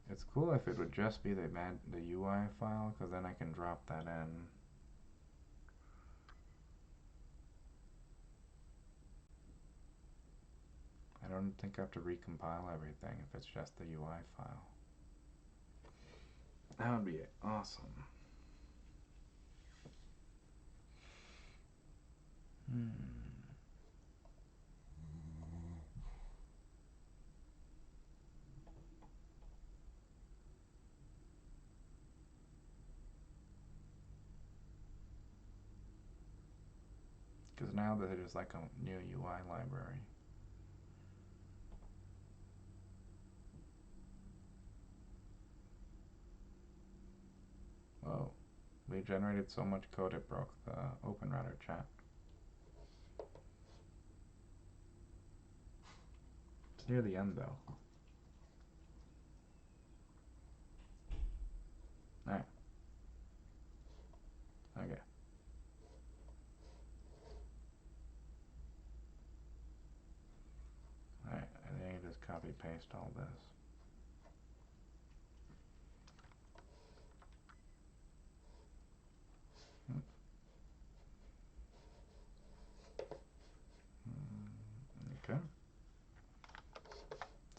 [SPEAKER 1] It's cool if it would just be the UI file, because then I can drop that in. I don't think I have to recompile everything if it's just the UI file. That would be awesome. Because now that it is like a new UI library. Whoa, we generated so much code it broke the OpenRouter chat. It's near the end though. Alright. Okay. Alright, and then you just copy paste all this. Okay.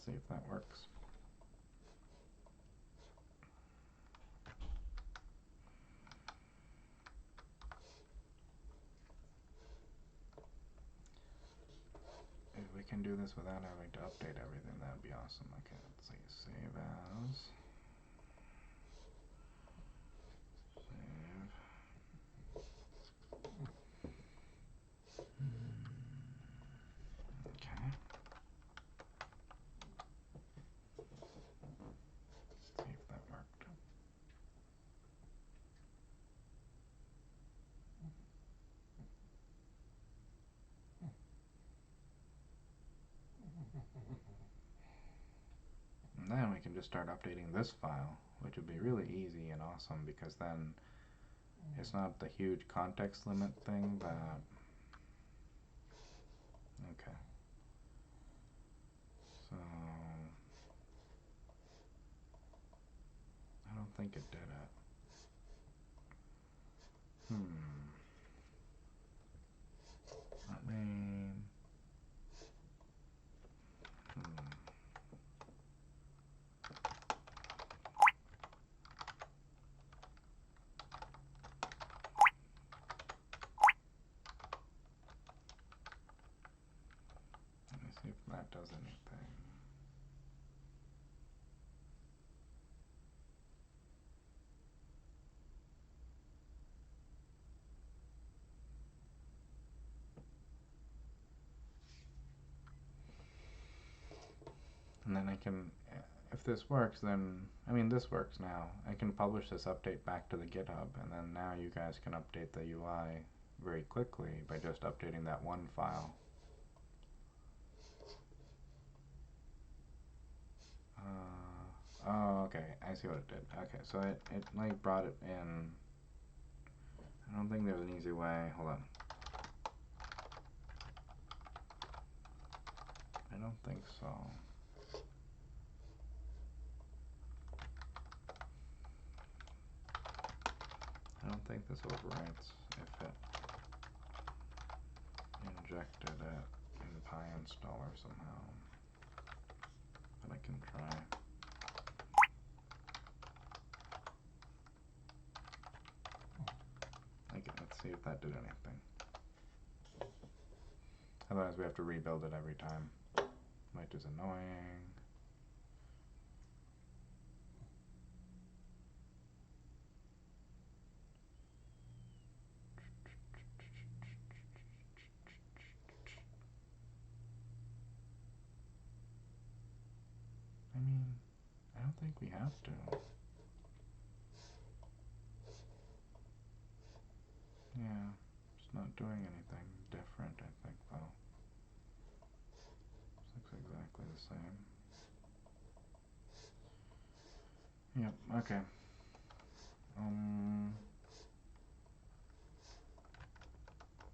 [SPEAKER 1] See if that works. If we can do this without having to update everything, that would be awesome. Okay, let's see. Save as. Save. Okay. See if that worked. And then we can just start updating this file, which would be really easy and awesome because then it's not the huge context limit thing that. Okay. So I don't think it did it. Let me. Let me see if that does anything. And then I can, if this works, then, I mean, this works now. I can publish this update back to the GitHub, and then now you guys can update the UI very quickly by just updating that one file. Oh, okay, I see what it did. Okay, so it like brought it in. I don't think there's an easy way. Hold on. I So I don't think this overwrites if it injected it in PyInstaller somehow, but I can try. Okay, let's see if that did anything. Otherwise we have to rebuild it every time, which is annoying. I mean, I don't think we have to. Yeah, it's not doing anything different, I think, though. This looks exactly the same. Yep, okay.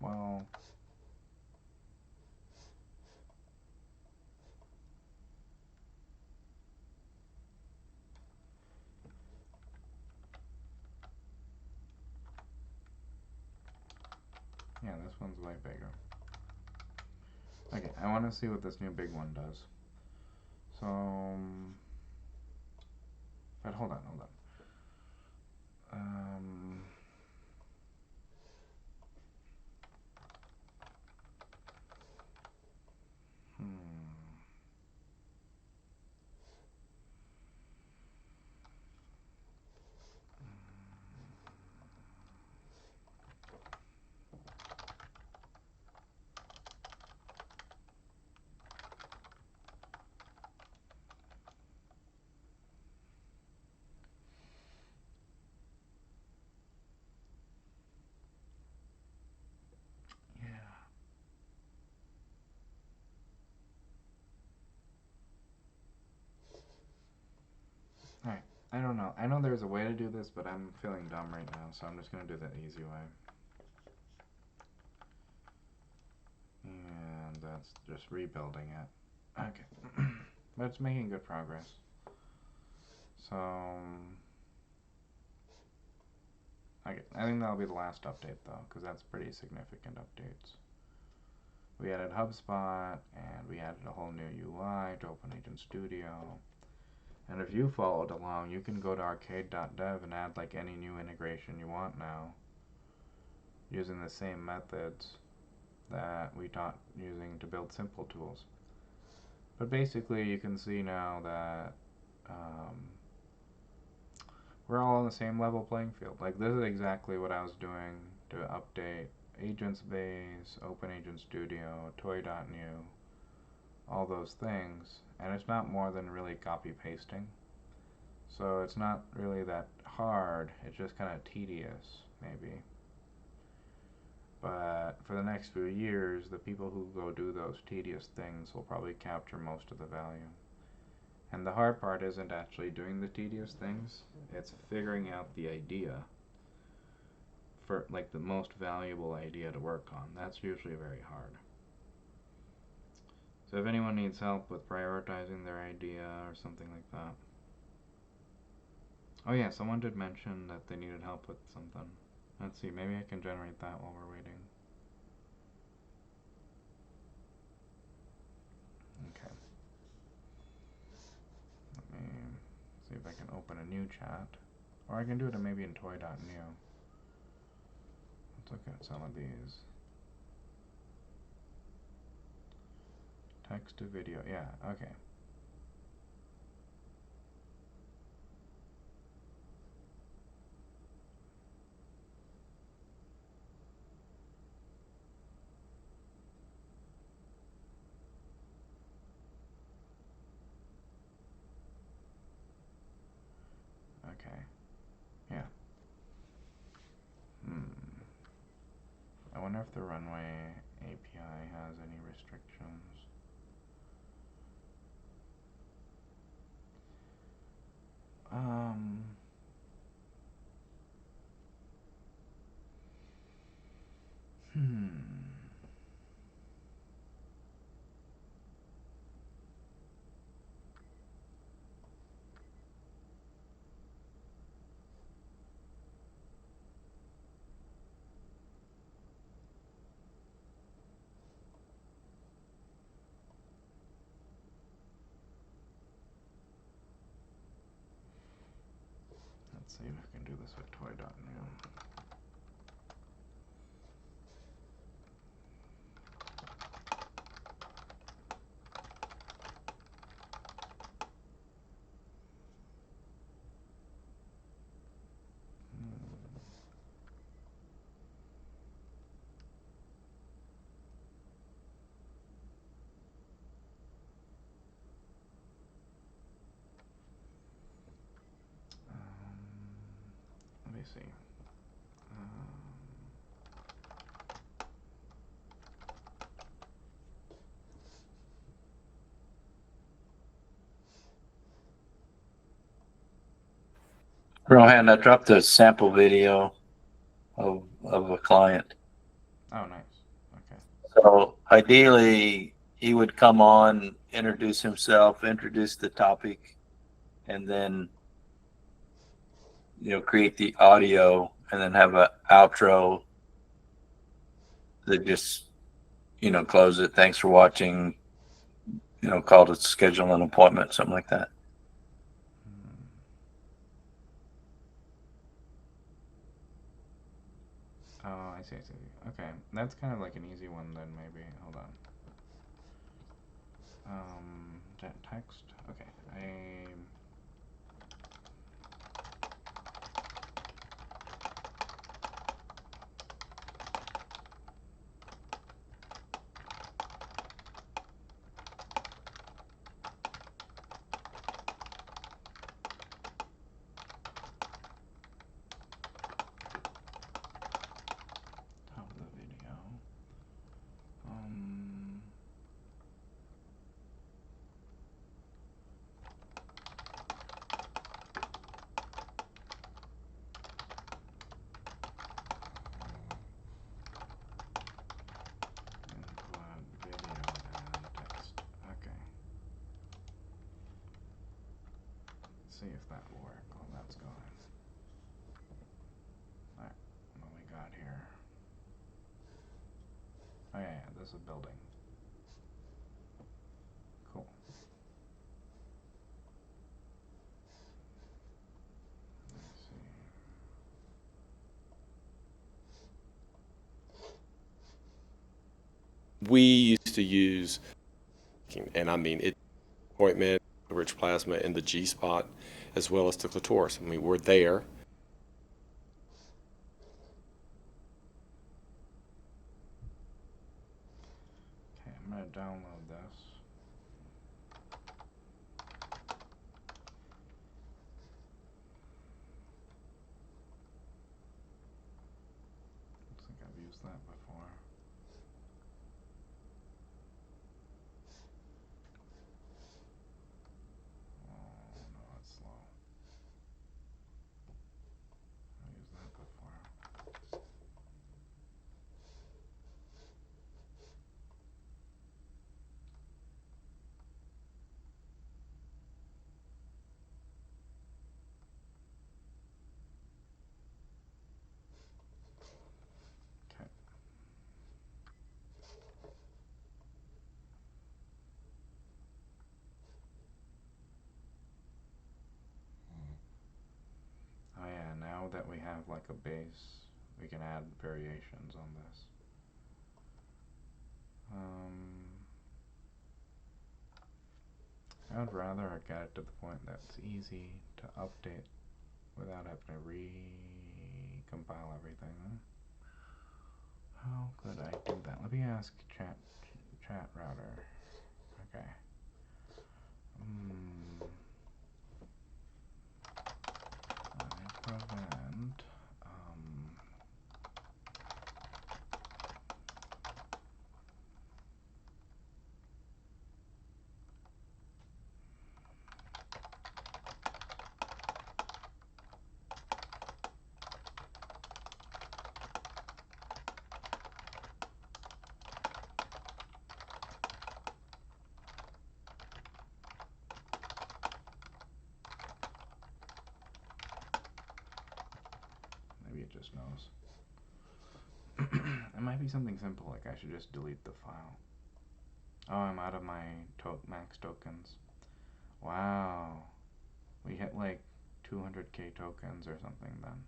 [SPEAKER 1] Well, yeah, this one's way bigger. Okay, I want to see what this new big one does. So, but hold on. Um, hmm. Yeah. Alright, I don't know. I know there's a way to do this, but I'm feeling dumb right now, so I'm just going to do the easy way. And that's just rebuilding it. Okay. But it's making good progress. So, okay, I think that'll be the last update though, because that's pretty significant updates. We added Hubspot, and we added a whole new UI to OpenAgent Studio. And if you followed along, you can go to arcade.dev and add like any new integration you want now, using the same methods that we taught using to build simple tools. But basically, you can see now that we're all on the same level playing field. Like, this is exactly what I was doing to update AgentsBase, OpenAgent Studio, Toy.new, all those things, and it's not more than really copy pasting. So it's not really that hard, it's just kind of tedious, maybe. But for the next few years, the people who go do those tedious things will probably capture most of the value. And the hard part isn't actually doing the tedious things, it's figuring out the idea for like the most valuable idea to work on. That's usually very hard. So if anyone needs help with prioritizing their idea or something like that. Oh yeah, someone did mention that they needed help with something. Let's see, maybe I can generate that while we're waiting. Okay. Let me see if I can open a new chat. Or I can do it maybe in toy.new. Let's look at some of these. Text to video, yeah, okay. Okay, yeah. I wonder if the runway API has any restrictions. Um, hmm. see if I can do this with toy.new. Let me see.
[SPEAKER 3] Rohan, I dropped a sample video of a client.
[SPEAKER 1] Oh, nice. Okay.
[SPEAKER 3] So ideally, he would come on, introduce himself, introduce the topic, and then create the audio, and then have an outro that just close it. Thanks for watching. Call to schedule an appointment, something like that.
[SPEAKER 1] Oh, I see. Okay, that's kind of like an easy one then. Maybe. Hold on. Text. Okay. Top of the video. Input video and text. Okay. Let's see if that will work while that's going. Alright, what we got here? Oh yeah, this is building. Cool. Let's see.
[SPEAKER 4] We used to use, and I mean it, appointment, rich plasma, and the G spot, as well as the clitoris. I mean, we're there.
[SPEAKER 1] Okay, I'm gonna download this. Looks like I've used that before. Oh no, it's slow. I've used that before. Okay. Oh yeah, now that we have like a base, we can add variations on this. I would rather get it to the point that's easy to update without having to recompile everything. How could I do that? Let me ask chat router. Okay. I prevent maybe it just knows. It might be something simple, like I should just delete the file. Oh, I'm out of my max tokens. Wow. We hit like 200k tokens or something then.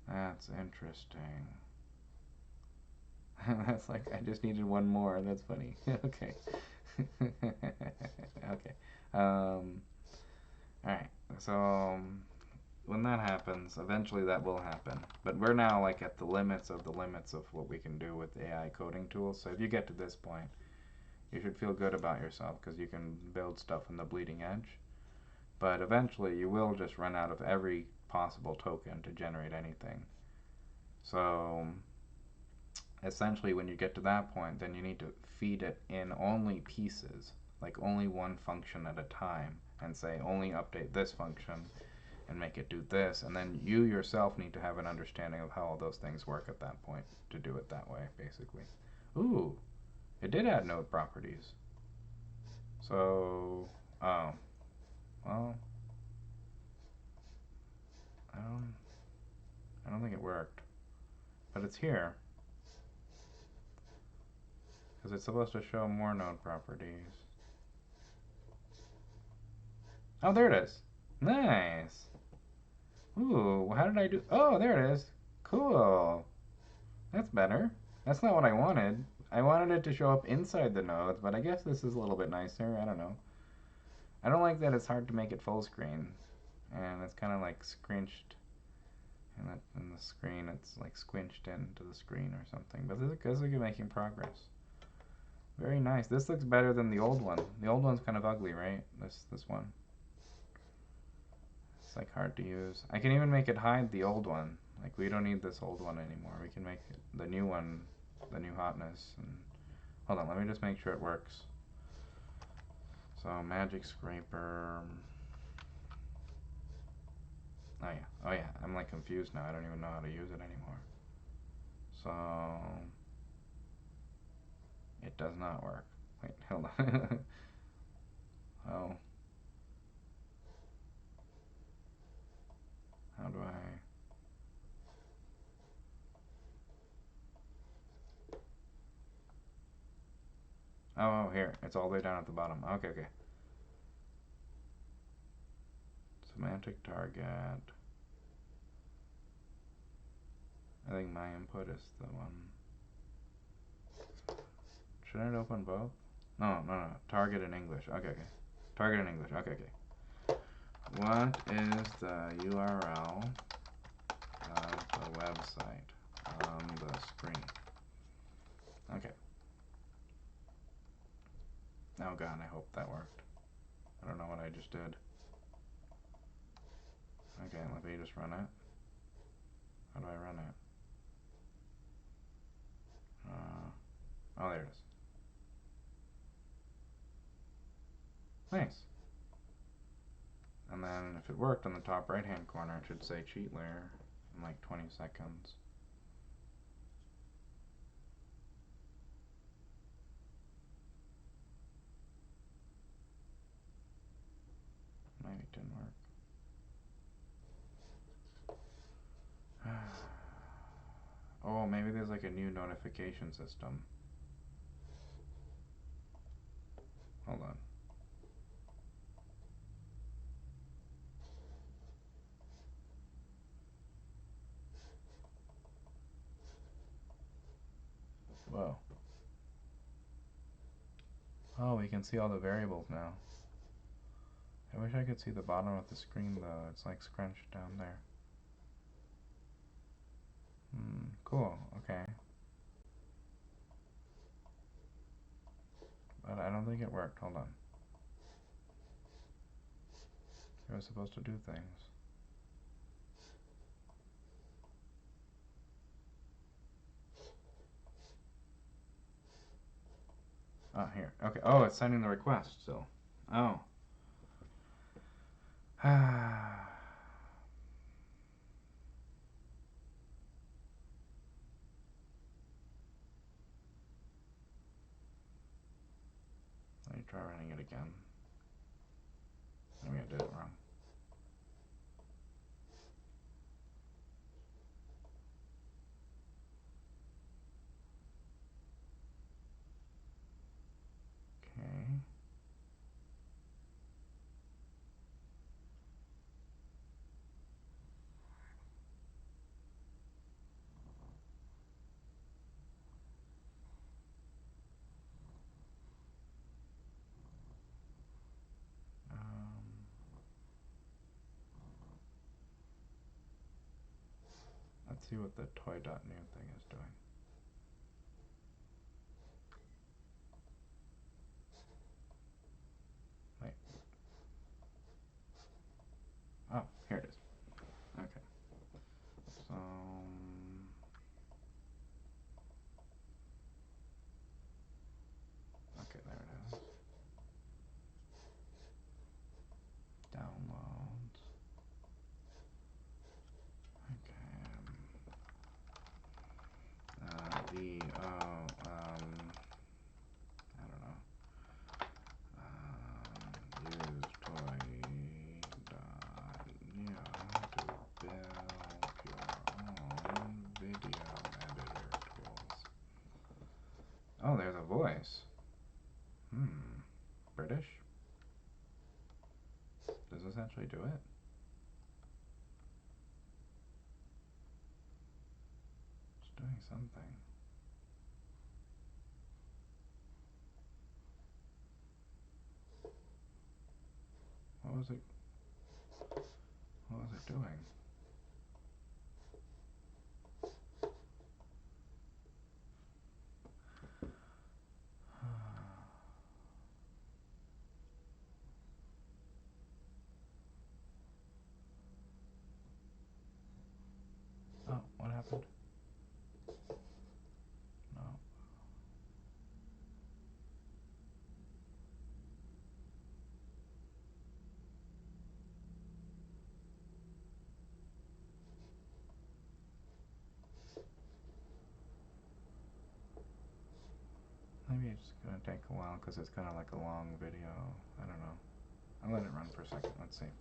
[SPEAKER 1] That's interesting. That's like, I just needed one more. That's funny. Okay. Okay. Alright. So, when that happens, eventually that will happen. But we're now like at the limits of what we can do with AI coding tools. So if you get to this point, you should feel good about yourself because you can build stuff on the bleeding edge. But eventually you will just run out of every possible token to generate anything. So essentially when you get to that point, then you need to feed it in only pieces, like only one function at a time, and say only update this function and make it do this, and then you yourself need to have an understanding of how all those things work at that point to do it that way, basically. Ooh, it did add node properties. So, oh, well, I don't think it worked, but it's here because it's supposed to show more node properties. Oh, there it is. Nice. Ooh, how did I do? Oh, there it is. Cool. That's better. That's not what I wanted. I wanted it to show up inside the nodes, but I guess this is a little bit nicer. I don't know. I don't like that it's hard to make it full screen. And it's kind of like squinched. And in the screen, it's like squinched into the screen or something. But this is making progress. Very nice. This looks better than the old one. The old one's kind of ugly, right? This one. It's like hard to use. I can even make it hide the old one. Like we don't need this old one anymore. We can make it, the new one, the new hotness. And hold on, let me just make sure it works. So magic scraper. Oh yeah. I'm like confused now. I don't even know how to use it anymore. So it does not work. Wait, hold on. Oh. How do I? Oh, here. It's all the way down at the bottom. Okay. Semantic target. I think my input is the one. Should I open both? No. Target in English. Okay. Target in English. Okay. What is the URL of the website on the screen? Okay. Oh god, I hope that worked. I don't know what I just did. Okay, let me just run it. How do I run it? Oh, there it is. Nice. And then if it worked on the top right hand corner, it should say cheat layer in like 20 seconds. Maybe it didn't work. Oh, maybe there's like a new notification system. Hold on. Whoa. Oh, we can see all the variables now. I wish I could see the bottom of the screen though. It's like scrunched down there. Cool. Okay. But I don't think it worked. Hold on. It was supposed to do things. Oh, here. Okay. Oh, it's sending the request, so. Oh. Let me try running it again. Maybe I did it wrong. Okay. Let's see what the toy.new thing is doing. Wait. Oh, here it is. Okay. So okay, there it is. Downloads. Okay. I don't know. Use toy.new to build your own video editor tools. Oh, there's a voice. British? Does this actually do it? It's doing something. What was it? What was it doing? Oh, what happened? No. Maybe it's gonna take a while because it's kind of like a long video. I don't know. I'll let it run for a second. Let's see.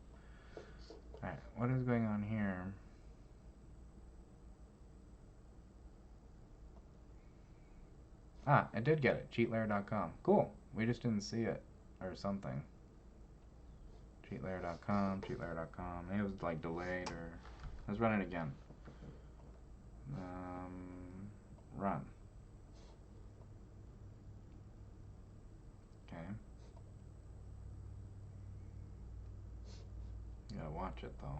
[SPEAKER 1] Alright, what is going on here? Ah, I did get it. Cheatlayer.com. Cool. We just didn't see it. Or something. Cheatlayer.com, cheatlayer.com. Maybe it was like delayed or... Let's run it again. Run. Okay. You gotta watch it though.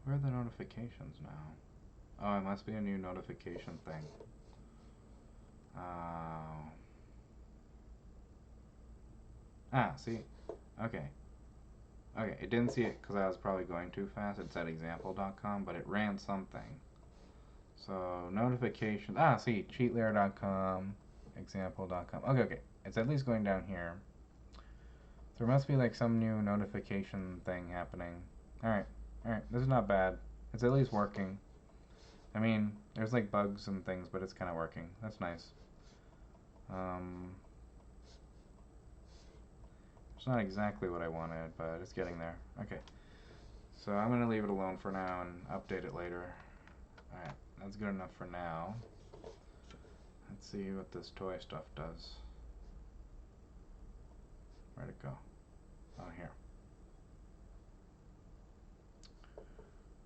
[SPEAKER 1] Where are the notifications now? Oh, it must be a new notification thing. Oh. Ah, see? Okay. Okay, it didn't see it because I was probably going too fast. It said example.com, but it ran something. So, notifications. Ah, see, cheatlayer.com, example.com. Okay, okay. It's at least going down here. So there must be like some new notification thing happening. Alright, alright. This is not bad. It's at least working. I mean, there's like bugs and things, but it's kind of working. That's nice. It's not exactly what I wanted, but it's getting there. Okay. So I'm going to leave it alone for now and update it later. Alright, that's good enough for now. Let's see what this toy stuff does. Where'd it go? Oh, here.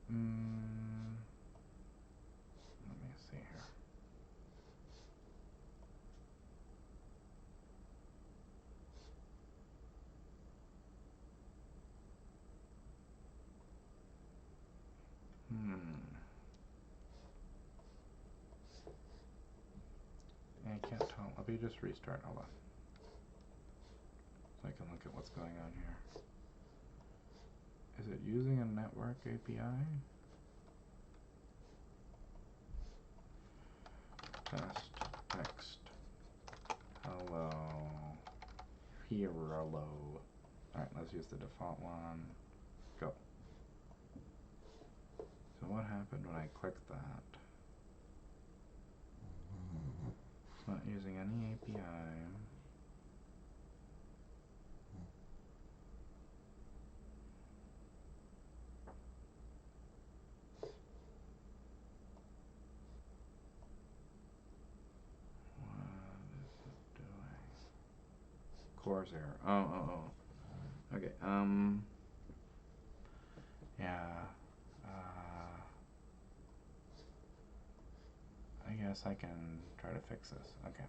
[SPEAKER 1] Let me see here. I can't tell. Let me just restart. Hold on. So I can look at what's going on here. Is it using a network API? Test text. Hello. Hello. Alright, let's use the default one. Go. So what happened when I clicked that? It's not using any API. What is it doing? Course error. Oh. Okay, yeah. I guess I can try to fix this. Okay.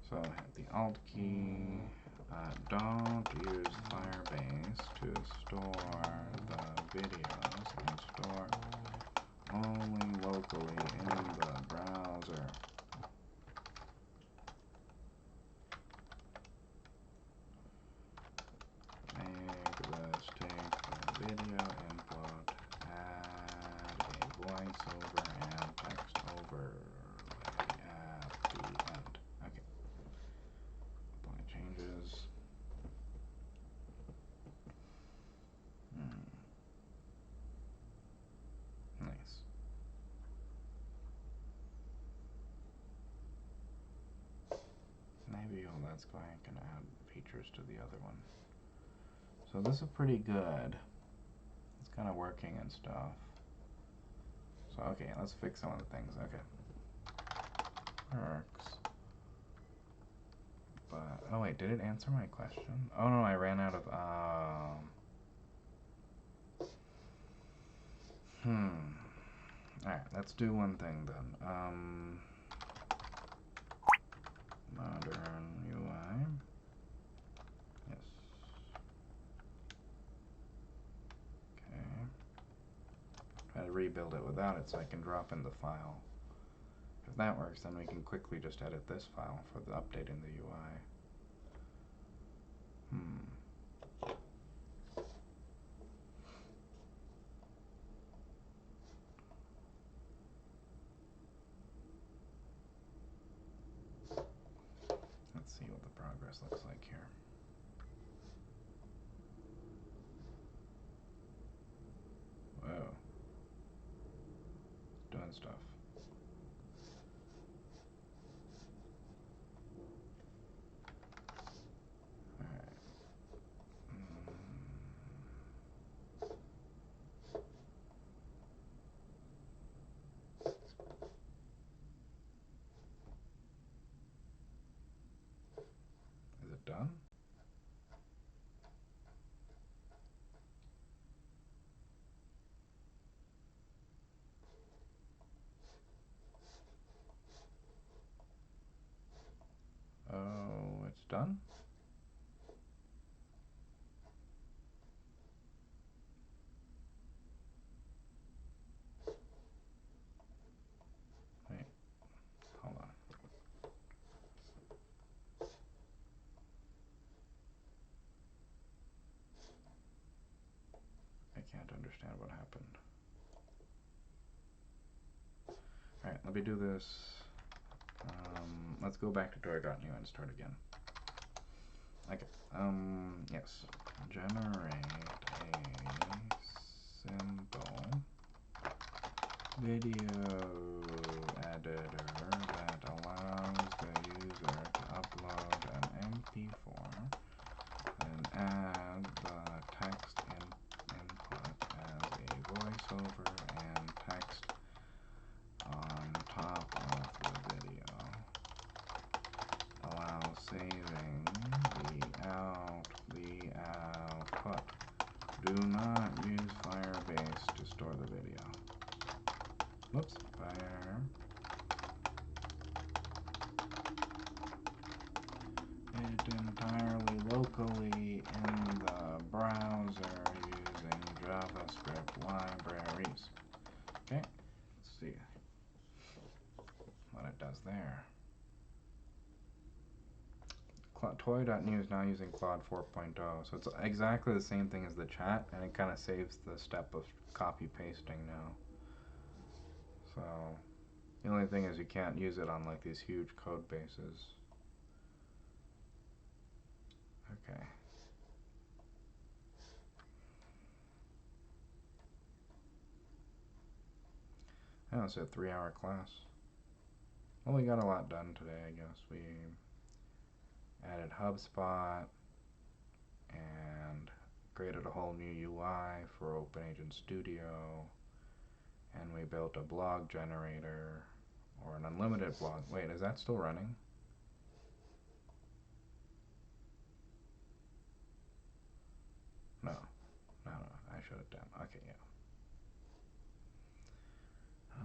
[SPEAKER 1] So hit the Alt key. Don't use Firebase to store the videos and store only locally in the browser. Make this take the video input, add a voiceover and text overlay at the end. Okay. Apply changes. Nice. Maybe let's go ahead and add features to the other one. So this is pretty good. It's kind of working and stuff. So okay, let's fix some of the things. Okay. Works. But oh wait, did it answer my question? Oh no, I ran out of Alright, let's do one thing then. Modern UI. Yes. Okay. Try to rebuild it without it so I can drop in the file. If that works, then we can quickly just edit this file for the updating the UI. Let's see what the progress looks like here. Whoa. It's doing stuff. Alright. Is it done? Oh, it's done? Wait, hold on. I can't understand what happened. Alright, let me do this. Let's go back to Dory.new and start again. Okay, yes. Generate a simple video editor that allows the user to upload an MP4 and add the text input as a voiceover and text on top of the video. Allow saving the output. Do not use Firebase to store the video. Whoops, fire. It entirely locally in the browser using JavaScript libraries. Okay, let's see what it does there. Toy.new is now using Claude 4.0, so it's exactly the same thing as the chat, and it kind of saves the step of copy pasting now. So the only thing is you can't use it on like these huge code bases. Okay. Oh, it's a 3-hour class. Well, we got a lot done today, I guess. We added Hubspot and created a whole new UI for OpenAgent Studio, and we built a blog generator, or an unlimited blog. Wait, is that still running? No, I shut it down. Okay, yeah.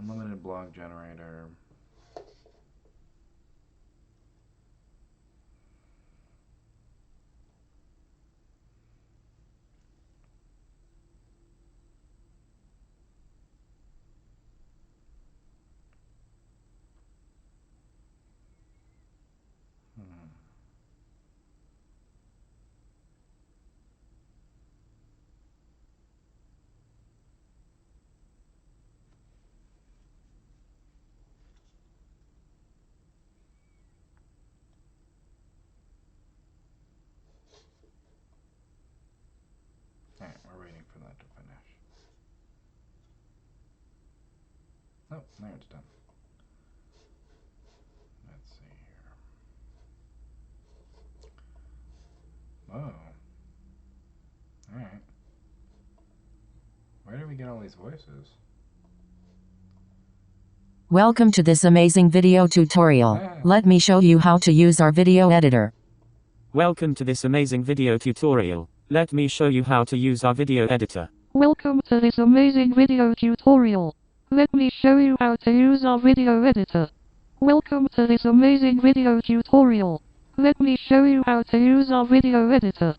[SPEAKER 1] Unlimited blog generator. Oh, there it's done. Let's see here. Oh. Alright. Where did we get all these voices?
[SPEAKER 5] Welcome to this amazing video tutorial.
[SPEAKER 1] Ah.
[SPEAKER 5] Let me show you how to use our video editor.
[SPEAKER 6] Welcome to this amazing video tutorial. Let me show you how to use our video editor.
[SPEAKER 7] Welcome to this amazing video tutorial. Let me show you how to use our video editor. Welcome to this amazing video tutorial. Let me show you how to use our video editor.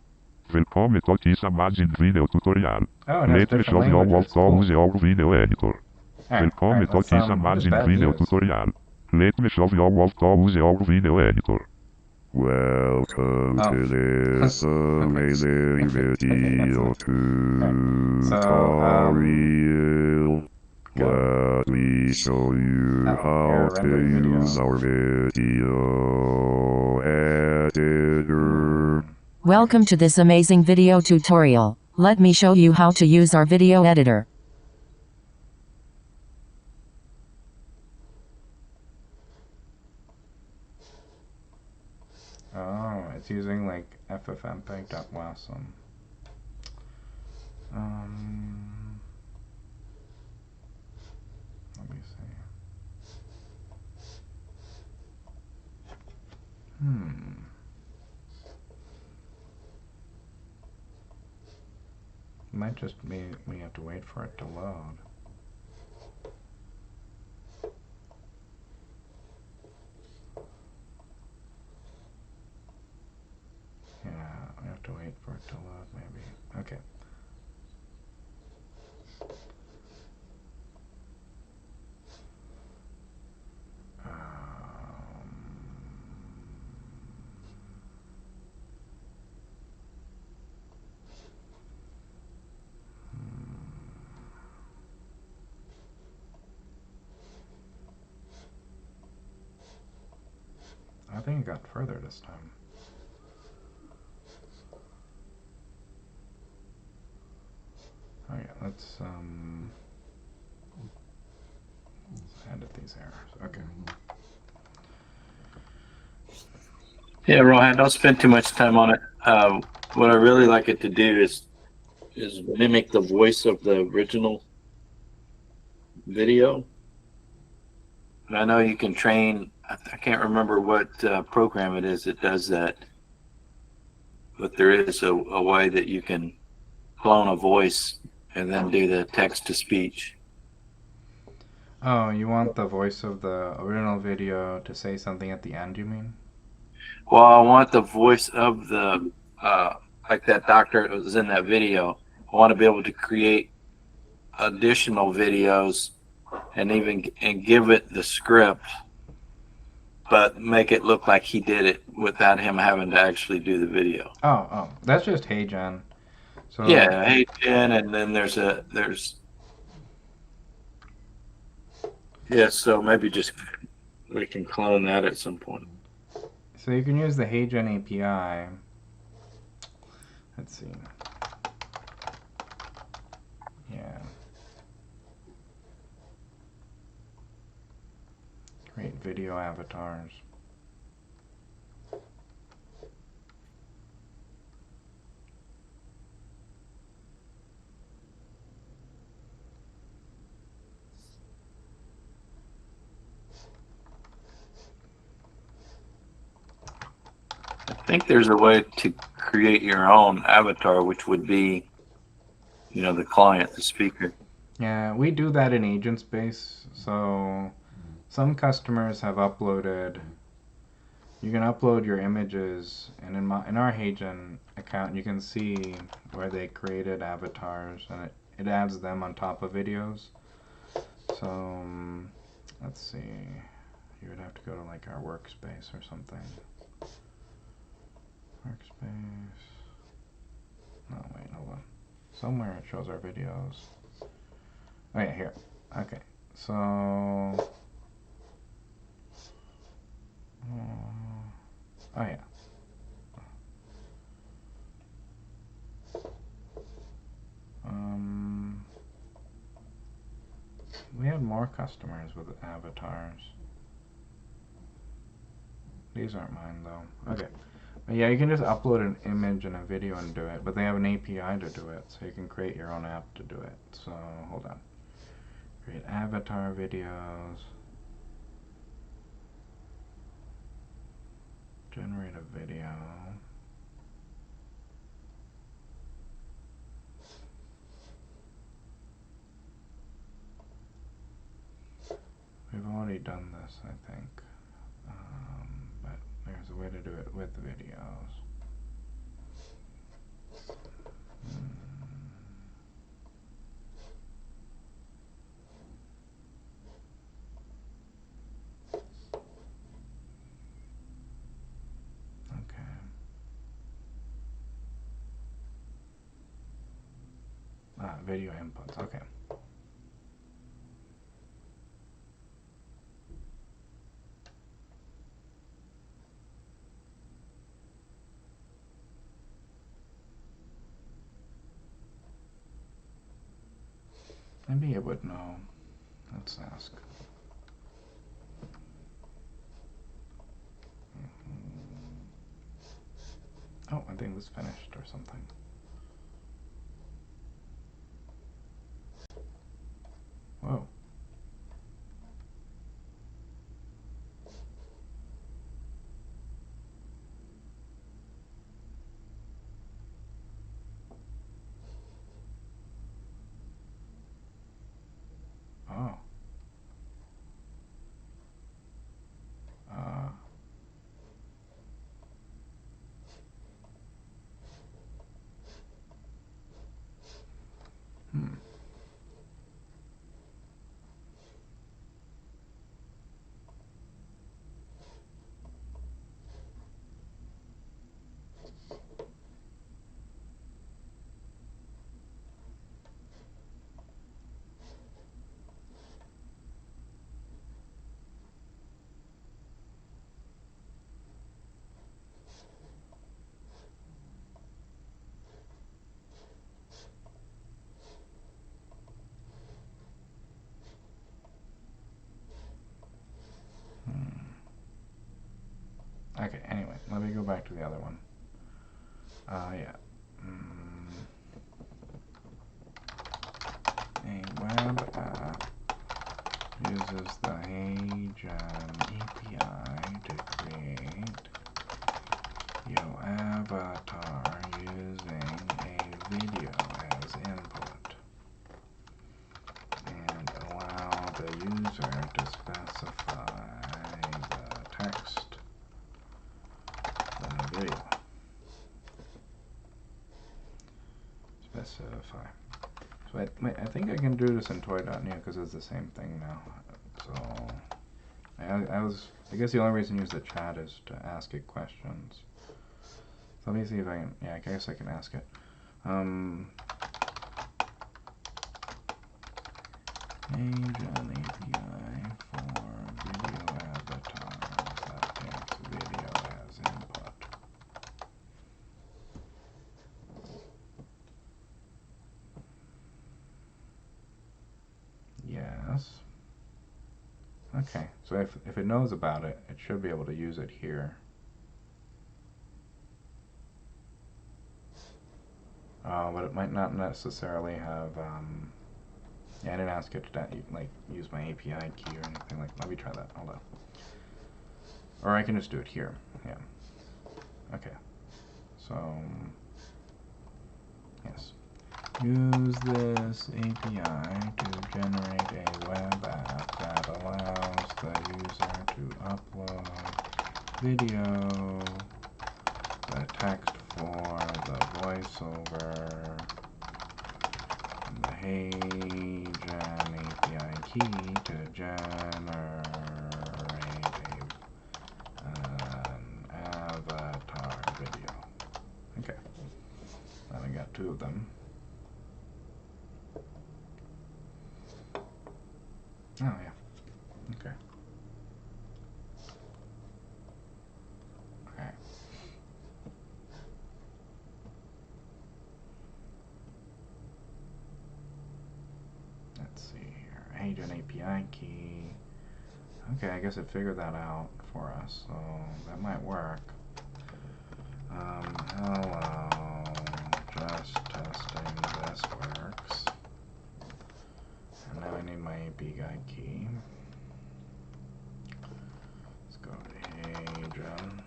[SPEAKER 8] Velkommen til disse amazing video tutorial.
[SPEAKER 1] Oh, it has
[SPEAKER 8] Let me
[SPEAKER 1] different
[SPEAKER 8] show you
[SPEAKER 1] languages.
[SPEAKER 8] how to
[SPEAKER 1] Cool.
[SPEAKER 8] use our video editor. Velkommen til
[SPEAKER 1] let's,
[SPEAKER 8] disse
[SPEAKER 1] what does
[SPEAKER 8] amazing
[SPEAKER 1] that
[SPEAKER 8] video
[SPEAKER 1] use?
[SPEAKER 8] tutorial. Let me show you how to use our video editor. Welcome
[SPEAKER 1] Oh.
[SPEAKER 8] to this amazing video tutorial. Let me show you how to use our video editor.
[SPEAKER 5] Welcome to this amazing video tutorial. Let me show you how to use our video editor.
[SPEAKER 1] Oh, it's using like ffmpeg.wasm. Let me see. Might just be we have to wait for it to load. Yeah, we have to wait for it to load maybe. Okay. I think it got further this time. Oh yeah, let's edit these errors. Okay.
[SPEAKER 3] Yeah, Rohan, don't spend too much time on it. What I really like it to do is mimic the voice of the original video. And I know you can train. I can't remember what program it is that does that, but there is a way that you can clone a voice and then do the text to speech.
[SPEAKER 1] Oh, you want the voice of the original video to say something at the end, you mean?
[SPEAKER 3] Well, I want the voice of the like that doctor that was in that video. I want to be able to create additional videos and give it the script, but make it look like he did it without him having to actually do the video.
[SPEAKER 1] Oh, that's just HeyGen. So
[SPEAKER 3] Yeah, hey Jen, and then yeah. So maybe just we can clone that at some point.
[SPEAKER 1] So you can use the HeyGen API. Let's see. Yeah. Create video avatars.
[SPEAKER 3] I think there's a way to create your own avatar, which would be, the client, the speaker.
[SPEAKER 1] Yeah, we do that in AgentSpace. So some customers have uploaded. You can upload your images, and in our HeyGen account, you can see where they created avatars, and it adds them on top of videos. So let's see. You would have to go to like our workspace or something. Workspace. No, wait, hold on. Somewhere it shows our videos. Oh yeah, here. Okay, so oh yeah. We had more customers with avatars. These aren't mine though. Okay. But yeah, you can just upload an image and a video and do it, but they have an API to do it, so you can create your own app to do it. So, hold on. Create avatar videos. Generate a video. We've already done this, I think. But there's a way to do it with videos. Okay. Video inputs, okay. Maybe it would know. Let's ask. Oh, I think this finished or something. Whoa. Oh. Uh. Hmm. Okay, anyway, let me go back to the other one. Yeah. A web app uses the HeyGen API to create your avatar using a video as input and allow the user to specify the text of the video. Specify. So I think I can do this in toy.new because it's the same thing now. So I guess the only reason to use the chat is to ask it questions. So let me see if I can, yeah, I guess I can ask it. HeyGen API for video avatars that takes video as input. Yes. Okay, so if it knows about it, it should be able to use it here. But it might not necessarily have, yeah, I didn't ask it to like use my API key or anything like, let me try that, hold on. Or I can just do it here, yeah. Okay, so, yes. Use this API to generate a web app that allows the user to upload video, the text for the voiceover, and the HeyGen API key to generate an avatar video. Okay, now we got two of them. Oh yeah, okay. Alright. Let's see here. agent API key. Okay, I guess it figured that out for us, so that might work. Hello, just testing this works. And now I need my API key. Let's go to agent.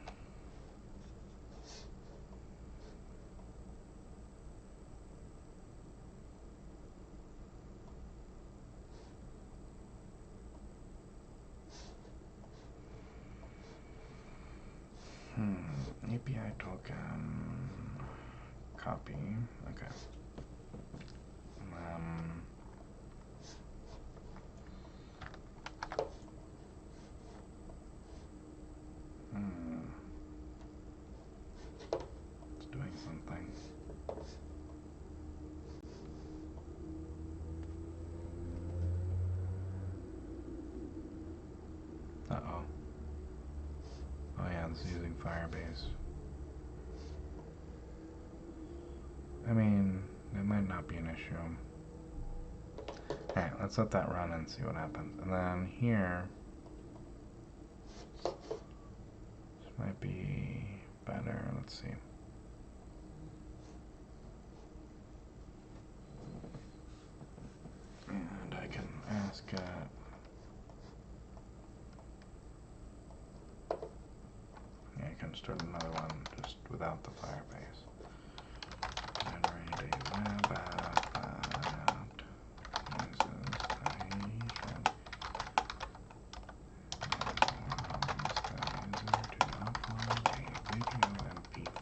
[SPEAKER 1] API token, copy, okay. It's doing something. Uh-oh. Oh yeah, it's using Firebase. I mean, it might not be an issue. Alright, let's let that run and see what happens. And then here, this might be better. Let's see. And I can ask it. Yeah, I can start another one just without the Firebase. Generate a web app that uses agent. To upload a video MP4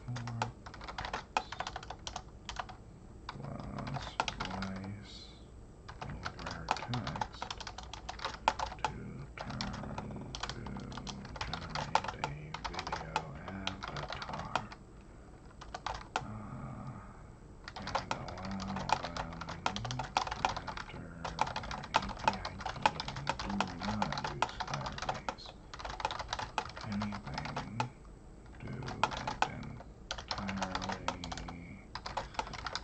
[SPEAKER 1] plus voice over text to turn to generate a video avatar and allow them to enter their API key and do not use Firebase. Anything, do it entirely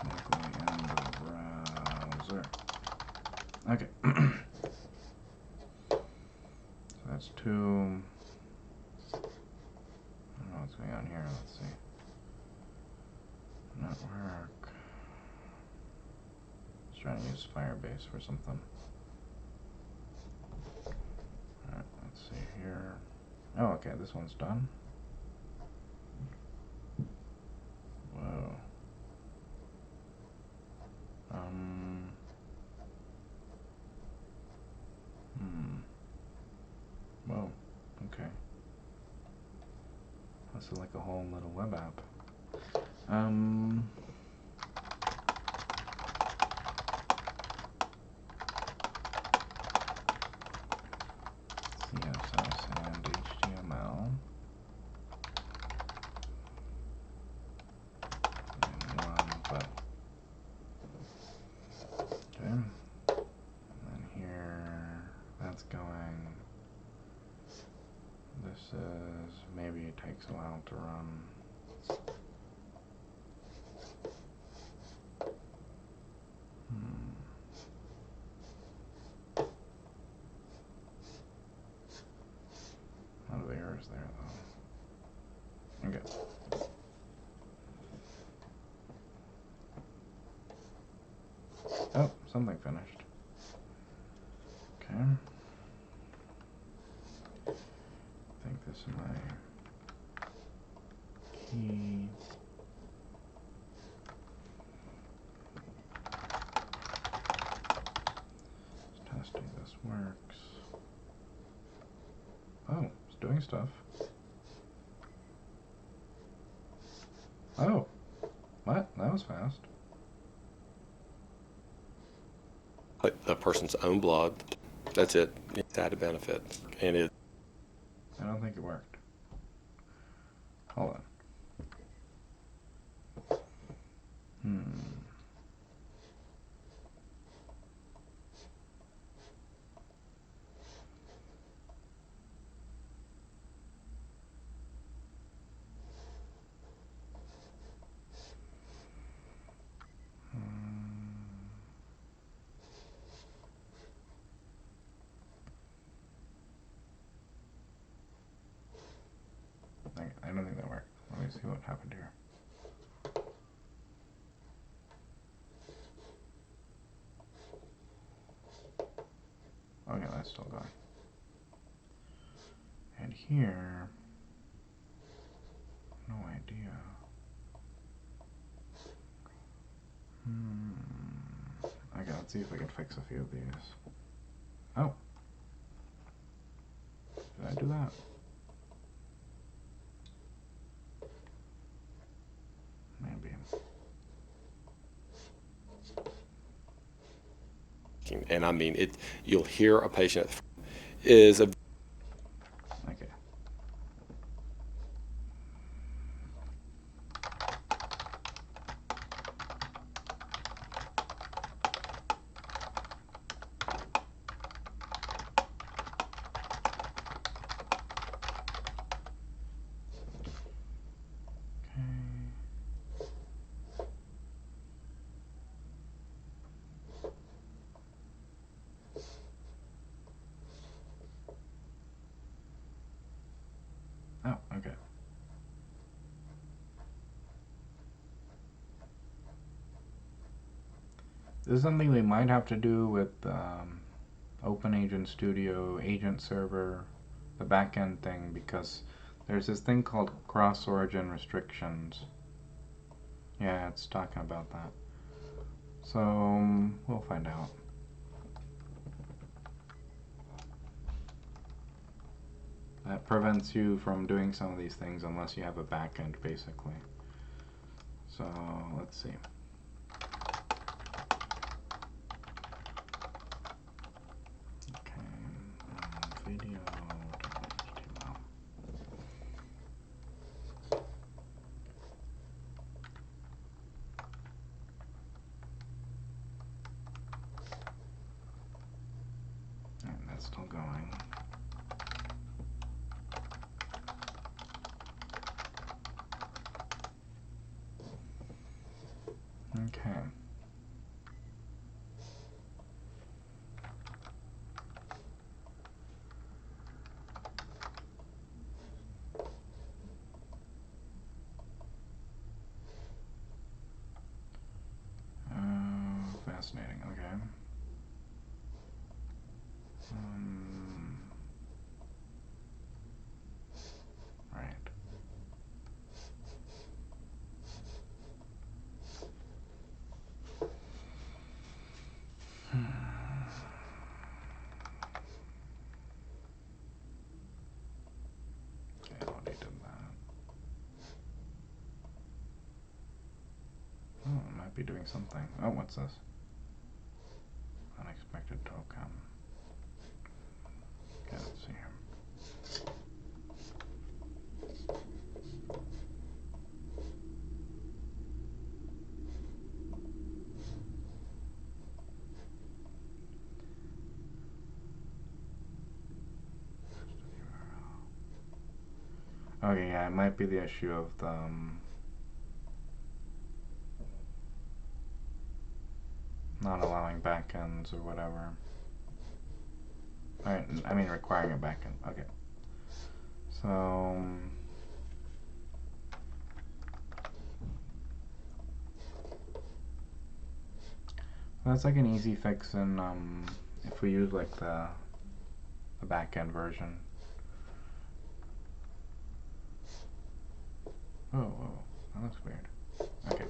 [SPEAKER 1] locally in the browser. Okay. So that's two. I don't know what's going on here. Let's see. Network. Let's try to use Firebase for something. Alright, let's see here. Oh, okay, this one's done. Whoa. Whoa, okay. This is like a whole little web app. CSS and HTML. And one but. Okay. And then here, that's going. This is, maybe it takes a while to run. A lot of errors there though. Okay. Oh, something finished. Okay. I think this is my key. Just testing this works. Oh, it's doing stuff. Oh, what? That was fast.
[SPEAKER 4] Like a person's own blog. That's it. It's added benefit. And it
[SPEAKER 1] I don't think it worked. Hold on. see what happened here. Okay, that's still going. And here, no idea. Okay, let's see if we can fix a few of these. Oh. Did I do that? Maybe.
[SPEAKER 4] And I mean, you'll hear a patient is a
[SPEAKER 1] Okay. Oh, okay. This is something we might have to do with Open Agent Studio, Agent Server, the backend thing, because there's this thing called cross-origin restrictions. Yeah, it's talking about that. So, we'll find out. That prevents you from doing some of these things unless you have a backend, basically. So, let's see. Okay, video.html. And that's still going. Okay. Fascinating, okay. Right. Okay, I already did that. Oh, it might be doing something. Oh, what's this? Unexpected token. Okay, let's see here. Okay, yeah, it might be the issue of the not allowing backends or whatever. Alright, I mean requiring a backend. Okay. So that's like an easy fix in if we use like the backend version. Oh, whoa, that looks weird. Okay.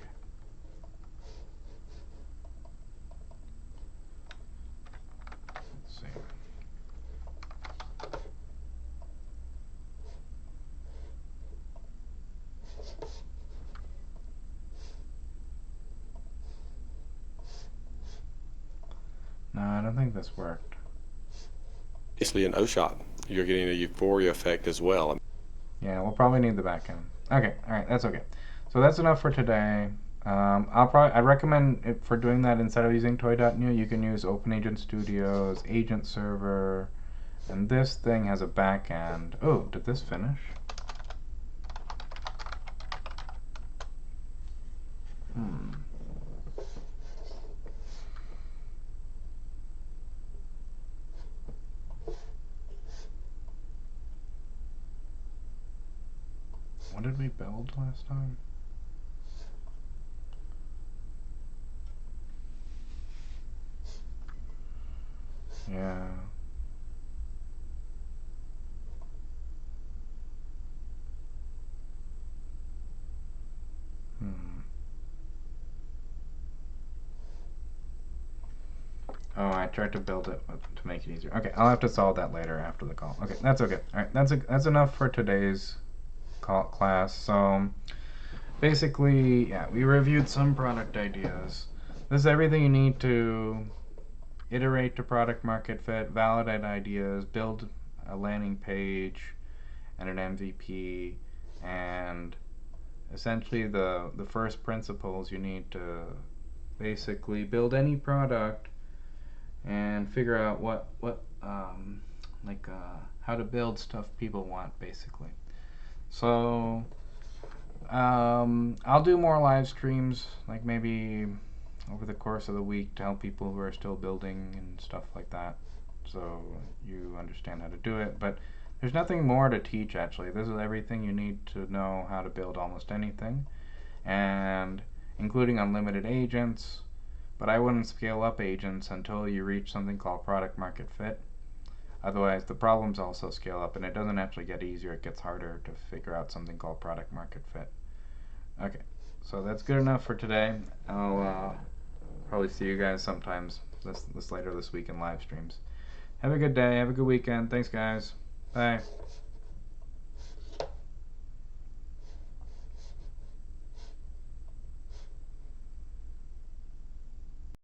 [SPEAKER 1] Let's see. No, I don't think this worked.
[SPEAKER 4] basically an O-shot. You're getting a euphoria effect as well.
[SPEAKER 1] Yeah, we'll probably need the backend. Okay, all right, that's okay. So that's enough for today. I recommend it for doing that instead of using toy.new, you can use OpenAgent Studio's Agent Server, and this thing has a backend. Oh, did this finish? What did we build last time? Yeah. Oh, I tried to build it to make it easier. Okay, I'll have to solve that later after the call. Okay, that's okay. All right, that's enough for today's class. So basically, yeah, we reviewed some product ideas. This is everything you need to iterate to product market fit, validate ideas, build a landing page and an MVP, and essentially the first principles you need to basically build any product and figure out how to build stuff people want, basically. So I'll do more live streams, like maybe over the course of the week, to help people who are still building and stuff like that, so you understand how to do it. But there's nothing more to teach, actually. This is everything you need to know how to build almost anything, and including unlimited agents. But I wouldn't scale up agents until you reach something called product market fit. Otherwise, the problems also scale up, and it doesn't actually get easier, it gets harder to figure out something called product market fit. Okay, so that's good enough for today. I'll probably see you guys sometimes this later this week in live streams. Have a good day, have a good weekend. Thanks, guys. Bye.